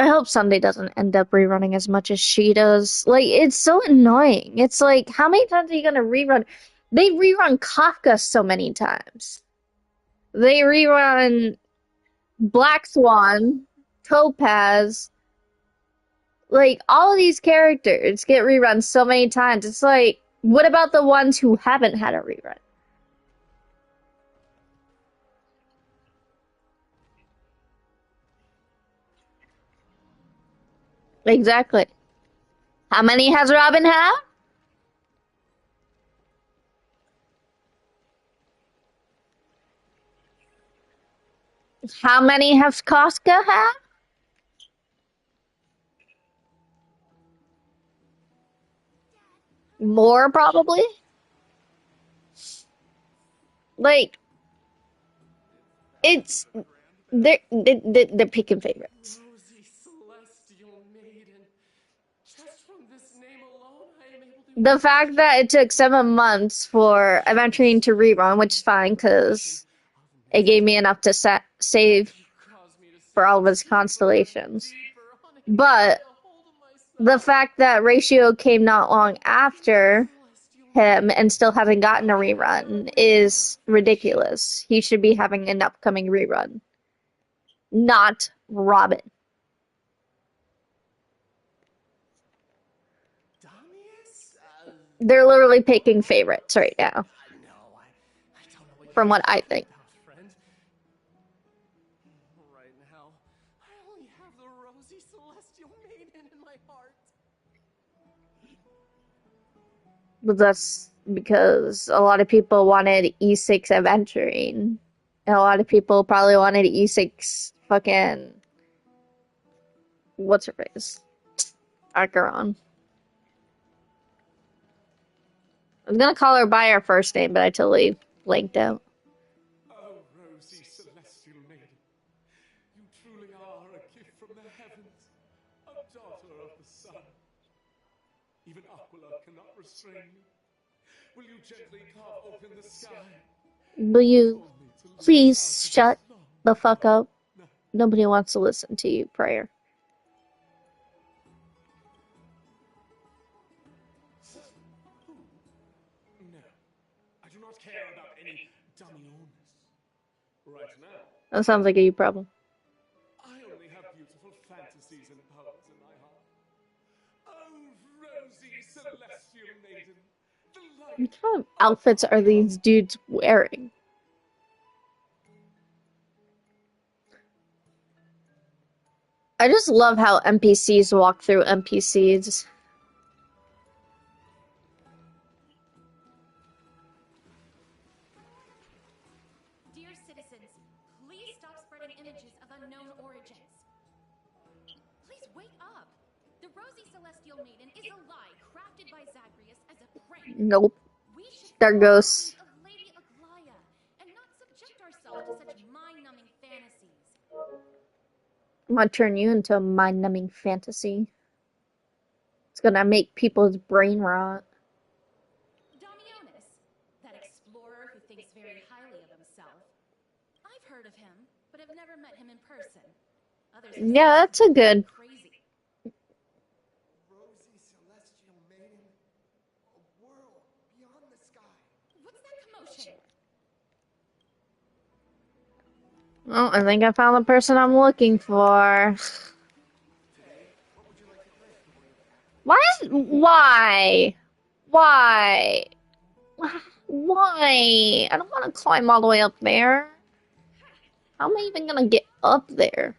hope Sunday doesn't end up rerunning as much as she does. Like, it's so annoying. It's like, how many times are you gonna rerun? They rerun Kafka so many times. They rerun Black Swan, Topaz. Like, all of these characters get rerun so many times. It's like, what about the ones who haven't had a rerun? Exactly. How many has Robin had? How many has Casca had? More, probably? Like, it's... They're picking favorites. Rosy celestial maiden. Just from this name alone, I am able to... The fact that it took 7 months for Adventuring to rerun, which is fine, because it gave me enough to save for all of his constellations. But the fact that Ratio came not long after him and still hasn't gotten a rerun is ridiculous. He should be having an upcoming rerun. Not Robin. They're literally picking favorites right now. From what I think. Right now, I only have the rosy celestial maiden in my heart. But that's because a lot of people wanted E6 Adventuring. And a lot of people probably wanted E6 fucking... What's her face? Acheron. I was gonna call her by her first name, but I totally blanked out. Oh, rosy celestial maiden, you truly are a gift from the heavens, a daughter of the sun. Even Aquila cannot restrain you. Will you gently carve open the sky? Will you please shut the fuck up? Nobody wants to listen to you, prayer. No, I do not care about any Damiones. Right now, That sounds like a you problem. I only have beautiful fantasies and poems in my heart. Oh, rosy celestial maiden, the light. What kind of outfits are these dudes wearing? I just love how NPCs walk through NPCs. Dear citizens, please stop spreading images of unknown origins. Please wake up. The Rosy Celestial Maiden is a lie crafted by Zagreus as a prank. Nope. We should There goes. of Lady Aglaya and not subject ourselves to such mind-numbing fantasies. I'm gonna turn you into a mind-numbing fantasy. It's gonna make people's brain rot. Damiones, that explorer who thinks very highly of himself. I've heard of him, but have never met him in person. Others Yeah, that's a good. crazy. Rosy celestial maiden, a world beyond the sky. What's that commotion? Oh, I think I found the person I'm looking for. Why? Why? Why? I don't want to climb all the way up there. How am I even gonna get up there?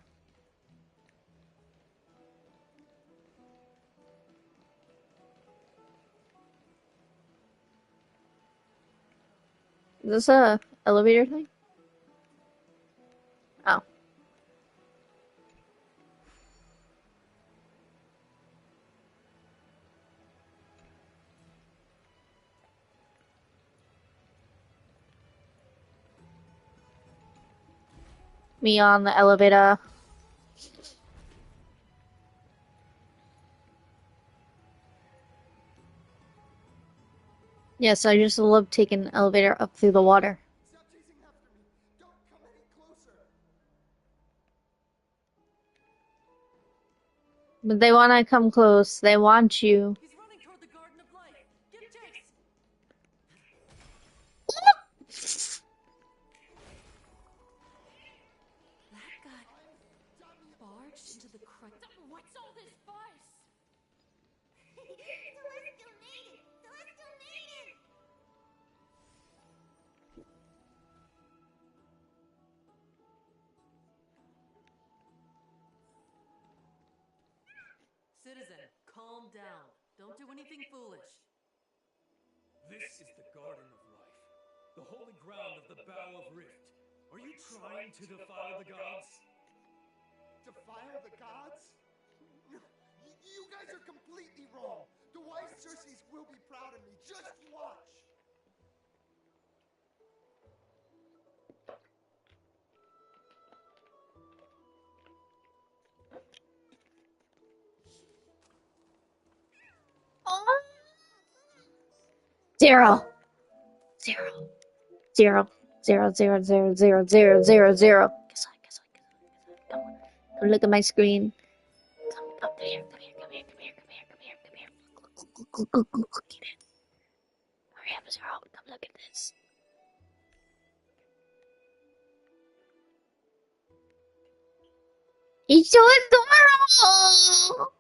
Is this a elevator thing? Oh. Me on the elevator. Yes, I just love taking the elevator up through the water. Stop chasing after me. Don't come any closer. But they want to come close. They want you. He's running toward the Garden of Life. Get Jace. That got barged into the crux. What's all this fuss? Celestial maiden! Celestial maiden! Citizen, calm down. Don't do anything foolish. This is the Garden of Life, the holy ground of the Bow of Rift. Are you trying to defile the gods? Defile the gods? No, you guys are completely wrong. The wise Circes will be proud of me. Just watch. Zero. Zero. Zero. Zero. Zero. Zero. Zero. Zero. Zero. Zero. Guess what? Come on. Come look at my screen. Come here. Come here. Come here. Come here. Come here. Come here. Come here. Look at it. Hurry up, Zero. Come look at this. He's so adorable.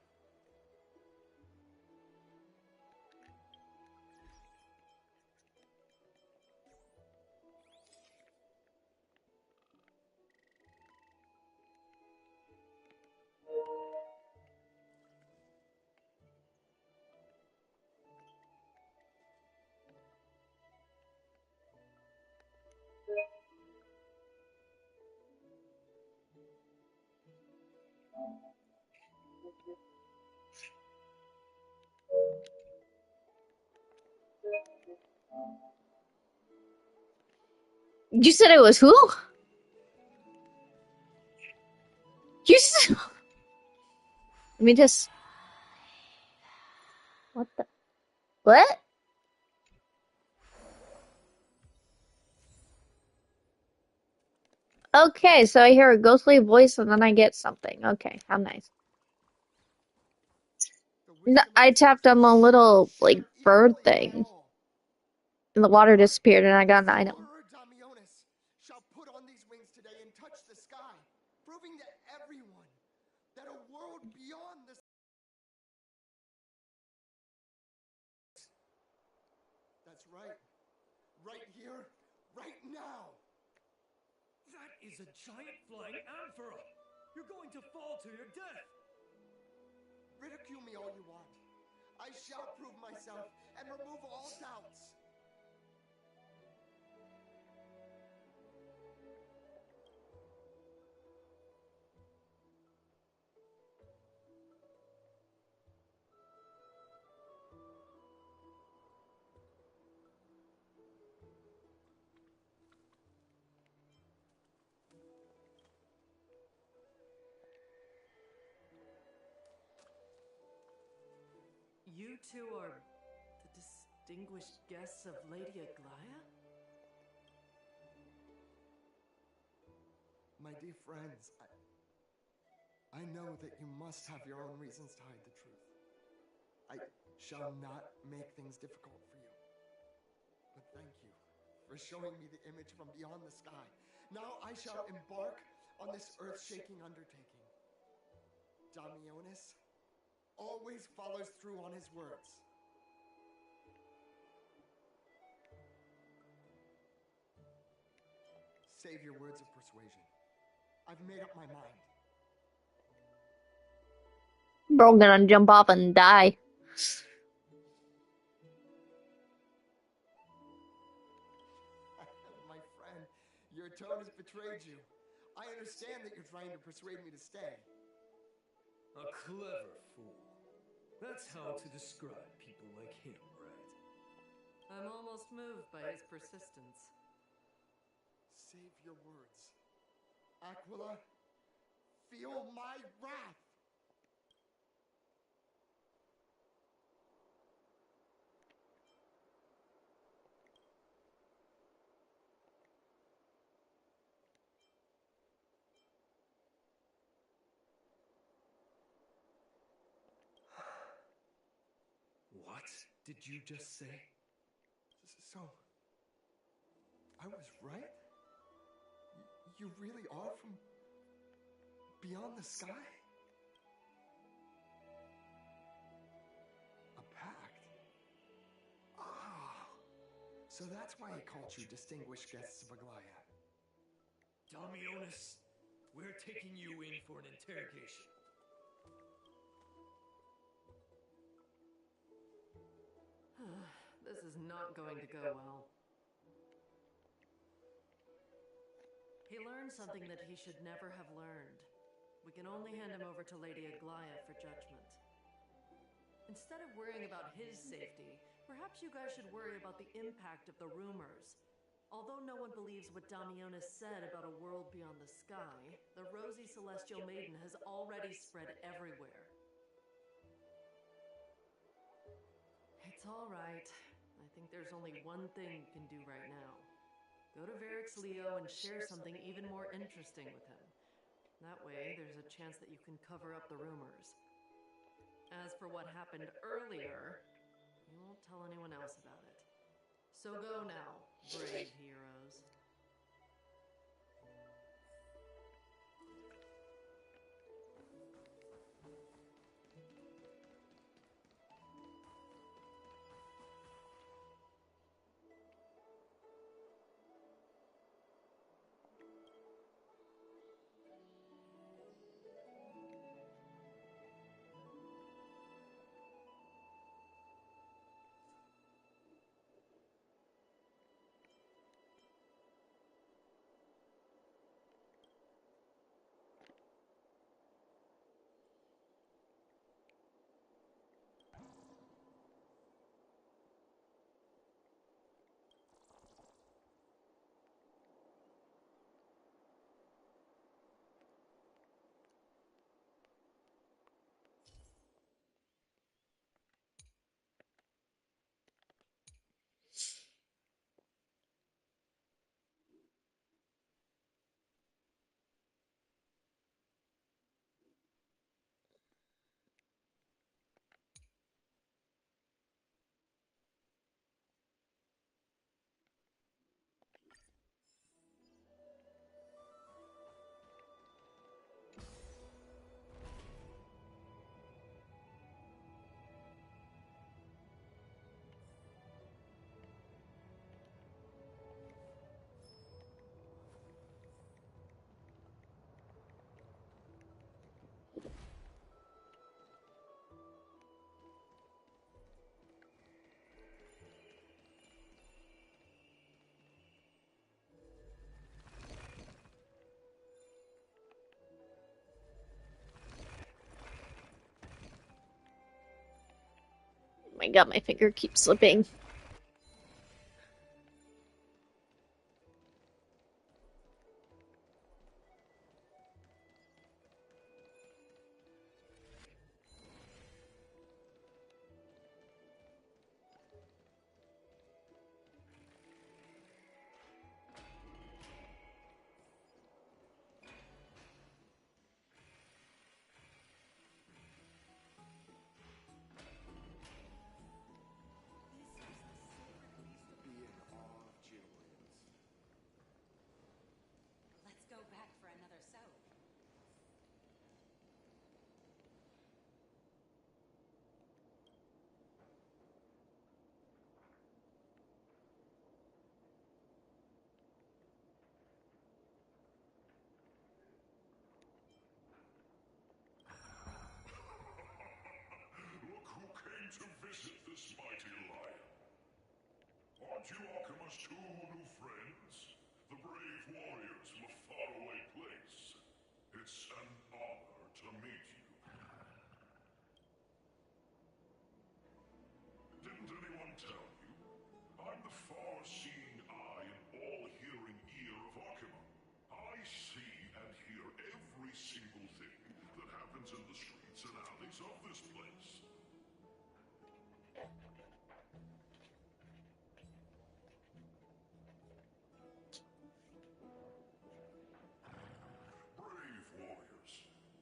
You said it was who? You said... Let me just... What the... What? Okay, so I hear a ghostly voice and then I get something. Okay, how nice. No, I tapped on the little, like, bird thing. And the water disappeared and I got an item. Damionis shall put on these wings today and touch the sky, proving to everyone that a world beyond this... That's right. Right here, right now. That is a giant flying amphora! You're going to fall to your death! Ridicule me all you want. I shall prove myself and remove all doubts. You two are the distinguished guests of Lady Aglaia? My dear friends, I know that you must have your own reasons to hide the truth. I shall not make things difficult for you. But thank you for showing me the image from beyond the sky. Now I shall embark on this earth-shaking undertaking. Damionis always follows through on his words. Save your words of persuasion. I've made up my mind. Bro gonna jump off and die. My friend, your tone has betrayed you. I understand that you're trying to persuade me to stay. A clever fool. That's how to describe people like him, right? I'm almost moved by his persistence. Save your words. Aquila, feel my wrath! What did you just say? So, I was right? You really are from beyond the sky? A pact? Ah, so that's why he called you distinguished guests of Aglaia. Damionis, we're taking you in for an interrogation. This is not going to go well. He learned something that he should never have learned. We can only hand him over to Lady Aglaia for judgment. Instead of worrying about his safety, perhaps you guys should worry about the impact of the rumors. Although no one believes what Damionis said about a world beyond the sky, the rosy celestial maiden has already spread everywhere. It's all right. I think there's only one thing you can do right now. Go to Varix Leo and share something even more interesting with him. That way, there's a chance that you can cover up the rumors. As for what happened earlier, you won't tell anyone else about it. So go now, brave heroes. Oh my god, my finger keeps slipping. Let's go back for another soak. Look who came to visit this mighty lion. Aren't you Akima's two new friends? The brave warriors from a faraway place. It's an honor to meet you. Didn't anyone tell you? I'm the far-seeing eye and all-hearing ear of Akima. I see and hear every single thing that happens in the streets and alleys of this place. Brave warriors.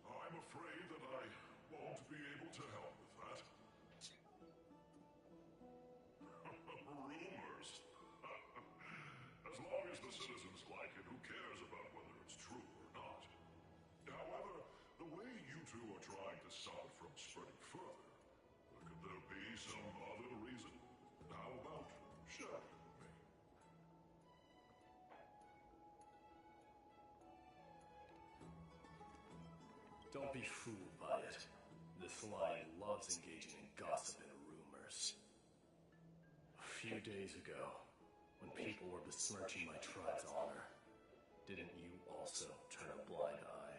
I'm afraid that I won't be able to help with that. Rumors. As long as the citizens like it, who cares about whether it's true or not? However, the way you two are trying to stop it from spreading further, could there be some other reason? How about sharing with me? Don't be fooled by it. This lion loves engaging in gossip and rumors. A few days ago, when people were besmirching my tribe's honor, Didn't you also turn a blind eye?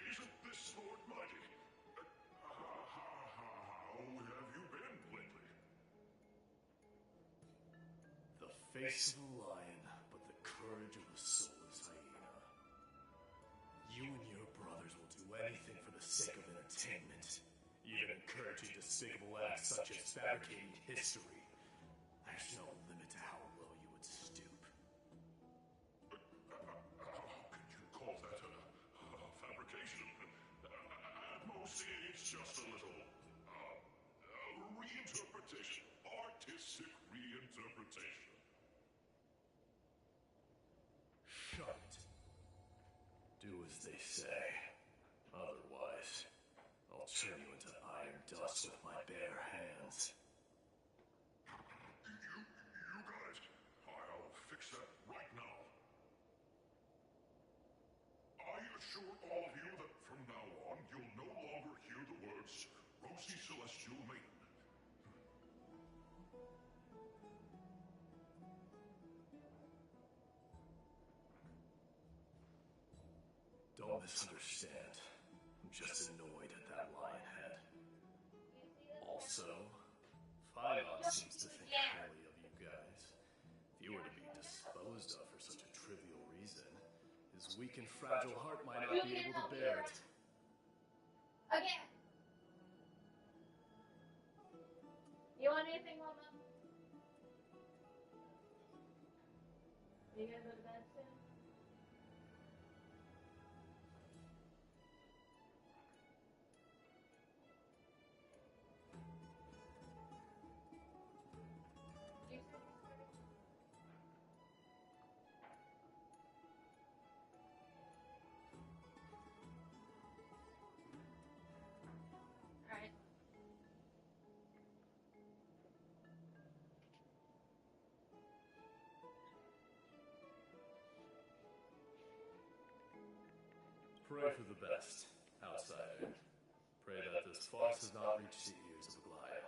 Isn't this Lord Mighty? How have you been lately? The face of a lion, but the courage of a soulless hyena. You and your brothers will do anything for the sake of entertainment, even encouraging despicable acts such as fabricating history. There's no limit to how low you would stoop. How could you call that a fabrication? At most, it's just a little reinterpretation, artistic reinterpretation. Shut. Do as they say. Otherwise, I'll turn you into iron dust with my bare hands. You guys, I'll fix that right now. I assure all of you that from now on, you'll no longer hear the words Rosy Celestial Maiden. Don't misunderstand. I'm just annoyed at that lion head. Also, Phidon seems to think highly of you guys. If you were to be disposed of for such a trivial reason, his weak and fragile heart might not be able to bear it. Okay. You want anything, Mama? You gonna go to bed soon? Alright. Pray for the best, outsider. Pray that this farce has not reached the ears of Aglaya.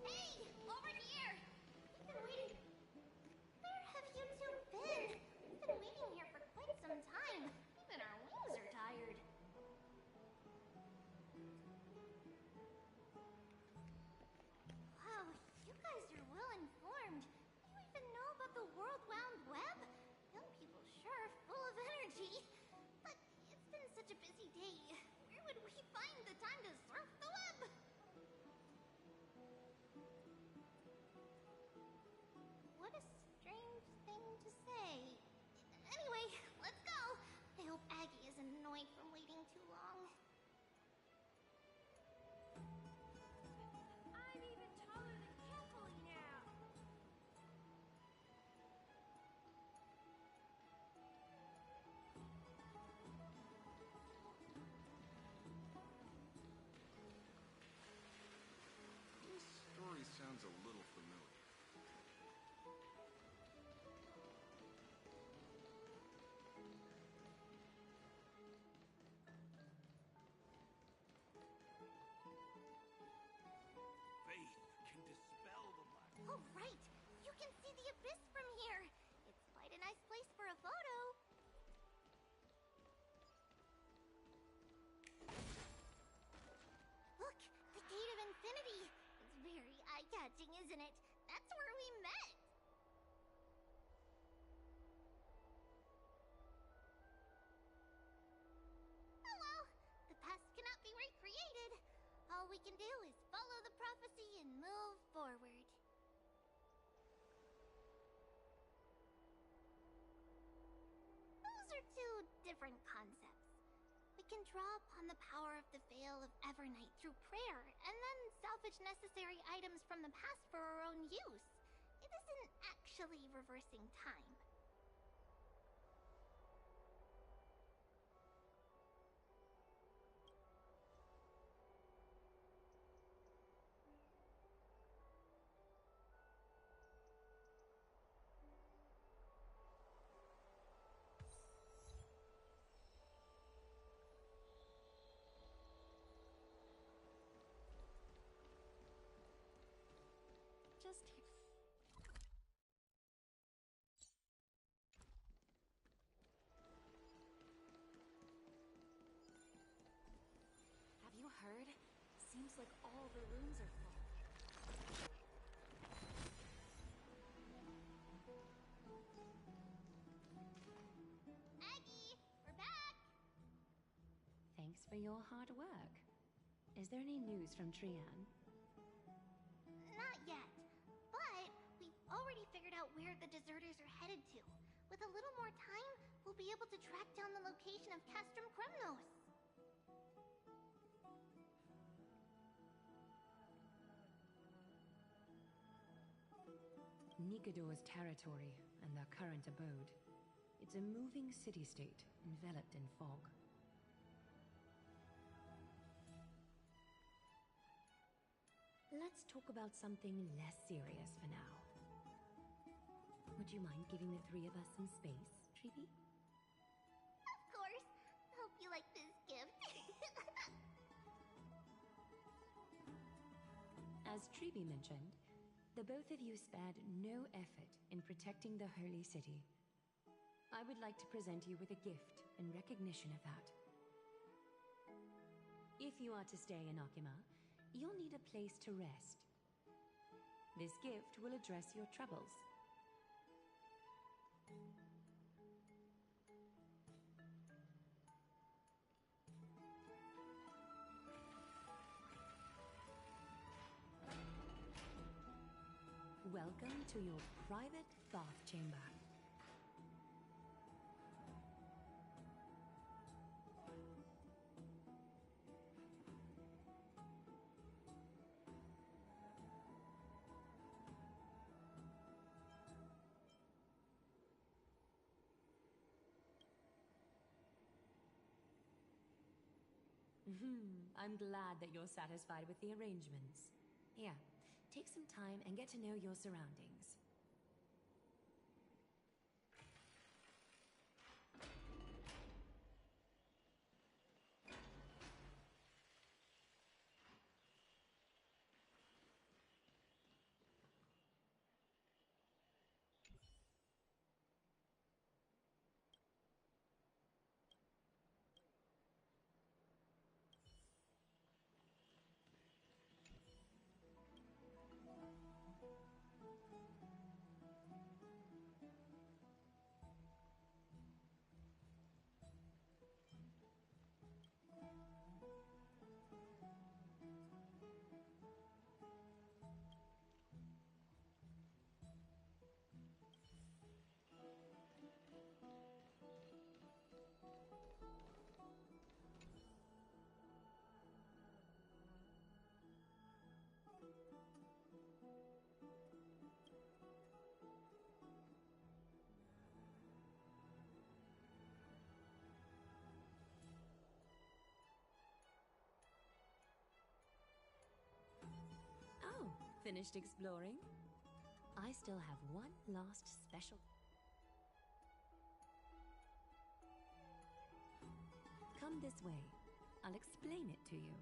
Hey! Over here! We've been waiting. Where have you two been? We've been waiting here for quite some time. Even our wings are tired. Wow, you guys are well informed. You even know about the World Wound Web? Young people sure are full of energy. But it's been such a busy day. Where would we find the time to surf the web? What a strange thing to say. Anyway, let's go. I hope Aggie isn't annoyed from waiting too long. I'm even taller than Carefully now. hatching, isn't it? That's where we met. Hello. The past cannot be recreated. All we can do is follow the prophecy and move forward. Those are two different concepts. We can draw upon the power of the Veil of Evernight through prayer, and then salvage necessary items from the past for our own use. It isn't actually reversing time. Just Have you heard? Seems like all the rooms are full. Aggie, we're back! Thanks for your hard work. Is there any news from Trian? Not yet, but we've already figured out where the deserters are headed to. With a little more time, we'll be able to track down the location of Castrum Kremnos. Nikador's territory and their current abode. It's a moving city-state enveloped in fog. Let's talk about something less serious for now. Would you mind giving the three of us some space, Treeby? Of course. Hope you like this gift. As Treeby mentioned, the both of you spared no effort in protecting the Holy City. I would like to present you with a gift in recognition of that. If you are to stay in Akima, you'll need a place to rest. This gift will address your troubles. Welcome to your private bath chamber. I'm glad that you're satisfied with the arrangements. Here, take some time and get to know your surroundings. Oh, finished exploring? I still have one last special... Come this way. I'll explain it to you.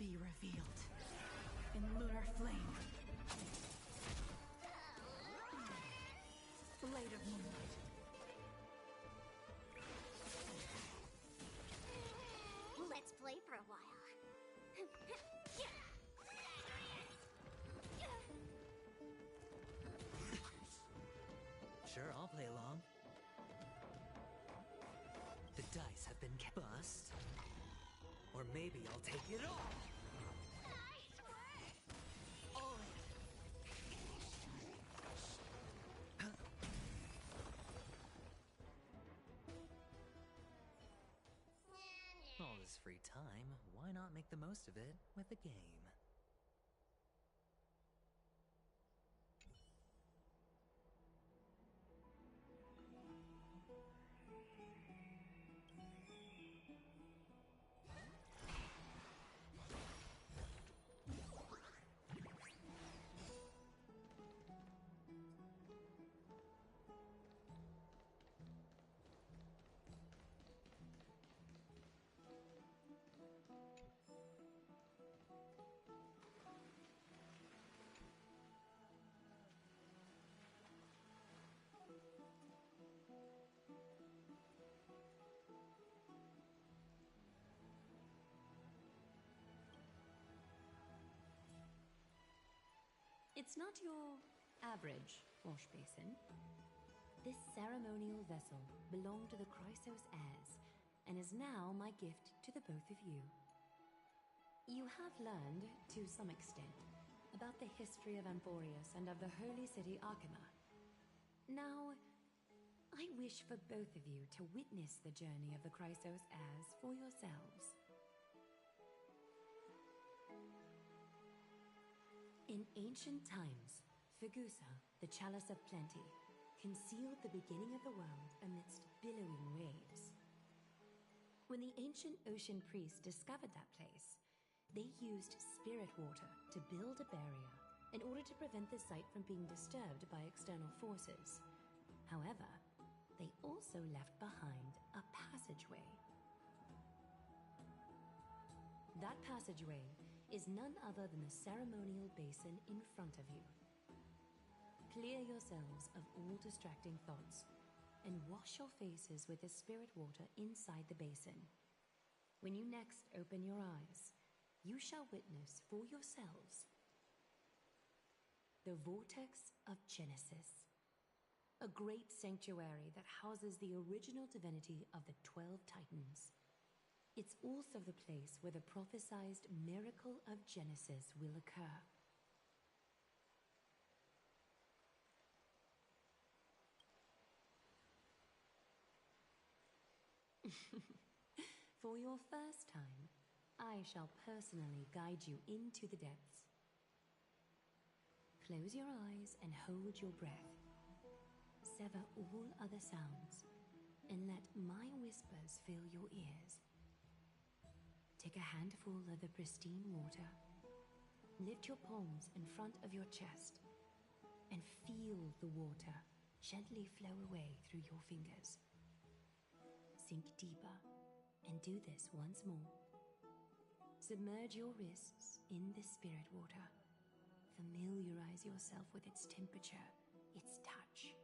be revealed in lunar flame. Blade of moonlight. Let's play for a while. Sure, I'll play along. The dice have been bust. Or maybe I'll take it all. All this free time, why not make the most of it with a game? It's not your average wash basin. This ceremonial vessel belonged to the Chrysos heirs and is now my gift to the both of you. You have learned, to some extent, about the history of Amphoreus and of the holy city Arkema. Now, I wish for both of you to witness the journey of the Chrysos heirs for yourselves. In ancient times, Fegusa, the chalice of plenty, concealed the beginning of the world amidst billowing waves. When the ancient ocean priests discovered that place, they used spirit water to build a barrier in order to prevent the site from being disturbed by external forces. However, they also left behind a passageway. That passageway is none other than the ceremonial basin in front of you. Clear yourselves of all distracting thoughts and wash your faces with the spirit water inside the basin. When you next open your eyes, you shall witness for yourselves the Vortex of Genesis, a great sanctuary that houses the original divinity of the 12 Titans. It's also the place where the prophesized miracle of Genesis will occur. For your first time, I shall personally guide you into the depths. Close your eyes and hold your breath. Sever all other sounds and let my whispers fill your ears. Take a handful of the pristine water, lift your palms in front of your chest, and feel the water gently flow away through your fingers. Sink deeper and do this once more. Submerge your wrists in the spirit water. Familiarize yourself with its temperature, its touch.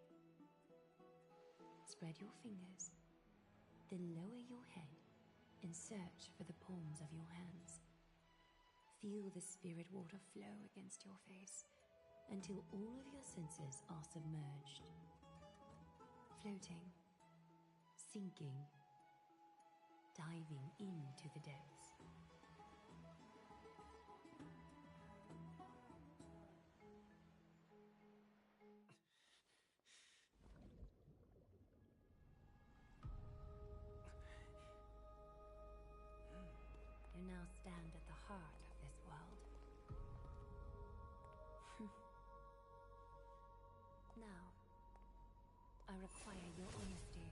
Spread your fingers, then lower your head and search for the palms of your hands. Feel the spirit water flow against your face until all of your senses are submerged. Floating, sinking, diving into the depths. You now stand at the heart of this world. Now, I require your honesty.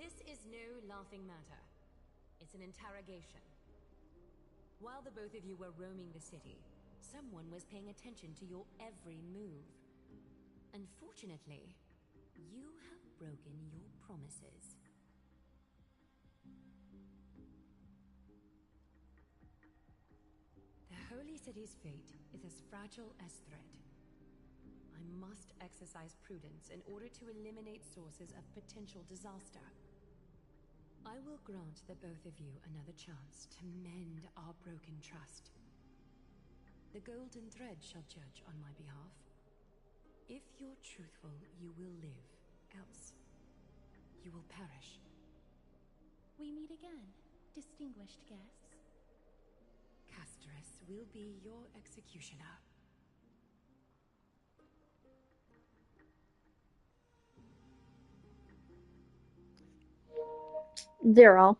This is no laughing matter. It's an interrogation. While the both of you were roaming the city, someone was paying attention to your every move. Unfortunately, you have broken your promises. The Holy City's fate is as fragile as thread. I must exercise prudence in order to eliminate sources of potential disaster. I will grant the both of you another chance to mend our broken trust. The golden thread shall judge on my behalf. If you're truthful, you will live. Else, you will perish. We meet again, distinguished guests. Castress will be your executioner. Zero.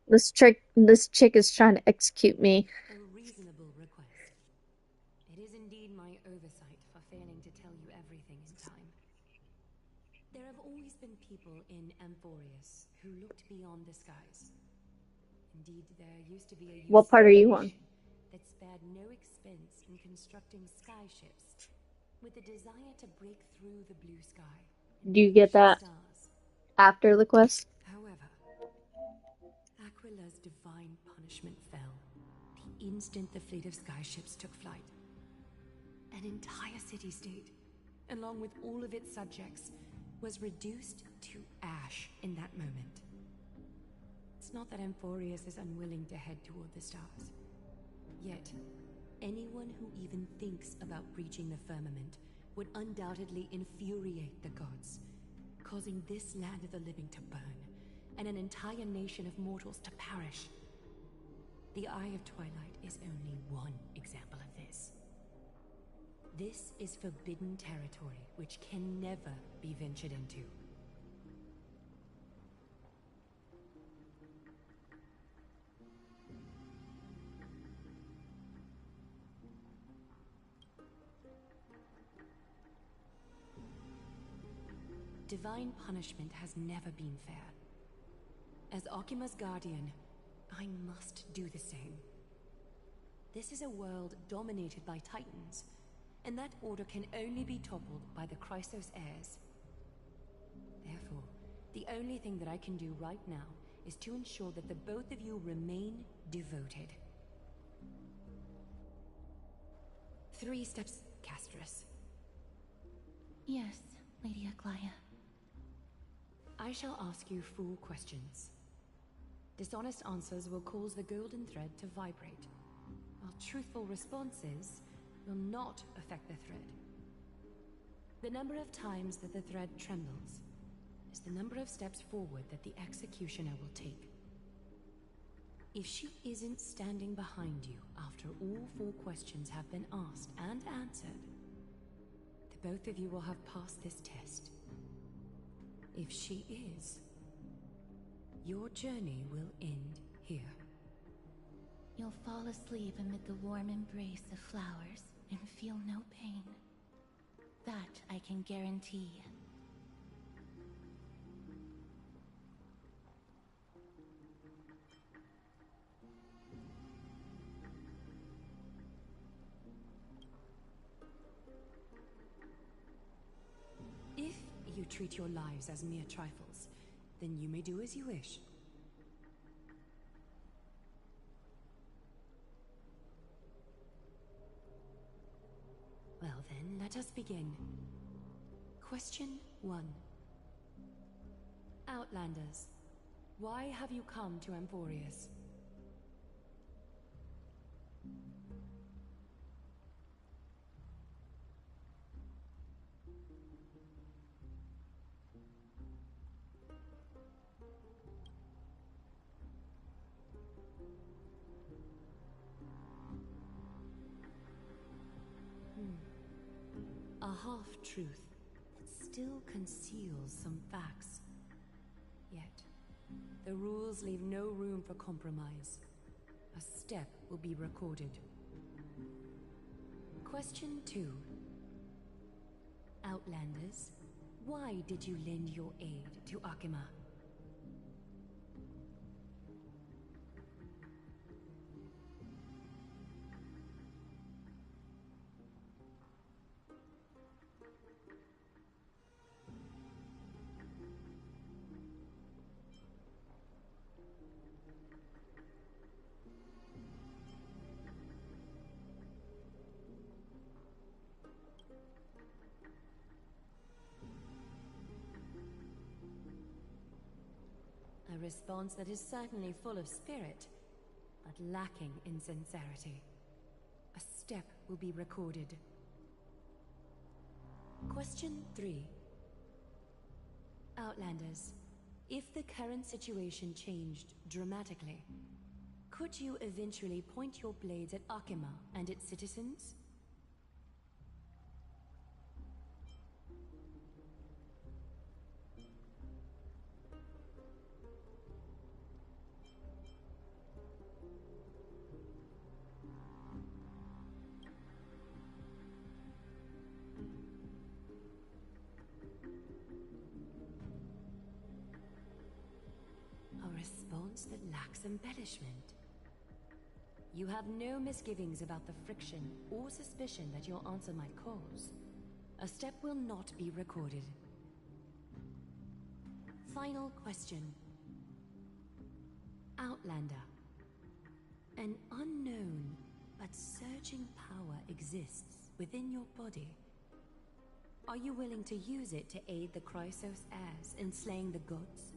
This chick is trying to execute me. A reasonable request. It is indeed my oversight for failing to tell you everything in time. There have always been people in Amphoreus who looked beyond the skies. Indeed, there used to be a What part are you on? that spared no expense in constructing sky ships, with a desire to break through the blue sky. Do you get that after the quest? However, Aquila's divine punishment fell the instant the fleet of sky ships took flight. An entire city-state, along with all of its subjects, was reduced to ash in that moment. It's not that Amphoreus is unwilling to head toward the stars. Yet, anyone who even thinks about breaching the firmament would undoubtedly infuriate the gods, causing this land of the living to burn, and an entire nation of mortals to perish. The Eye of Twilight is only one example of this. This is forbidden territory which can never be ventured into. Divine punishment has never been fair. As Okima's guardian, I must do the same. This is a world dominated by Titans, and that order can only be toppled by the Chrysos heirs. Therefore, the only thing that I can do right now is to ensure that the both of you remain devoted. 3 steps, Castress. Yes, Lady Aglaya. I shall ask you 4 questions. Dishonest answers will cause the golden thread to vibrate, while truthful responses will not affect the thread. The number of times that the thread trembles is the number of steps forward that the executioner will take. If she isn't standing behind you after all 4 questions have been asked and answered, the both of you will have passed this test. If she is, your journey will end here. You'll fall asleep amid the warm embrace of flowers and feel no pain. That I can guarantee. If you treat your lives as mere trifles, then you may do as you wish. Well then, let us begin. Question 1. Outlanders, why have you come to Amphoreus? A half-truth that still conceals some facts. Yet, the rules leave no room for compromise. A step will be recorded. Question 2. Outlanders, Why did you lend your aid to Akima? A response that is certainly full of spirit, but lacking in sincerity. A step will be recorded. Question 3. Outlanders, if the current situation changed dramatically, could you eventually point your blades at Akima and its citizens? A response that lacks embellishment. You have no misgivings about the friction or suspicion that your answer might cause. A step will not be recorded. Final question. Outlander. An unknown but surging power exists within your body. Are you willing to use it to aid the Chrysos heirs in slaying the gods?